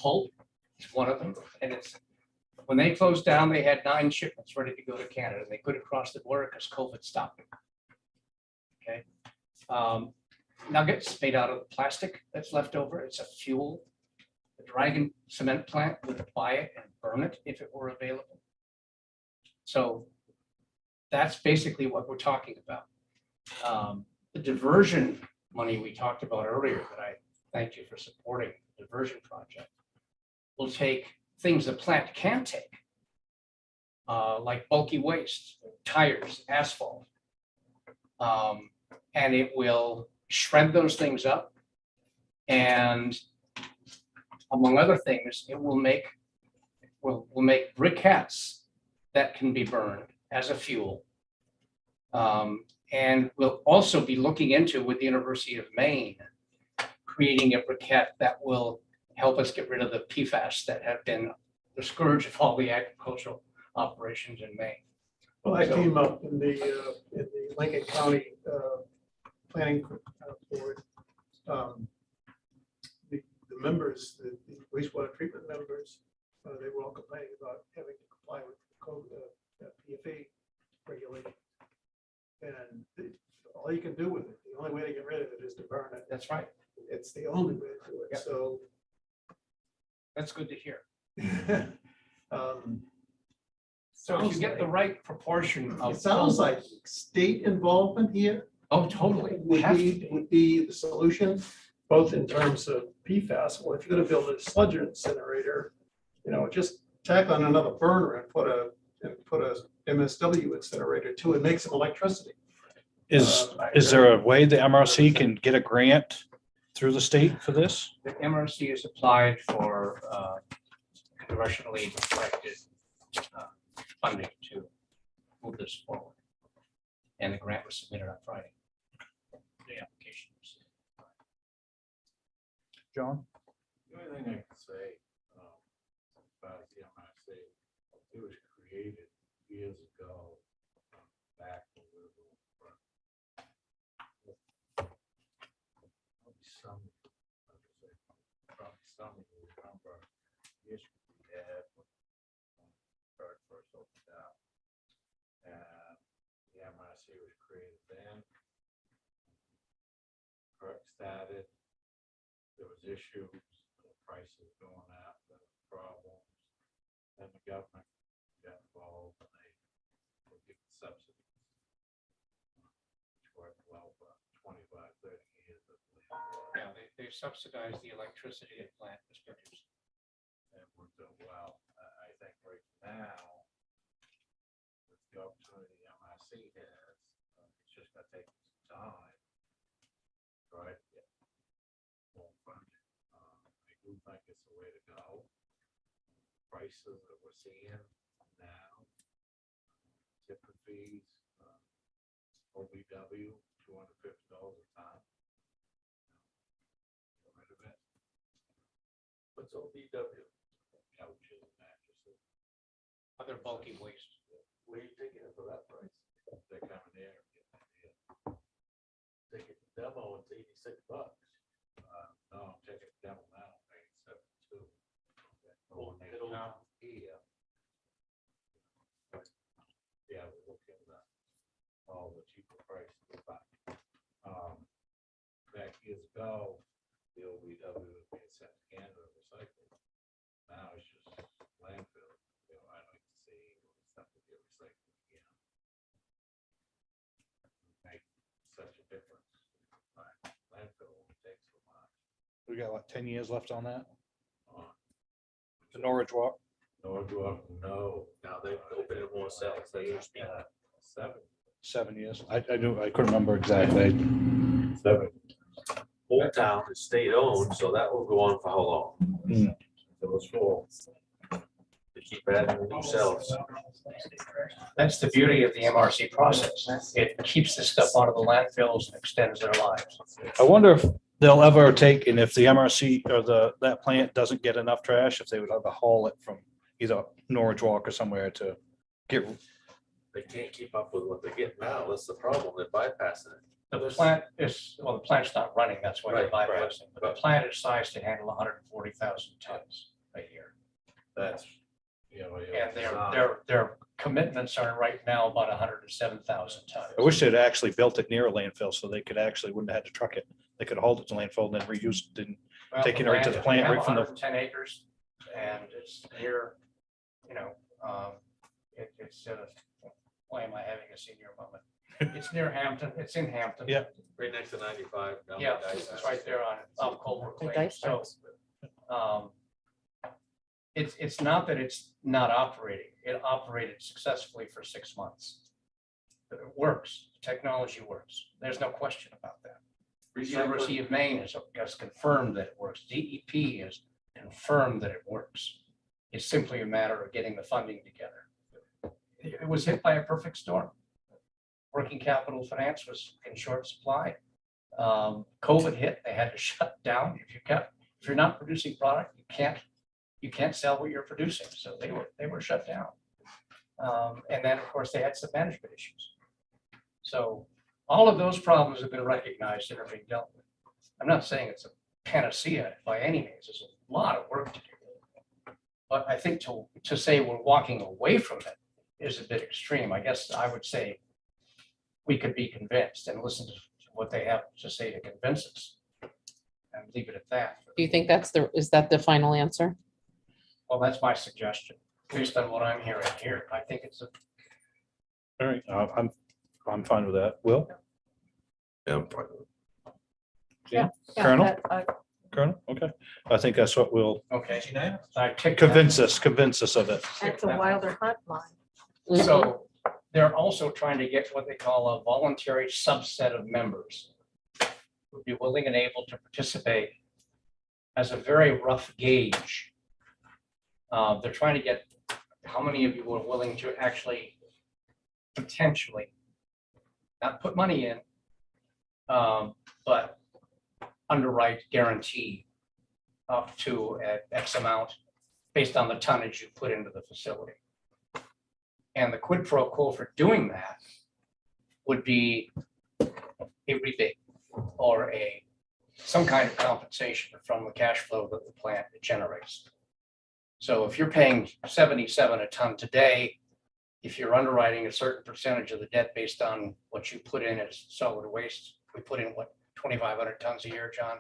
Pulp is one of them, and it's, when they closed down, they had 9 shipments ready to go to Canada. They couldn't cross the border because COVID stopped it. Okay. Nuggets made out of plastic that's left over. It's a fuel. The Dragon cement plant would buy it and burn it if it were available. So that's basically what we're talking about. The diversion money we talked about earlier, that I thank you for supporting, the diversion project, will take things the plant can take, like bulky waste, tires, asphalt. And it will shred those things up. And among other things, it will make briquettes that can be burned as a fuel. And we'll also be looking into, with the University of Maine, creating a briquette that will help us get rid of the PFAS that have been the scourge of all the agricultural operations in Maine. Well, I came up in the Lincoln County Planning Board. The members, the wastewater treatment members, they were all complaining about having to comply with the code, PFA regulation. And all you can do with it, the only way to get rid of it is to burn it. That's right. It's the only way to do it. Yep. So That's good to hear. um, So if you get the right proportion of. it sounds like state involvement here Oh, totally. We have to be. would be the solution, both in terms of PFAS. Well, if you're gonna build a sludge incinerator, just tack on another burner and put a MSW incinerator to it, make some electricity. Is there a way the MRC can get a grant through the state for this? The MRC has applied for congressionally directed funding to move this forward. And the grant was submitted on Friday. The application was. John? The only thing I can say, It was created years ago, back when we were doing work. Probably some, like I say, probably some of you remember the issue we had when Derrick first opened up. And the MRC was created then. Kirk started, there was issues, the prices going up, there was problems. Then the government got involved and they were giving subsidies. Which worked well for 25, 30 years. I believe. Yeah, they subsidize the electricity a plant is producing. And we're doing well. I think right now, with the opportunity the MIC has, it's just gonna take some time. Right? More funding. I do think it's the way to go. Prices that we're seeing now, tipping fees, OBW, $250 a ton. Get rid of it. What's OBW? Couches and mattresses. Other bulky waste. Where are you taking it for that price? They're coming there. Take it to demo, it's $86. No, I'm taking it demo now, paying $72. It'll here. Yeah, we're looking at all the cheaper prices. But back years ago, the OBW was being sent to Canada to recycle. Now it's just landfill. You know, I like to see stuff to get recycled again. Make such a difference. Landfill only takes so much. We got what, 10 years left on that? The Norwich Walk? Norwich Walk, no. Now they've opened more cells. They used to be 7. 7 years. I couldn't remember exactly. 7. Old Town is state owned, so that will go on for how long? Hmm. It was full. They keep adding new cells. That's the beauty of the MRC process. It keeps this stuff out of the landfills and extends their lives. I wonder if they'll ever take, and if the MRC or that plant doesn't get enough trash, if they would ever haul it from either Norwich Walk or somewhere to get. They can't keep up with what they get now. That's the problem. They're bypassing it. The plant is, well, the plant's not running, that's why they're Right, bypassing, but the plant is sized to handle 140,000 tons a year. That's, you know. And their commitments are right now about 107,000 tons. I wish they'd actually built it near a landfill so they could actually wouldn't have had to truck it. They could hold it to landfill and then reuse it and Well, take it right to the land- plant we have right from the. 110 acres and it's near, you know, it's, why am I having a senior moment? It's near Hampton, it's in Hampton. Yeah. Right next to 95. down by Yeah, Dyson. it's right there on Colbrook The Lane. dice So, it's not that it's not operating. It operated successfully for 6 months. But it works. Technology works. There's no question about that. The University of Maine has confirmed that it works. DEP has confirmed that it works. It's simply a matter of getting the funding together. It was hit by a perfect storm. Working capital finance was in short supply. COVID hit, they had to shut down. If you're not producing product, you can't sell what you're producing. So they were shut down. And then, of course, they had some management issues. So all of those problems have been recognized and are being dealt with. I'm not saying it's a panacea by any means. There's a lot of work to do. But I think to say we're walking away from it is a bit extreme. I guess I would say we could be convinced and listen to what they have to say to convince us and leave it at that. Do you think is that the final answer? Well, that's my suggestion, based on what I'm hearing here. I think it's a. All right, I'm fine with that. Will? Yeah, I'm fine with it. Yeah. Colonel? Colonel, okay. I think that's what will Okay. I ticked that. convince us of it. That's a Wilder Hunt line. So they're also trying to get what they call a voluntary subset of members who would be willing and able to participate as a very rough gauge. They're trying to get how many of you are willing to actually potentially not put money in, but underwrite guarantee up to X amount based on the tonnage you put into the facility. And the quid pro quo for doing that would be a rebate or some kind of compensation from the cash flow that the plant generates. So if you're paying 77 a ton today, if you're underwriting a certain percentage of the debt based on what you put in as solid waste, we put in what, 2,500 tons a year, John?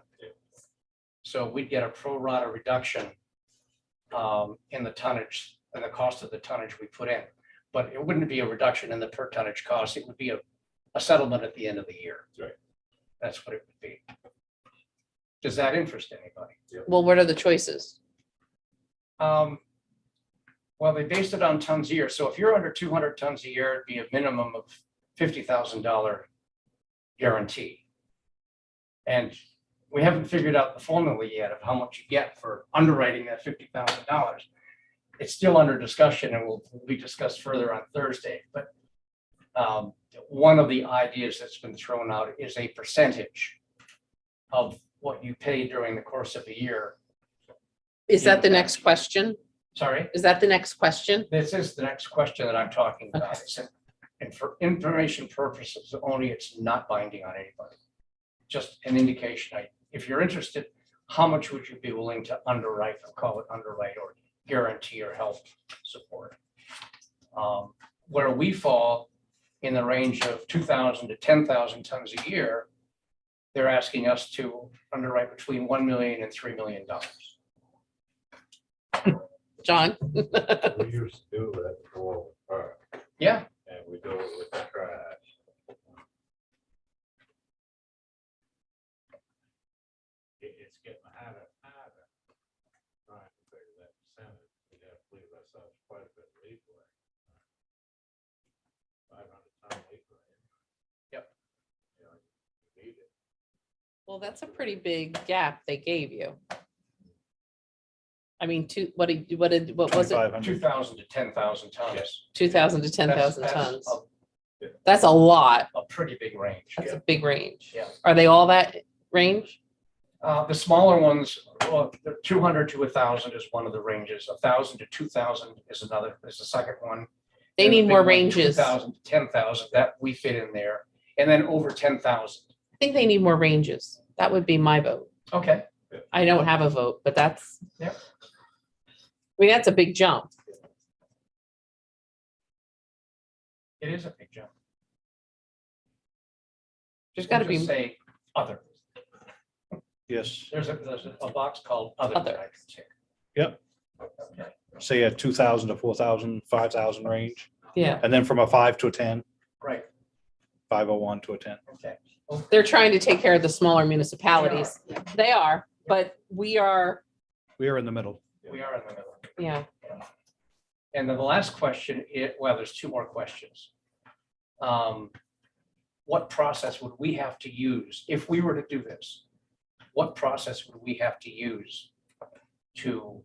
So we'd get a pro rata reduction in the tonnage and the cost of the tonnage we put in. But it wouldn't be a reduction in the per tonnage cost. It would be a settlement at the end of the year. Right. That's what it would be. Does that interest anybody? Well, what are the choices? Well, they based it on tons a year. So if you're under 200 tons a year, it'd be a minimum of $50,000 guarantee. And we haven't figured out the formula yet of how much you get for underwriting that $50,000. It's still under discussion and will be discussed further on Thursday. But one of the ideas that's been thrown out is a percentage of what you pay during the course of the year. Is that the next question? Sorry? Is that the next question? This is the next question that I'm talking about. It's and for information purposes only, it's not binding on anybody. Just an indication. If you're interested, how much would you be willing to underwrite, or call it underwrite, or guarantee or help support? Where we fall in the range of 2,000 to 10,000 tons a year, they're asking us to underwrite between $1 million and $3 million. John? We used to do that for park, Yeah. and we do it with the trash. It's getting harder, trying to figure that percentage. We have to leave ourselves quite a bit of leeway. 500-ton leeway. Yep. You know, you need it. Well, that's a pretty big gap they gave you. I mean, what was it? 2,500. 2,000 to 10,000 tons. 2,000 to 10,000 That's tons. a- That's a lot. A pretty big range. That's Yeah. a big range. Yeah. Are they all that range? The smaller ones, well, the 200 to 1,000 is one of the ranges. 1,000 to 2,000 is the second one. They And the need big more one, ranges. 2,000 to 10,000, that we fit in there. And then over 10,000. I think they need more ranges. That would be my vote. Okay. I don't have a vote, but that's. Yep. I mean, that's a big jump. It is a big jump. There's got to We'll be. just say other. Yes, There's a box called other. that I can tick. Yep. Okay. say a 2,000 to 4,000, 5,000 range. Yeah. And then from a 5 to a 10, Right. 501 to a 10. Okay. They're trying to take care of the smaller municipalities. They are, but we are, We are in the middle. We are in the middle. yeah. And then the last question, well, there's two more questions. What process would we have to use if we were to do this? What process would we have to use to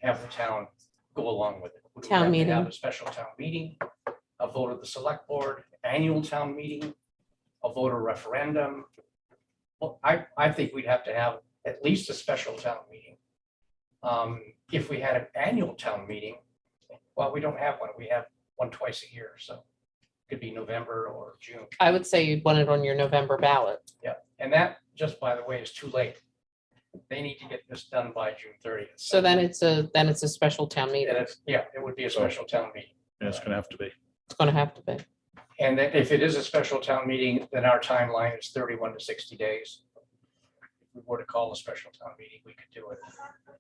have the town go along with it? Would we Town have to have meeting. a special town meeting, a vote of the select board, annual town meeting, a vote or referendum? Well, I think we'd have to have at least a special town meeting. If we had an annual town meeting, well, we don't have one. We have one twice a year, so it could be November or June. I would say you'd want it on your November ballot. Yeah, and that, just by the way, is too late. They need to get this done by June 30th. So then it's a special town meeting. And it's, yeah, it would be a special town meeting. Yeah, it's going to have to be. It's going to have to be. And then if it is a special town meeting, then our timeline is 31 to 60 days. If we were to call a special town meeting, we could do it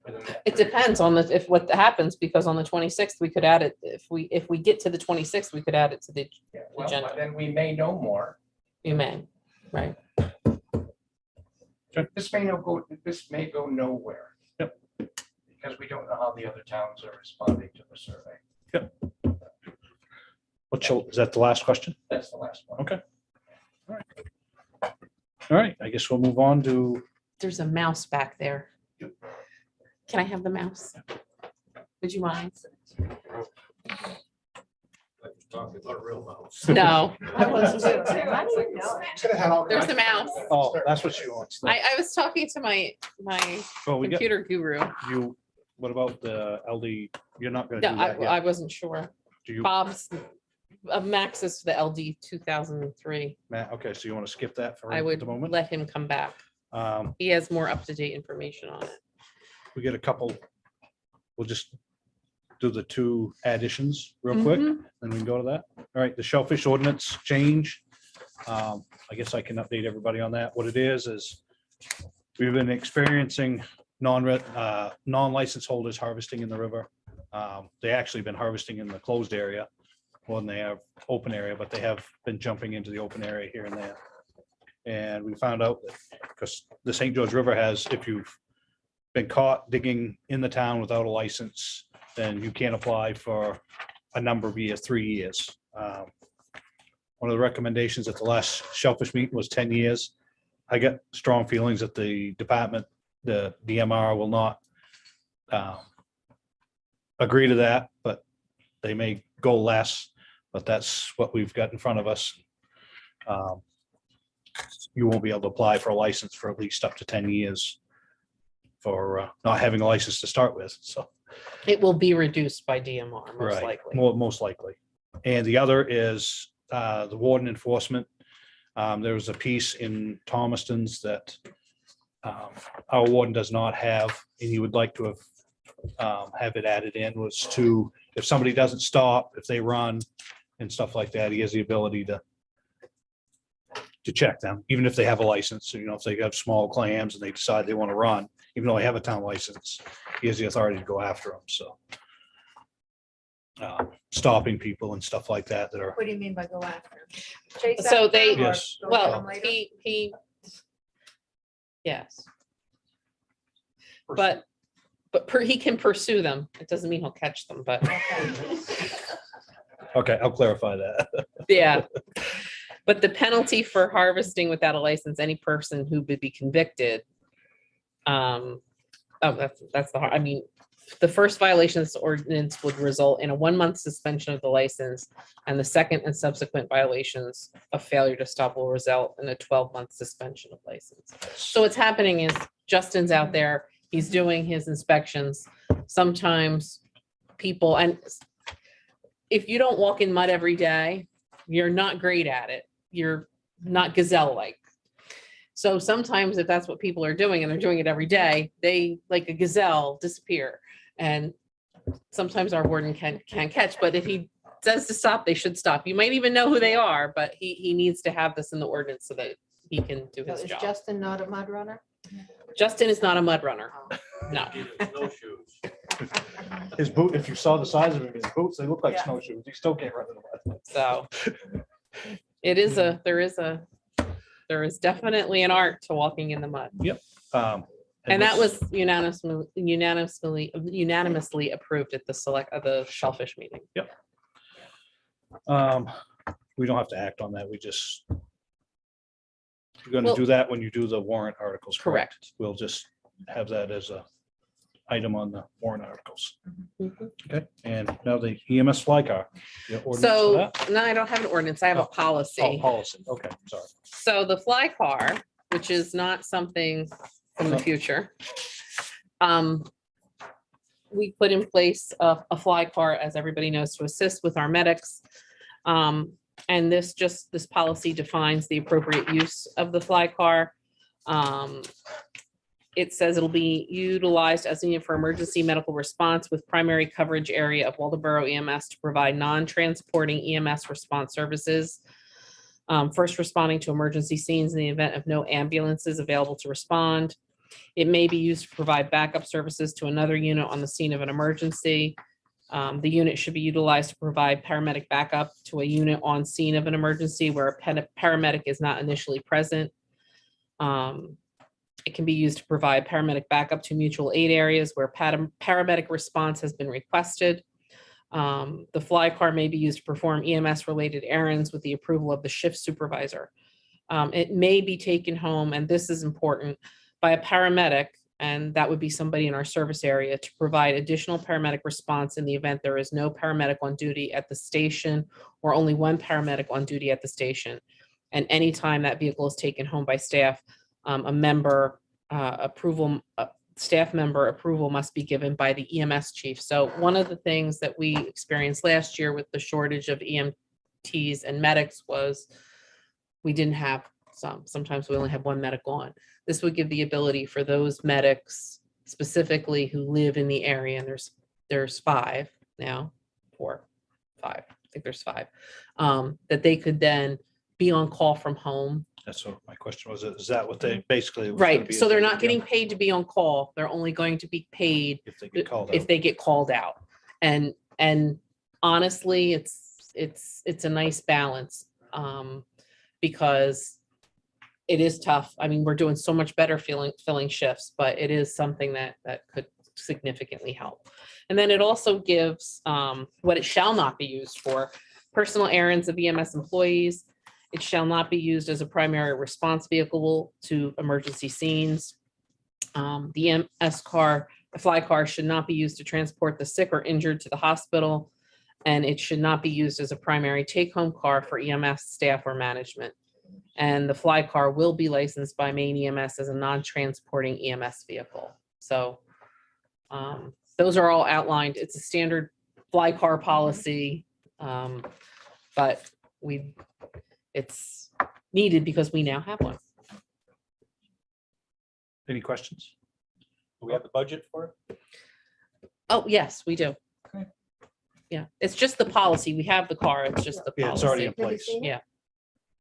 within that. It depends on if what happens, because on the 26th, we could add it. If we get to the 26th, we could add it to the Yeah, well, agenda. then we may know more. You may, right? This may go nowhere. Yep. Because we don't know how the other towns are responding to the survey. Is that the last question? That's the last one. Okay. All right, I guess we'll move on to, There's a mouse back there. Can I have the mouse? Would you mind? Talking about real mouse. No. I was too. How do you know? There's a mouse. oh, that's what she wants. I was talking to my Well, we got computer guru. you, what about the LD? You're not going to No, do that I yet. wasn't sure. Do you, Bob's max is the LD 2003. Matt, okay, so you want to skip that for I would the moment? let him come back. He has more up-to-date information on it. We get a couple, we'll just do the two additions real quick, Mhm. then we can go to that. All right, the Shellfish ordinance change. I guess I can update everybody on that. What it is we've been experiencing non-license holders harvesting in the river. They actually been harvesting in the closed area more than they have open area, but they have been jumping into the open area here and there. And we found out that because the St. George River has, if you've been caught digging in the town without a license, then you can't apply for a number of years, 3 years. One of the recommendations at the last Shellfish meeting was 10 years. I got strong feelings that the department, the DMR will not agree to that, but they may go less, but that's what we've got in front of us. You won't be able to apply for a license for at least up to 10 years for not having a license to start with, so. It will be reduced by DMR, most Right, likely. most likely. And the other is the Warden Enforcement. There was a piece in Thomaston's that our warden does not have, and he would like to have it added in, was to, if somebody doesn't stop, if they run and stuff like that, he has the ability to check them, even if they have a license. So, you know, if they have small clams and they decide they want to run, even though they have a town license, he has the authority to go after them, so. Stopping people and stuff like that that are, What do you mean by go after? Chase So after they, them or Yes. go after well, them later? yes. But he can pursue them. It doesn't mean he'll catch them, but okay, I'll clarify that. yeah. But the penalty for harvesting without a license, any person who would be convicted. That's the hard, I mean, the first violation of this ordinance would result in a 1-month suspension of the license, and the second and subsequent violations of failure to stop will result in a 12-month suspension of license. So what's happening is Justin's out there, he's doing his inspections. Sometimes people, and if you don't walk in mud every day, you're not great at it. You're not gazelle-like. So sometimes if that's what people are doing and they're doing it every day, they, like a gazelle, disappear. And sometimes our warden can catch, but if he says to stop, they should stop. You might even know who they are, but he needs to have this in the ordinance so that he can do So his is job. Justin not a mud runner? Justin is not a mud runner. No. His boot, if you saw the size of him, his boots, they look like Yeah. snowshoes. He still can't run in the mud. So it is there is definitely an art to walking in the mud. And that was unanimously approved at the Shellfish meeting. Yep. We don't have to act on that. We just, you're gonna Well- do that when you do the warrant articles, correct? Correct. We'll just have that as a item on the warrant articles. Mhm. Okay, and now the EMS fly car. You have ordinance for So, that? no, I don't have an ordinance. I have a Oh, policy. policy, okay, sorry. So the fly car, which is not something from the future. We put in place a fly car, as everybody knows, to assist with our medics. And this policy defines the appropriate use of the fly car. It says it'll be utilized as needed for emergency medical response with primary coverage area of Waldoboro EMS to provide non-transporting EMS response services. First responding to emergency scenes in the event of no ambulances available to respond. It may be used to provide backup services to another unit on the scene of an emergency. The unit should be utilized to provide paramedic backup to a unit on scene of an emergency where a paramedic is not initially present. It can be used to provide paramedic backup to mutual aid areas where paramedic response has been requested. The fly car may be used to perform EMS-related errands with the approval of the shift supervisor. It may be taken home, and this is important, by a paramedic, and that would be somebody in our service area, to provide additional paramedic response in the event there is no paramedic on duty at the station or only one paramedic on duty at the station. And anytime that vehicle is taken home by staff, a member approval staff member approval must be given by the EMS chief. So one of the things that we experienced last year with the shortage of EMTs and medics was we didn't have some. Sometimes we only have one medic on. This would give the ability for those medics specifically who live in the area, and there's 5 now, 4, 5, I think there's 5, that they could then be on call from home. That's what my question was. Is that what they basically? was gonna Right, be so if they're they- not getting paid to be on call. They're only going to be paid If they get called if out. they get called out. And honestly, it's a nice balance, because it is tough. I mean, we're doing so much better filling shifts, but it is something that could significantly help. And then it also gives what it shall not be used for: personal errands of EMS employees. It shall not be used as a primary response vehicle to emergency scenes. The EMS car, the fly car, should not be used to transport the sick or injured to the hospital. And it should not be used as a primary take-home car for EMS staff or management. And the fly car will be licensed by Maine EMS as a non-transporting EMS vehicle. So those are all outlined. It's a standard fly car policy, but it's needed because we now have one. Any questions? Do we have the budget for it? Oh, yes, we do. Okay. Yeah, it's just the policy. We have the car. It's just the Yeah, it's already in policy. Have you place. seen it? Yeah.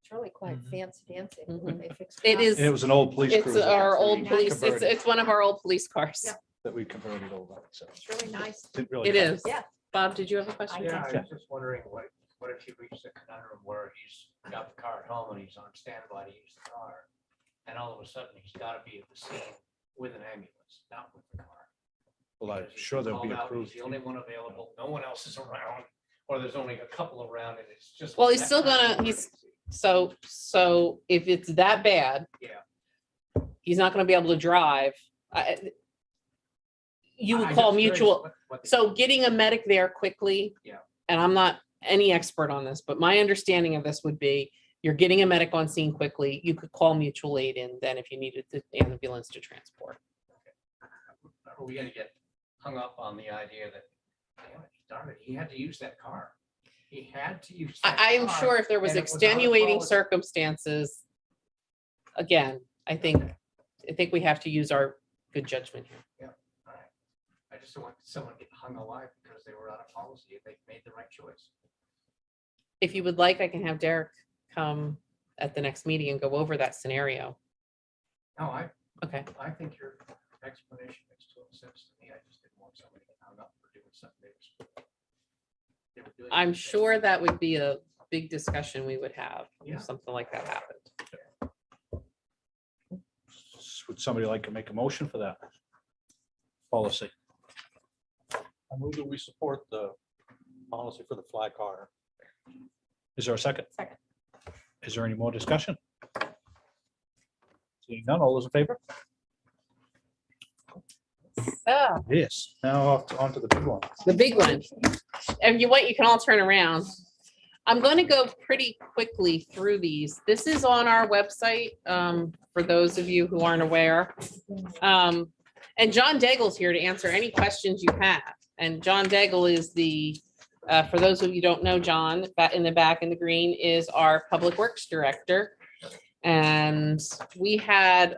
It's really quite fancy dancy. Mhm. They fixed It up. is. And it was an old police It's cruiser. our old Very police, converted. it's one of our old police cars. Yeah. That we converted over, so. It's really nice. Didn't really It cost- is. Yeah. Bob, did you have a question? Yeah, I was just wondering, what if he reached a conundrum where he's got the car at home and he's on standby to use the car? And all of a sudden, he's gotta be at the scene with an ambulance, not with the car. Well, I'm Because he's sure they'll be called out, approved. He's the only one available, no one else is around, or there's only a couple around, and it's just. Well, he's that still kind of gonna- emergency. So if it's that bad. Yeah. He's not gonna be able to drive. You would I'm call just curious mutual, what the- so getting a medic there quickly. Yeah. And I'm not any expert on this, but my understanding of this would be, you're getting a medic on scene quickly, you could call mutual aid in then if you needed the ambulance to transport. Are we gonna get hung up on the idea that, damn it, darn it, he had to use that car? He had to use. that I am car, sure if there was and it on a extenuating policy. circumstances, again, I think we have to use our good judgment here. All right. I just don't want someone to get hung alive because they were out of policy if they made the right choice. If you would like, I can have Derrick come at the next meeting and go over that scenario. No, Okay. I think your explanation makes total sense to me. I just didn't want somebody to get hung up for doing something they were doing. I'm sure that would be a big discussion we would have Yeah. if something like that happened. Would somebody like to make a motion for that policy? I move that we support the policy for the fly car. Is there a second? Second. Is there any more discussion? Seeing none, all those in favor? So, Yes. Now on to the big one. the big one. If you want, you can all turn around. I'm going to go pretty quickly through these. This is on our website, for those of you who aren't aware. And John Daigle's here to answer any questions you have. And John Daigle is for those of you who don't know, John, in the back in the green, is our Public Works Director. And we had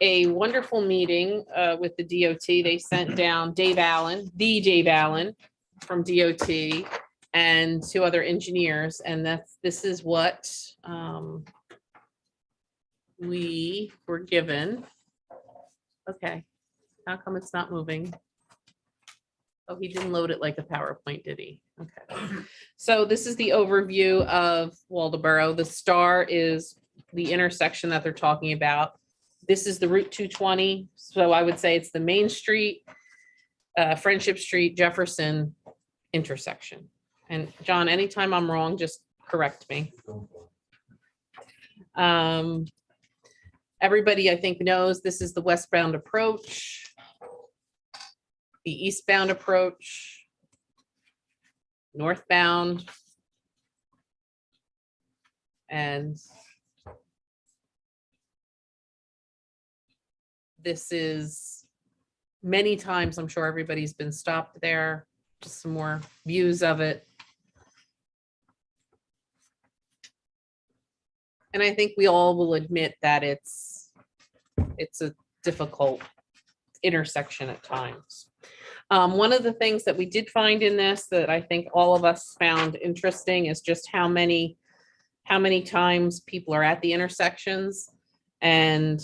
a wonderful meeting with the DOT. They sent down Dave Allen from DOT and 2 other engineers. And this is what we were given. Okay, how come it's not moving? Oh, he didn't load it like a PowerPoint, did he? Okay. So this is the overview of Waldoboro. The star is the intersection that they're talking about. This is the Route 220. So I would say it's the Main Street, Friendship Street, Jefferson intersection. And John, anytime I'm wrong, just correct me. Everybody, I think, knows this is the westbound approach, the eastbound approach, northbound, and this is many times. I'm sure everybody's been stopped there. Just some more views of it. And I think we all will admit that it's a difficult intersection at times. One of the things that we did find in this that I think all of us found interesting is just how many times people are at the intersections. And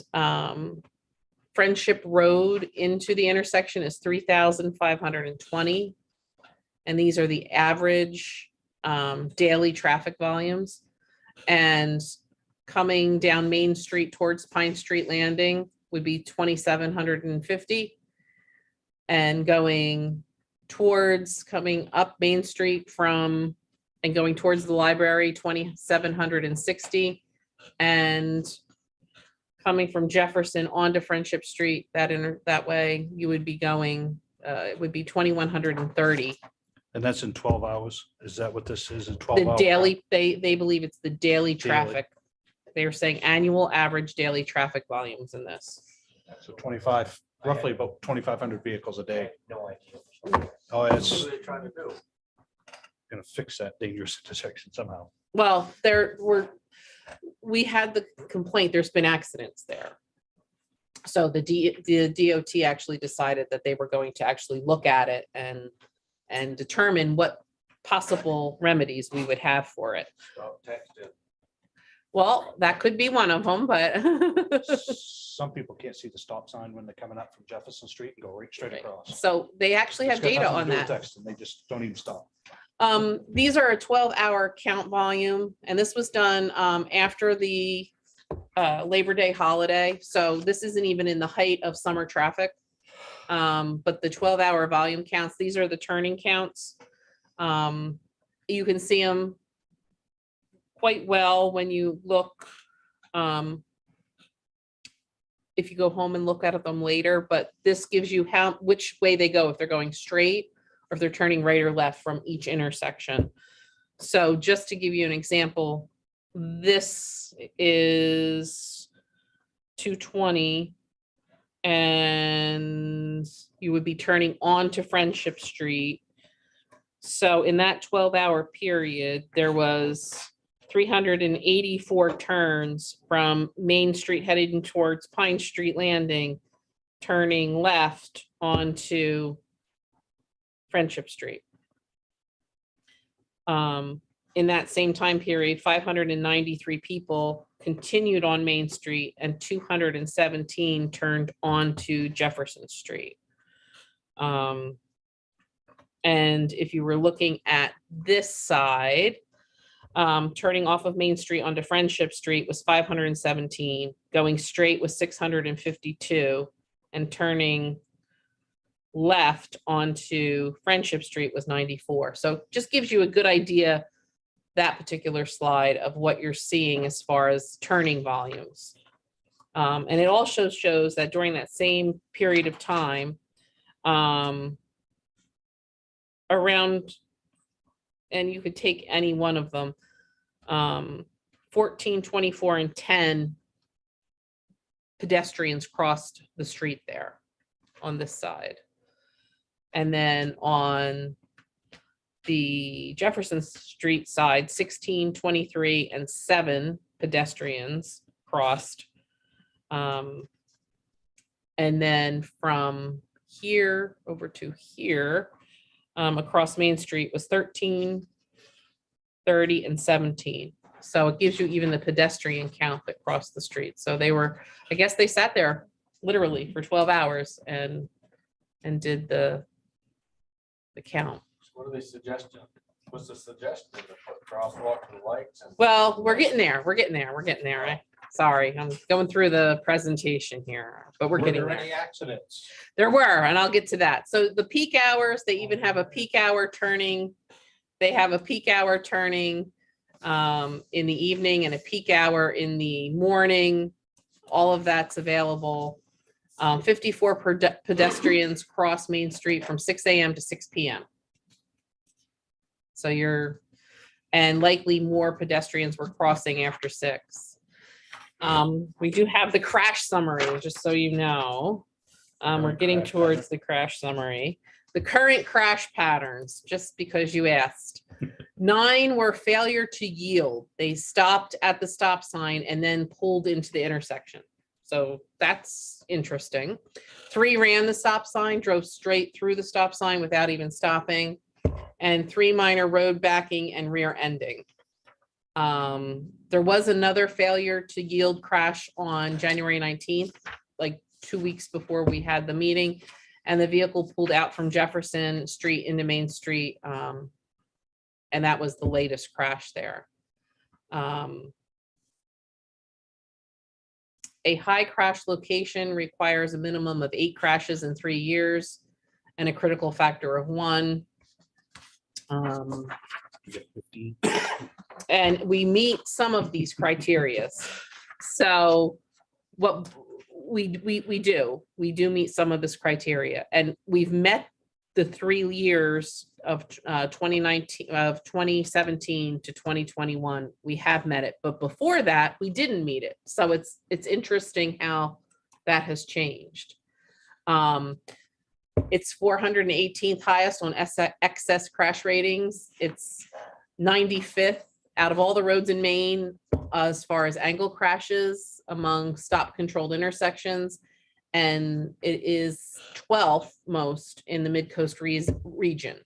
Friendship Road into the intersection is 3,520. And these are the average daily traffic volumes. And coming down Main Street towards Pine Street Landing would be 2,750. And coming up Main Street and going towards the library, 2,760. And coming from Jefferson onto Friendship Street, that way, you would be going, it would be 2,130. And that's in 12 hours? Is that what this is, a 12 The hour? daily, they believe it's the daily traffic. They are saying annual average daily traffic volumes in this. So 25, roughly about 2,500 vehicles a day. No idea. Oh, it's What are they trying to do? gonna fix that dangerous intersection somehow. Well, we had the complaint, there's been accidents there. So the DOT actually decided that they were going to actually look at it and determine what possible remedies we would have for it. Stop texting. Well, that could be one of them, but Some people can't see the stop sign when they're coming up from Jefferson Street and go right straight across. so they actually have It's got data nothing to on do with that. texting. They just don't even stop. These are a 12-hour count volume, and this was done after the Labor Day holiday. So this isn't even in the height of summer traffic. But the 12-hour volume counts, these are the turning counts. You can see them quite well when you look, if you go home and look at them later, but this gives you which way they go, if they're going straight or if they're turning right or left from each intersection. So just to give you an example, this is 220 and you would be turning onto Friendship Street. So in that 12-hour period, there was 384 turns from Main Street heading towards Pine Street Landing, turning left onto Friendship Street. In that same time period, 593 people continued on Main Street and 217 turned onto Jefferson Street. And if you were looking at this side, turning off of Main Street onto Friendship Street was 517, going straight was 652, and turning left onto Friendship Street was 94. So just gives you a good idea, that particular slide, of what you're seeing as far as turning volumes. And it also shows that during that same period of time, around, and you could take any one of them, 14, 24, and 10 pedestrians crossed the street there on this side. And then on the Jefferson Street side, 16, 23, and 7 pedestrians crossed. And then from here over to here, across Main Street was 13, 30, and 17. So it gives you even the pedestrian count that crossed the street. So they were, I guess they sat there literally for 12 hours and did the count. What are they suggesting? What's the suggestion? To put crosswalk and lights? Well, we're getting there. We're getting there. Sorry, I'm going through the presentation here, but we're getting Were there there. any accidents? There were, and I'll get to that. So the peak hours, they even have a peak hour turning. They have a peak hour turning in the evening and a peak hour in the morning. All of that's available. 54 pedestrians cross Main Street from 6 a.m. to 6 p.m. So and likely more pedestrians were crossing after 6. We do have the crash summary, just so you know. We're getting towards the crash summary. The current crash patterns, just because you asked. 9 were failure to yield. They stopped at the stop sign and then pulled into the intersection. So that's interesting. 3 ran the stop sign, drove straight through the stop sign without even stopping. And 3 minor road backing and rear ending. There was another failure to yield crash on January 19th, like 2 weeks before we had the meeting. And the vehicle pulled out from Jefferson Street into Main Street. And that was the latest crash there. A high crash location requires a minimum of 8 crashes in 3 years and a critical factor of 1. And we meet some of these criteria. So what we do meet some of this criteria, and we've met the 3 years of 2017 to 2021. We have met it, but before that we didn't meet it. So it's interesting how that has changed. It's 418th highest on excess crash ratings. It's 95th out of all the roads in Maine as far as angle crashes among stop controlled intersections. And it is 12th most in the Mid-Coast region.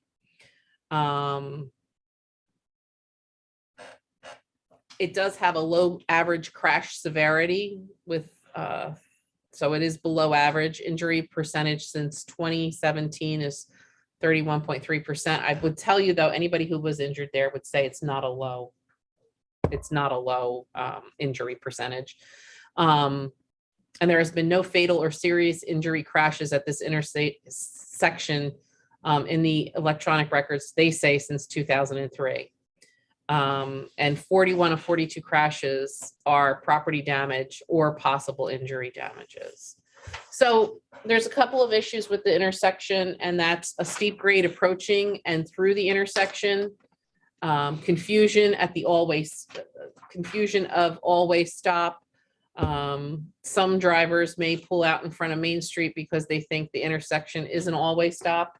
It does have a low average crash severity with, so it is below average. Injury percentage since 2017 is 31.3%. I would tell you though, anybody who was injured there would say it's not a low injury percentage. And there has been no fatal or serious injury crashes at this intersection in the electronic records, they say, since 2003. And 41 of 42 crashes are property damage or possible injury damages. So there's a couple of issues with the intersection, and that's a steep grade approaching and through the intersection, confusion of all-way stop. Some drivers may pull out in front of Main Street because they think the intersection is an all-way stop.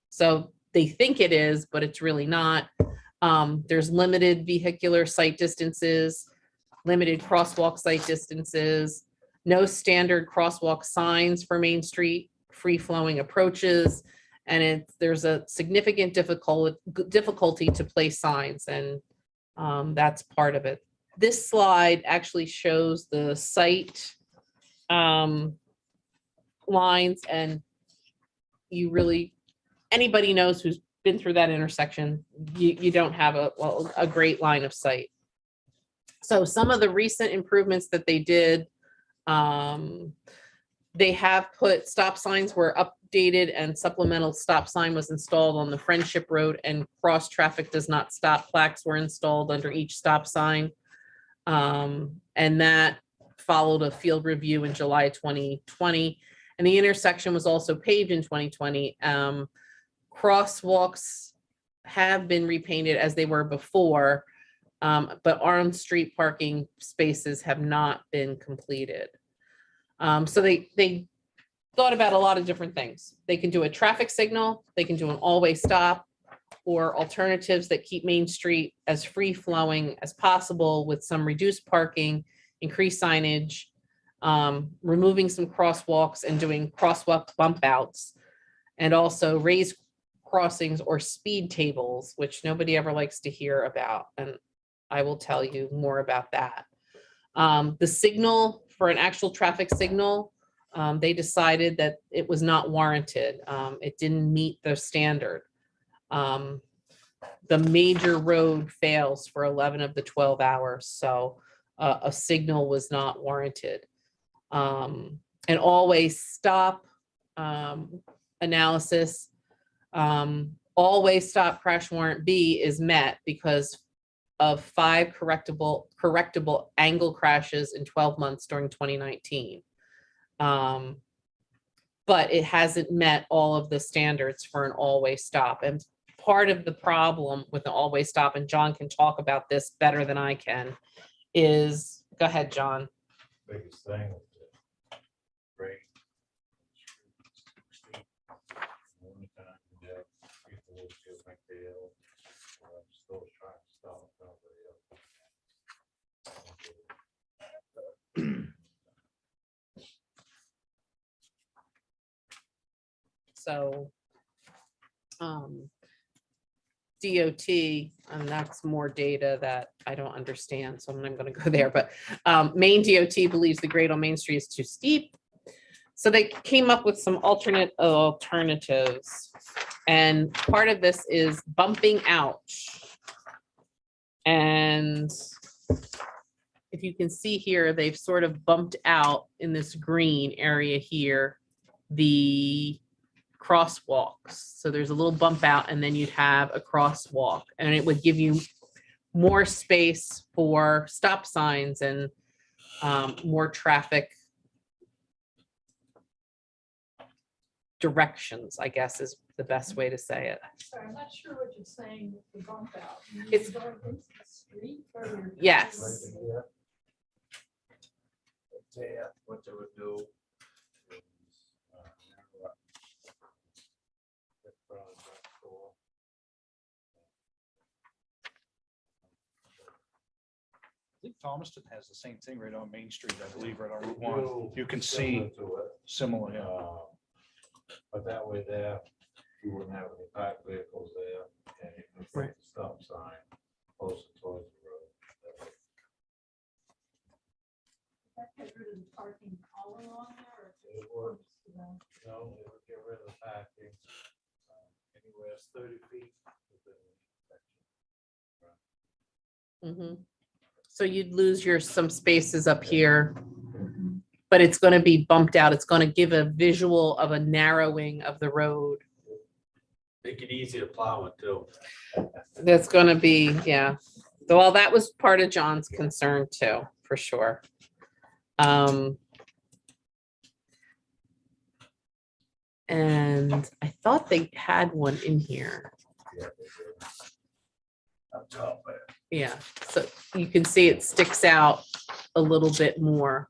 So they think it is, but it's really not. There's limited vehicular sight distances, limited crosswalk sight distances, no standard crosswalk signs for Main Street, free-flowing approaches, and there's a significant difficulty to place signs, and that's part of it. This slide actually shows the sight lines, and anybody knows who's been through that intersection, you don't have a great line of sight. So some of the recent improvements that they did, they have put stop signs were updated and supplemental stop sign was installed on the Friendship Road, and cross traffic does not stop plaques were installed under each stop sign. And that followed a field review in July 2020. And the intersection was also paved in 2020. Crosswalks have been repainted as they were before, but on-street parking spaces have not been completed. So they thought about a lot of different things. They can do a traffic signal, they can do an all-way stop, or alternatives that keep Main Street as free-flowing as possible with some reduced parking, increased signage, removing some crosswalks and doing crosswalk bump outs, and also raised crossings or speed tables, which nobody ever likes to hear about. And I will tell you more about that. The signal for an actual traffic signal, they decided that it was not warranted. It didn't meet the standard. The major road fails for 11 of the 12 hours. So a signal was not warranted. An always stop analysis, always stop crash warrant B is met because of 5 correctable angle crashes in 12 months during 2019. But it hasn't met all of the standards for an all-way stop. And part of the problem with the all-way stop, and John can talk about this better than I can, is, go ahead, John. Biggest thing with the rate McDale. Still trying to stop somebody else. So DOT, and that's more data that I don't understand, so I'm not gonna go there, but Maine DOT believes the grade on Main Street is too steep. So they came up with some alternatives. And part of this is bumping out. And if you can see here, they've sort of bumped out in this green area here, the crosswalks. So there's a little bump out and then you'd have a crosswalk and it would give you more space for stop signs and more traffic directions, I guess is the best way to say it. Sorry, I'm not sure what you're saying with the bump out. You mean It's- going into the street or you're- Yes. There, what they would do. is, I think Thomaston has the same thing right on Main Street, I believe, right on Route 1. You can see similar, yeah. But that way there, you wouldn't have any parked vehicles there, and you can put the stop sign closer towards the road. That get rid of the parking all along there or? It would. No, it would get rid of the parking. Anywhere 30 feet. Mhm. So you'd lose some spaces up here, but it's going to be bumped out. It's going to give a visual of a narrowing of the road. Make it easy to plow it too. That's going to be, yeah. So, well, that was part of John's concern too, for sure. And I thought they had one in here. Up top there. Yeah, so you can see it sticks out a little bit more.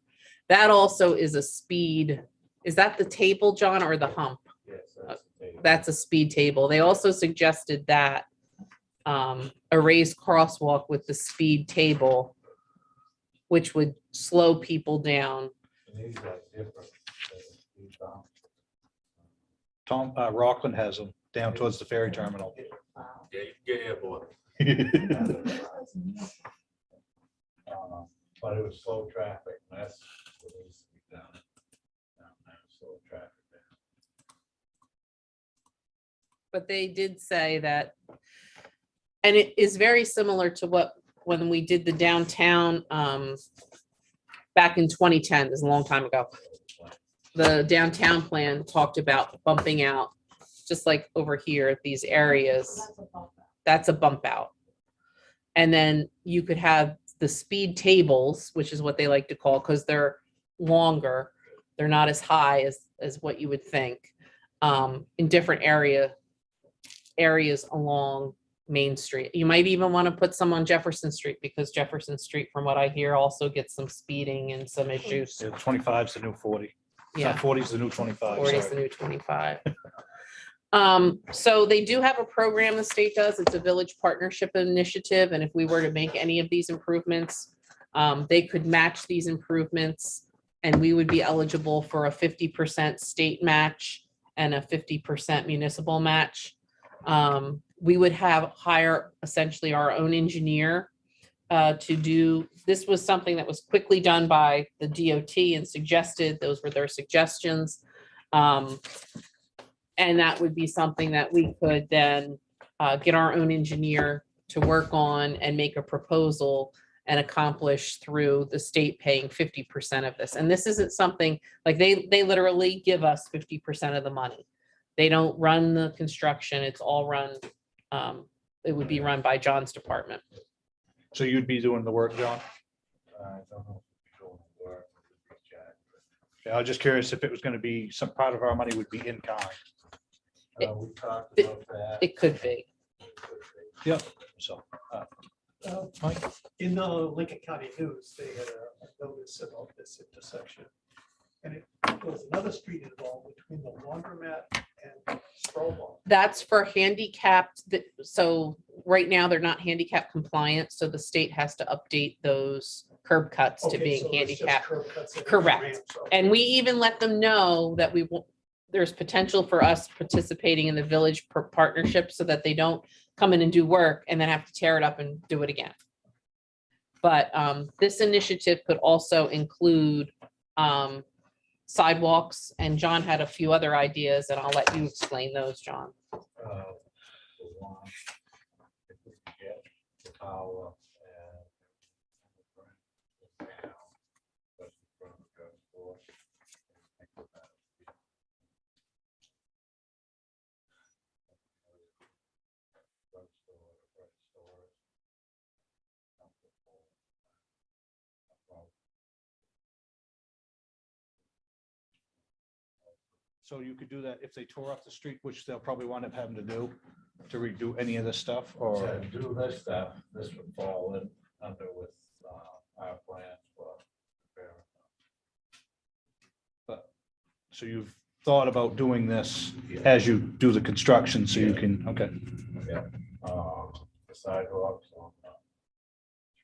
That also is a speed. Is that the table, John, or the hump? Yes, that's the thing. That's a speed table. They also suggested that a raised crosswalk with the speed table, which would slow people down. And these are different than these are. Rockland has them down towards the ferry terminal. Yeah, you can get airborne. But it was slow traffic, and that's what needs to be done. Now, slow traffic there. But they did say that, and it is very similar to when we did the downtown back in 2010, this is a long time ago. The downtown plan talked about bumping out, just like over here, these areas. That's a bump out. And then you could have the speed tables, which is what they like to call, because they're longer. They're not as high as what you would think, in different areas along Main Street. You might even want to put some on Jefferson Street, because Jefferson Street, from what I hear, also gets some speeding and some issues. Yeah, 25 is the new 40. Yeah. 40 is the new 25. 40 is sorry. the new 25. So they do have a program the state does. It's a village partnership initiative. And if we were to make any of these improvements, they could match these improvements and we would be eligible for a 50% state match and a 50% municipal match. We would hire essentially our own engineer to do, this was something that was quickly done by the DOT and suggested, those were their suggestions. And that would be something that we could then get our own engineer to work on and make a proposal and accomplish through the state paying 50% of this. And this isn't something like they literally give us 50% of the money. They don't run the construction. It's all run. It would be run by John's department. So you'd be doing the work, John? I don't know if it's going to work. Yeah, I was just curious if it was going to be some part of our money would be in kind. We talked about that. It could be. Yep. So, Mike? In the Lincoln County News, they had a notice about this intersection. And it there's another street involved between the laundromat and Strobel. That's for handicapped, so right now they're not handicap compliant, so the state has to update those curb cuts to Okay, being so it's just handicapped. curb cuts and Correct. ramps, okay. And we even let them know that there's potential for us participating in the village partnership so that they don't come in and do work and then have to tear it up and do it again. But this initiative could also include sidewalks, and John had a few other ideas, and I'll let you explain those, John. The one, if we can get the power and down, especially from the drugstore, think about it. Drugstore, drugstore. So you could do that if they tore up the street, which they'll probably wind up having to do, to redo any of this stuff, or? To do this stuff, this would fall in under with our plans for. But, so you've thought about doing this as you do the construction, so you can, okay. Yeah, the sidewalks on the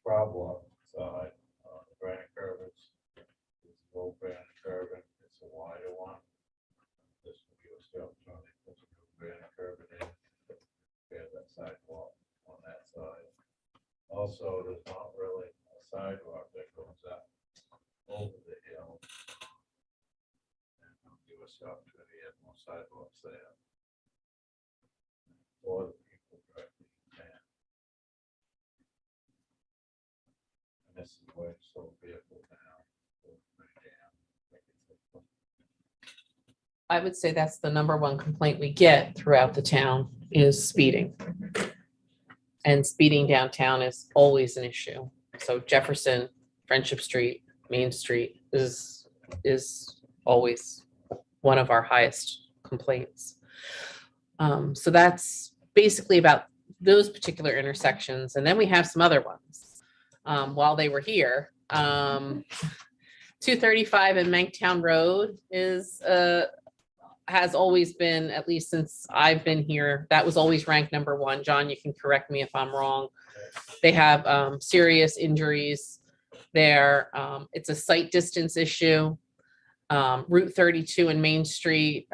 Sprout Walk side, the granite curve is low granite curve, and it's a wider one. This will be a step, so they put some new granite curve in, repair that sidewalk on that side. Also, there's not really a sidewalk that goes up over the hill. And it'll give us the opportunity to have more sidewalks there. For the people directly in town. And this is where it's so vehicle now. I would say that's the number one complaint we get throughout the town is speeding. And speeding downtown is always an issue. So Jefferson, Friendship Street, Main Street is always one of our highest complaints. So that's basically about those particular intersections. And then we have some other ones. While they were here, 235 and Manktown Road has always been, at least since I've been here, that was always ranked number one. John, you can correct me if I'm wrong. They have serious injuries there. It's a site distance issue. Route 32 and Main Street,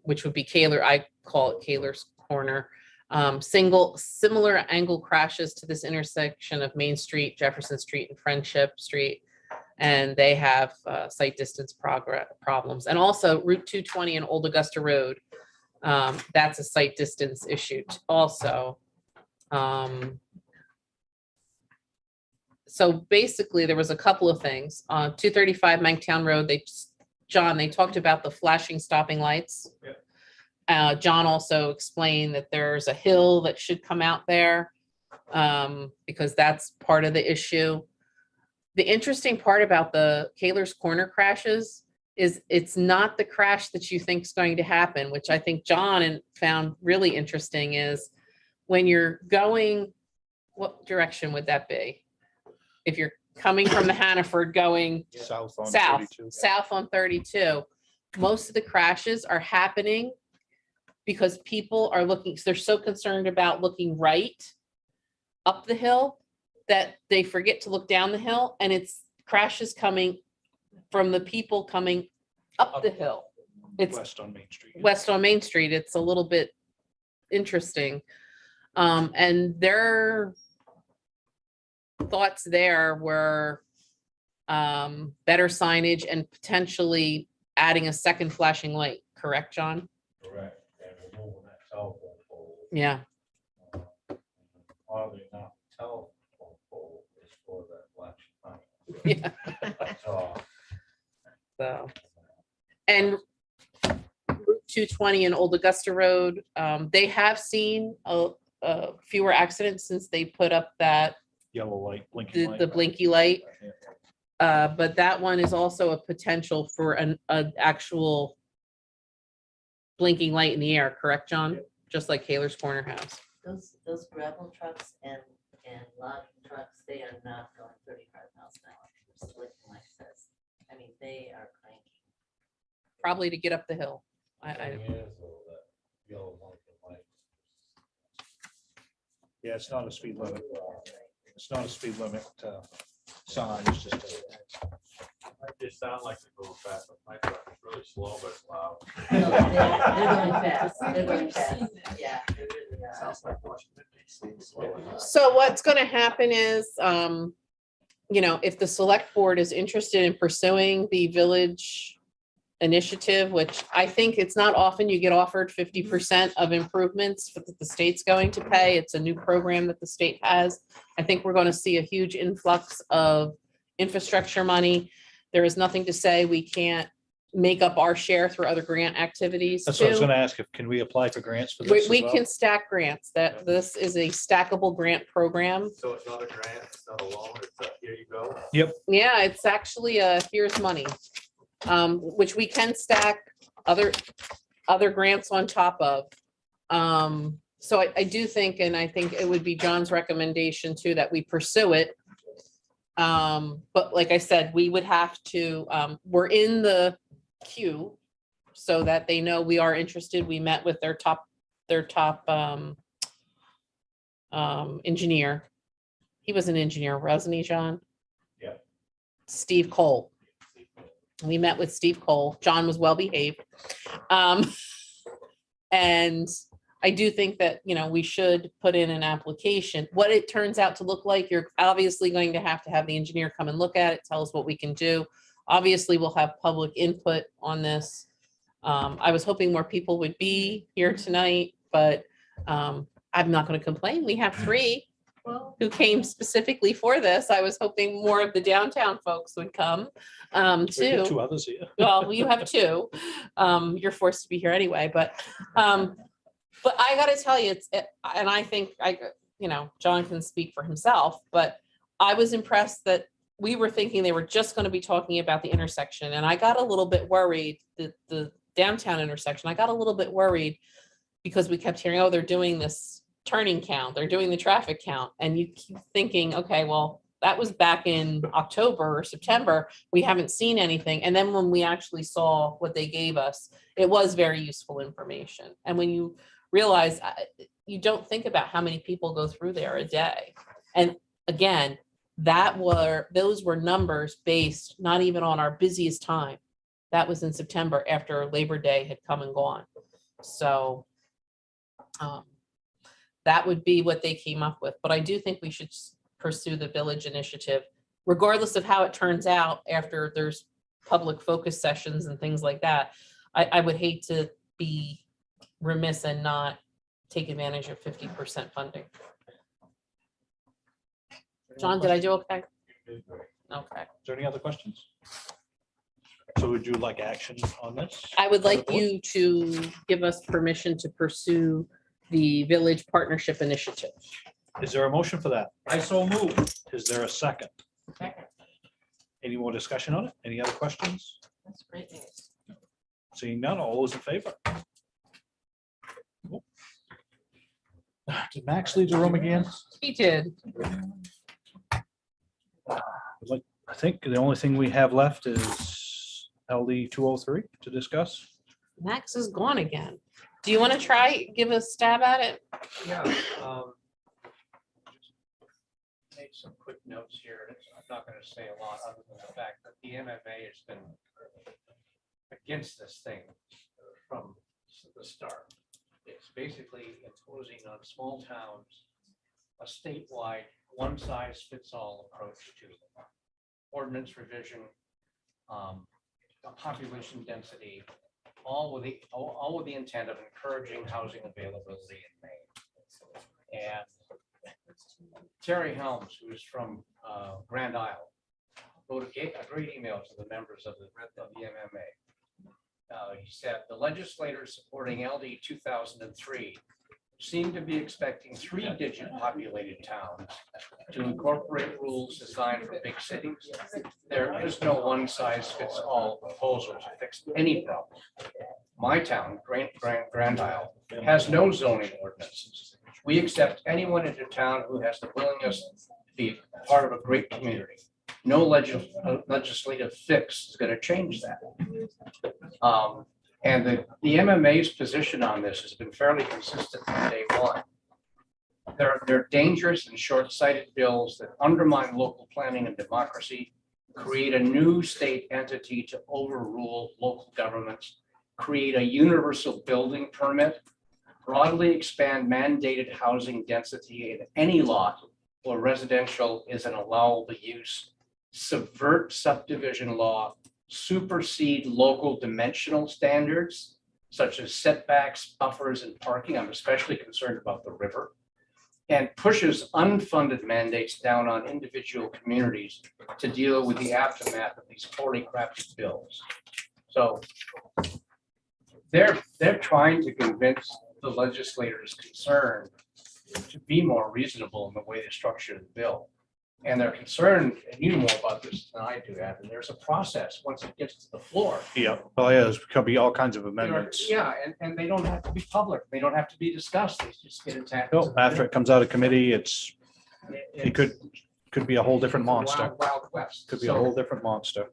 which would be Kaler, I call it Kaler's Corner. Similar angle crashes to this intersection of Main Street, Jefferson Street, and Friendship Street. And they have site distance problems. And also Route 220 and Old Augusta Road, that's a site distance issue also. So basically there was a couple of things. 235 Manktown Road, John, they talked about the flashing stopping lights. Yeah. John also explained that there's a hill that should come out there because that's part of the issue. The interesting part about the Kaler's Corner crashes is it's not the crash that you think is going to happen, which I think John found really interesting is when you're going, what direction would that be? If you're coming from the Hannaford going South on south 32. on 32, most of the crashes are happening because people are looking, they're so concerned about looking right up the hill that they forget to look down the hill, and it's crashes coming from the people coming up the hill. It's West on Main Street. west on Main Street. It's a little bit interesting. And their thoughts there were better signage and potentially adding a second flashing light. Correct, John? Correct, and removing that telephone pole. Yeah. Oddly enough, telephone pole is for that flashing light. Yeah. So, And Route 220 and Old Augusta Road, they have seen fewer accidents since they put up that Yellow light, blinking light. the blinky light. But that one is also a potential for an actual blinking light in the air, correct, John? Just like Kaler's Corner has. Those gravel trucks and logging trucks, they are not going 35 miles an hour. Just like Mike says. I mean, they are cranky. probably to get up the hill. I, Yeah, it's not a speed limit. It's not a speed limit sign. It's just I just sound like to go fast, but my truck is really slow, but it's loud. No, they're going fast. They're going fast. Yeah. they really are. Sounds like Washington DC. so what's gonna happen is, you know, if the select board is interested in pursuing the village initiative, which I think it's not often you get offered 50% of improvements that the state's going to pay. It's a new program that the state has. I think we're going to see a huge influx of infrastructure money. There is nothing to say we can't make up our share through other grant activities That's what I was too. gonna ask, if can we apply for grants for We, this as we well? can stack grants. That this is a stackable grant program. So it's not a grant, it's not a loan, it's a, here you go. Yeah, it's actually a here's money, which we can stack other grants on top of. So I do think, and I think it would be John's recommendation too, that we pursue it. But like I said, we would have to, we're in the queue so that they know we are interested. We met with their top engineer. He was an engineer, wasn't he, John? Yeah. Steve Cole. We met with Steve Cole. John was well behaved. And I do think that, you know, we should put in an application. What it turns out to look like, you're obviously going to have the engineer come and look at it, tell us what we can do. Obviously, we'll have public input on this. I was hoping more people would be here tonight, but I'm not going to complain. We have 3 who came specifically for this. I was hoping more of the downtown folks would come We got too. 2 others here. Well, you have 2. You're forced to be here anyway, but I gotta tell you, and I think you know, John can speak for himself, but I was impressed that we were thinking they were just gonna be talking about the intersection, and I got a little bit worried, the downtown intersection, I got a little bit worried because we kept hearing, oh, they're doing this turning count, they're doing the traffic count, and you keep thinking, okay, well, that was back in October or September. We haven't seen anything. And then when we actually saw what they gave us, it was very useful information. And when you realize, you don't think about how many people go through there a day. And again, those were numbers based not even on our busiest time. That was in September after Labor Day had come and gone. So that would be what they came up with. But I do think we should pursue the village initiative, regardless of how it turns out after there's public focus sessions and things like that. I would hate to be remiss and not take advantage of 50% funding. John, did I do okay? Okay. Is there any other questions? So would you like action on this? I would like you to give us permission to pursue the village partnership initiative. Is there a motion for that? I so move. Is there a second? Any more discussion on it? Any other questions? That's great news. Seeing none, all those in favor? Did Max leave the room again? He did. I think the only thing we have left is LD 203 to discuss. Max is gone again. Do you want to try, give a stab at it? Yeah. Made some quick notes here. I'm not going to say a lot other than the fact that the MMA has been against this thing from the start. It's basically imposing on small towns a statewide one-size-fits-all approach to ordinance revision, population density, all with the intent of encouraging housing availability in Maine. And Terry Helms, who is from Grand Isle, wrote a great email to the members of the MMA. He said, the legislators supporting LD 2003 seem to be expecting 3-digit populated towns to incorporate rules designed for big cities. There is no one-size-fits-all proposal to fix any problem. My town, Grand Isle, has no zoning ordinances. We accept anyone into town who has the willingness to be part of a great community. no legislative fix is going to change that. And the MMA's position on this has been fairly consistent from day one. They're dangerous and short-sighted bills that undermine local planning and democracy, create a new state entity to overrule local governments, create a universal building permit, broadly expand mandated housing density in any lot where residential is an allowable use, subvert subdivision law, supersede local dimensional standards such as setbacks, buffers, and parking. I'm especially concerned about the river. And pushes unfunded mandates down on individual communities to deal with the aftermath of these poorly crafted bills. So they're trying to convince the legislators concerned to be more reasonable in the way they structure the bill. And they're concerned, and you know more about this than I do, Evan, there's a process once it gets to the floor. Yeah, oh yeah, there's could be all kinds of amendments. Yeah, and they don't have to be public, they don't have to be discussed, they just get attacked. No, after it comes out of committee, it could be a whole different monster. Wild West. Could be a whole different monster.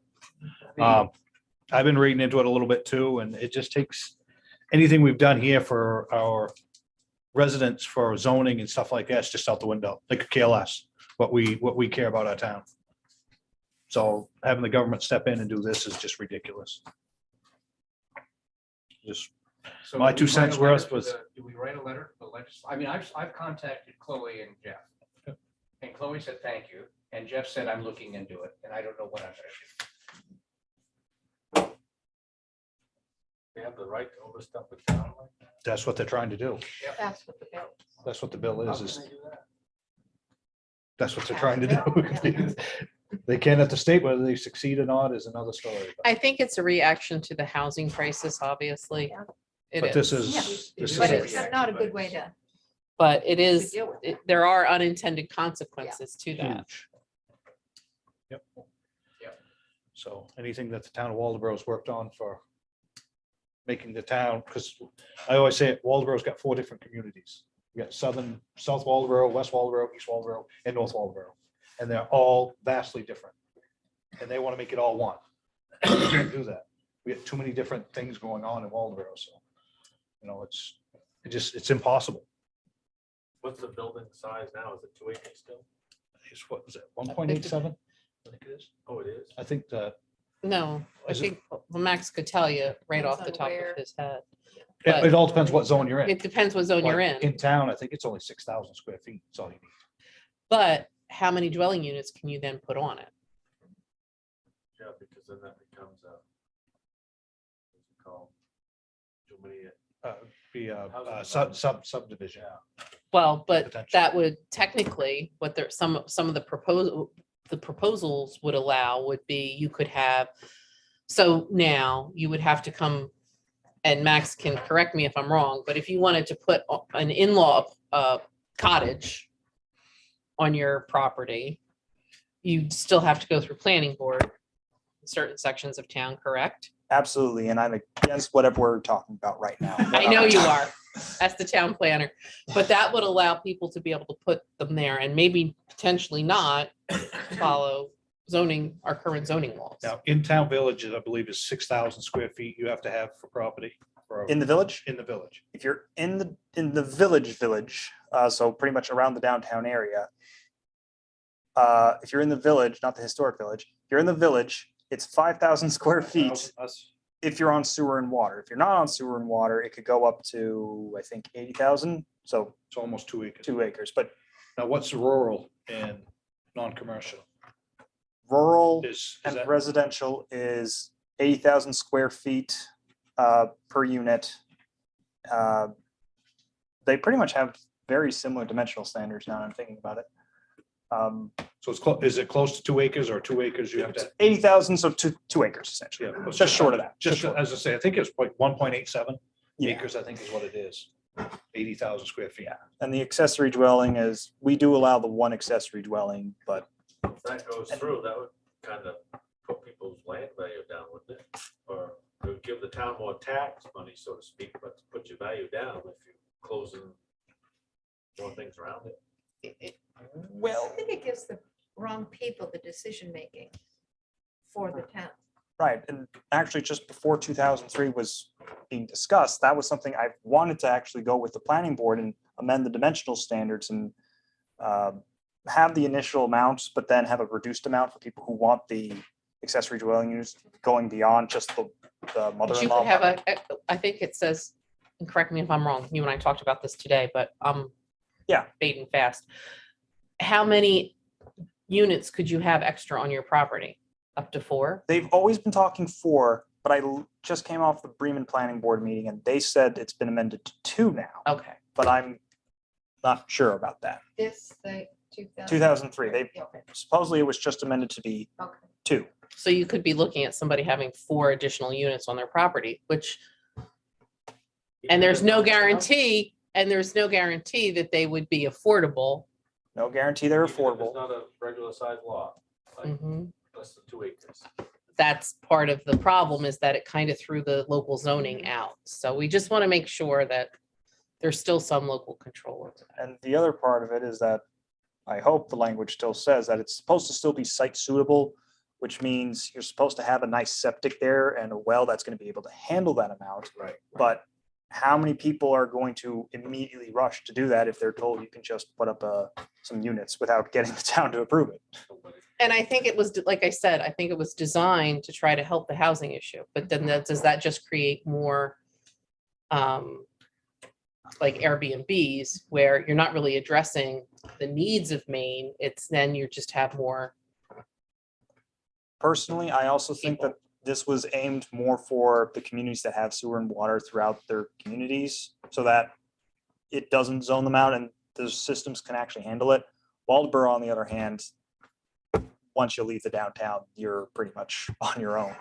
I've been reading into it a little bit too, and it just takes anything we've done here for our residents for zoning and stuff like that, it's just out the window. They could care less what we care about our town. So having the government step in and do this is just ridiculous. Just So my do we 2 write a cents letter worth to was. do we write a letter to the I mean, I've contacted Chloe and Jeff. And Chloe said, thank you. And Jeff said, I'm looking into it, and I don't know what I'm gonna do. They have the right to overstep the town like that. That's what they're trying to do. That's what the bill. That's what the bill How is. can I do that? That's what they're trying to do. They can at the state, whether they succeed or not is another story. I think it's a reaction to the housing crisis, obviously. Yeah. It But this is. is, this But is, it's not a good way to But it is, deal with it. there are unintended consequences to that. huge. Yep. So anything that the town of Waldeboro's worked on for making the town, because I always say it, Waldeboro's got 4 different communities. You got South Waldeboro, West Waldeboro, East Waldeboro, and North Waldeboro. And they're all vastly different. And they want to make it all one. We can't do that. We have too many different things going on in Waldeboro, so, you know, it's impossible. What's the building size now? Is it 2 acres still? It's what was it, 1.87? I think it is. Oh, it is? I think that, No, I Is it- think well, Max could tell you right Depends off the on top where. of his head. it all depends what zone you're in. It depends what zone you're Like, in, In town, I think it's only 6,000 square feet. That's all you need. but how many dwelling units can you then put on it? Yeah, because then that becomes a, what's it called? Too many, Be a Housing subdivision. Well, but Potentially. that would technically, what there, some of the proposals would allow would be you could have, so now you would have to come, and Max can correct me if I'm wrong, but if you wanted to put an in-law cottage on your property, you'd still have to go through planning board in certain sections of town, correct? Absolutely, and I'm against whatever we're talking about right now. I know you are, as the town planner, but that would allow people to be able to put them there and maybe potentially not follow zoning, our current zoning laws. Now, in town villages, I believe is 6,000 square feet you have to have for property. In the village? In the village. If you're in the village, so pretty much around the downtown area. If you're in the village, not the historic village, if you're in the village, it's 5,000 square feet. If you're on sewer and water. If you're not on sewer and water, it could go up to, I think, 80,000. So It's almost 2 acres. 2 acres, but Now, what's rural and non-commercial? rural Is and that, residential is 80,000 square feet per unit. They pretty much have very similar dimensional standards now that I'm thinking about it. so it's, is it close to 2 acres or 2 acres you have to? 80,000, so 2 acres essentially. Yeah, it's Just short of that. Just short. as I say, I think it's like 1.87 Yeah. acres, I think is what it is. 80,000 square feet. Yeah, and the accessory dwelling is, we do allow the one accessory dwelling, but if that goes through, that would kind of put people's land value down, wouldn't it? Or it would give the town more tax money, so to speak, but to put your value down if you're closing more things around it. I think it gives the wrong people, the decision-making for the town. Right, and actually just before 2003 was being discussed, that was something I wanted to actually go with the planning board and amend the dimensional standards and have the initial amounts, but then have a reduced amount for people who want the accessory dwelling units going beyond just the But you mother-in-law. could have I think it says, and correct me if I'm wrong, you and I talked about this today, but Yeah. fading fast. How many units could you have extra on your property? Up to 4? They've always been talking 4, but just came off the Bremen Planning Board meeting and they said it's been amended to 2 now, Okay. but I'm not sure about that. This, the 2000. 2003, they Okay, supposedly it was just amended to be okay. 2. So you could be looking at somebody having 4 additional units on their property, which, and there's no guarantee, that they would be affordable. No guarantee they're Even if affordable. It's not a regular sized lot, like Mhm. less than 2 acres. That's part of the problem, is that it kind of threw the local zoning out. So we just want to make sure that there's still some local control over that. And the other part of it is that I hope the language still says that it's supposed to still be site suitable, which means you're supposed to have a nice septic there and a well that's going to be able to handle that amount. Right. But how many people are going to immediately rush to do that if they're told you can just put up some units without getting the town to approve it? And I think it was, like I said, I think it was designed to try to help the housing issue, but then does that just create more like Airbnbs where you're not really addressing the needs of Maine? It's then you just have more. Personally, I also think that this was aimed more for the communities that have sewer and water throughout their communities so that it doesn't zone them out and the systems can actually handle it. Waldeboro, on the other hand, once you leave the downtown, you're pretty much on your own.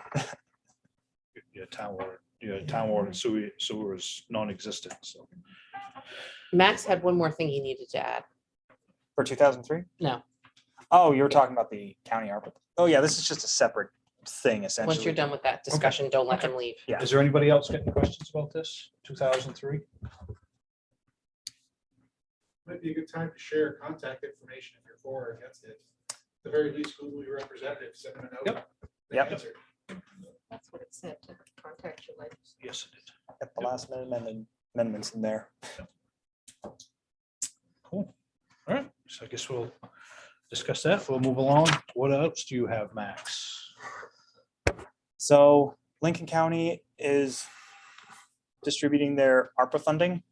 Town water and sewer is non-existent, so. Max had one more thing he needed to add. For 2003? No, Oh, you were talking about the county ARPA. Oh, yeah, this is just a separate thing essentially. once you're done with that discussion, don't let him leave. Yeah. Is there anybody else getting questions about this, 2003? Might be a good time to share contact information if you're for or against it. At the very least, Google your representative, send them a note. Yep. They Yep. answer. That's what it said, to contact you later. Yes, it did. At the last minute amendments in there. Cool. All right, so I guess we'll discuss that. We'll move along. What else do you have, Max? So Lincoln County is distributing their ARPA funding.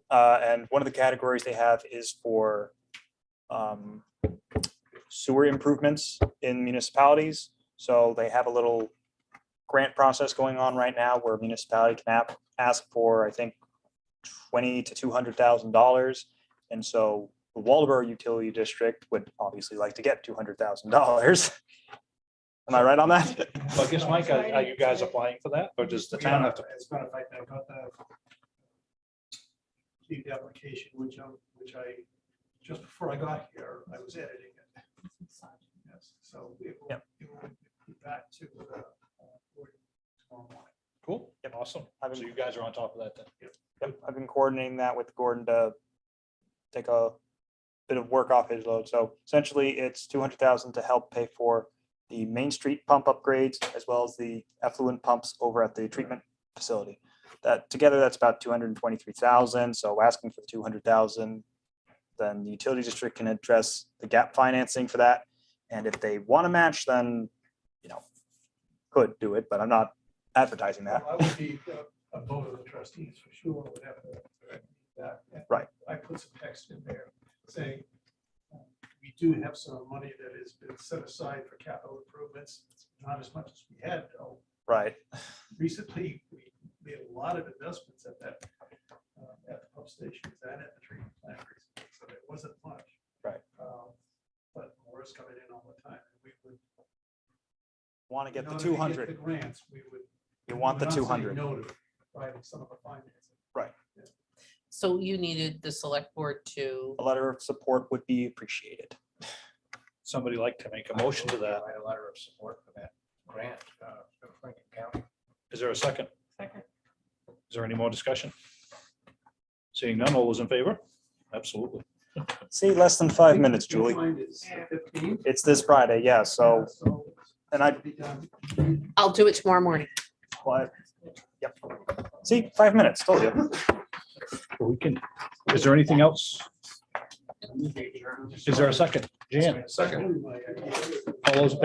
And one of the categories they have is for sewer improvements in municipalities. So they have a little grant process going on right now where a municipality can ask for, I think, $20,000 to $200,000. And so the Waldeboro Utility District would obviously like to get $200,000. Am I right on that? Well, I guess, Mike, are you guys applying for that, or does the town have to? As a matter of fact, I got the application, which I, just before I got here, I was editing it. Yes, so it will be back to the board tomorrow morning. Cool, awesome. So you guys are on top of that then? Yep, I've been coordinating that with Gordon to take a bit of work off his load. So essentially, it's $200,000 to help pay for the Main Street pump upgrades as well as the effluent pumps over at the treatment facility. That together, that's about $223,000. So asking for the $200,000, then the utility district can address the gap financing for that. And if they want to match, then could do it, but I'm not advertising that. Well, I would be a vote of the trustees for sure, would have to that. And Right. I put some text in there saying, we do have some money that has been set aside for capital improvements, not as much as we had, though. Right. Recently, we made a lot of investments at that, at the pump stations and at the treatment plant, recently, so it wasn't much. Right. But more is coming in all the time. We would Want to get the in order to 200. The grants, we would. You want the we would not say 200. No to providing some of the financing. Right. So you needed the select board to, A letter of support would be appreciated. Somebody like to make a motion to that? Write a letter of support for that grant, for Lincoln County. Is there a second? Second. Is there any more discussion? Seeing none, all those in favor? Absolutely. See, less than 5 minutes, Julie. Deadline is the 15th. It's this Friday, yeah, so, and I, I'll do it tomorrow morning. what? Yep. See, 5 minutes, told you. We can, is there anything else? Is there a second? Jan, Second. all those in favor?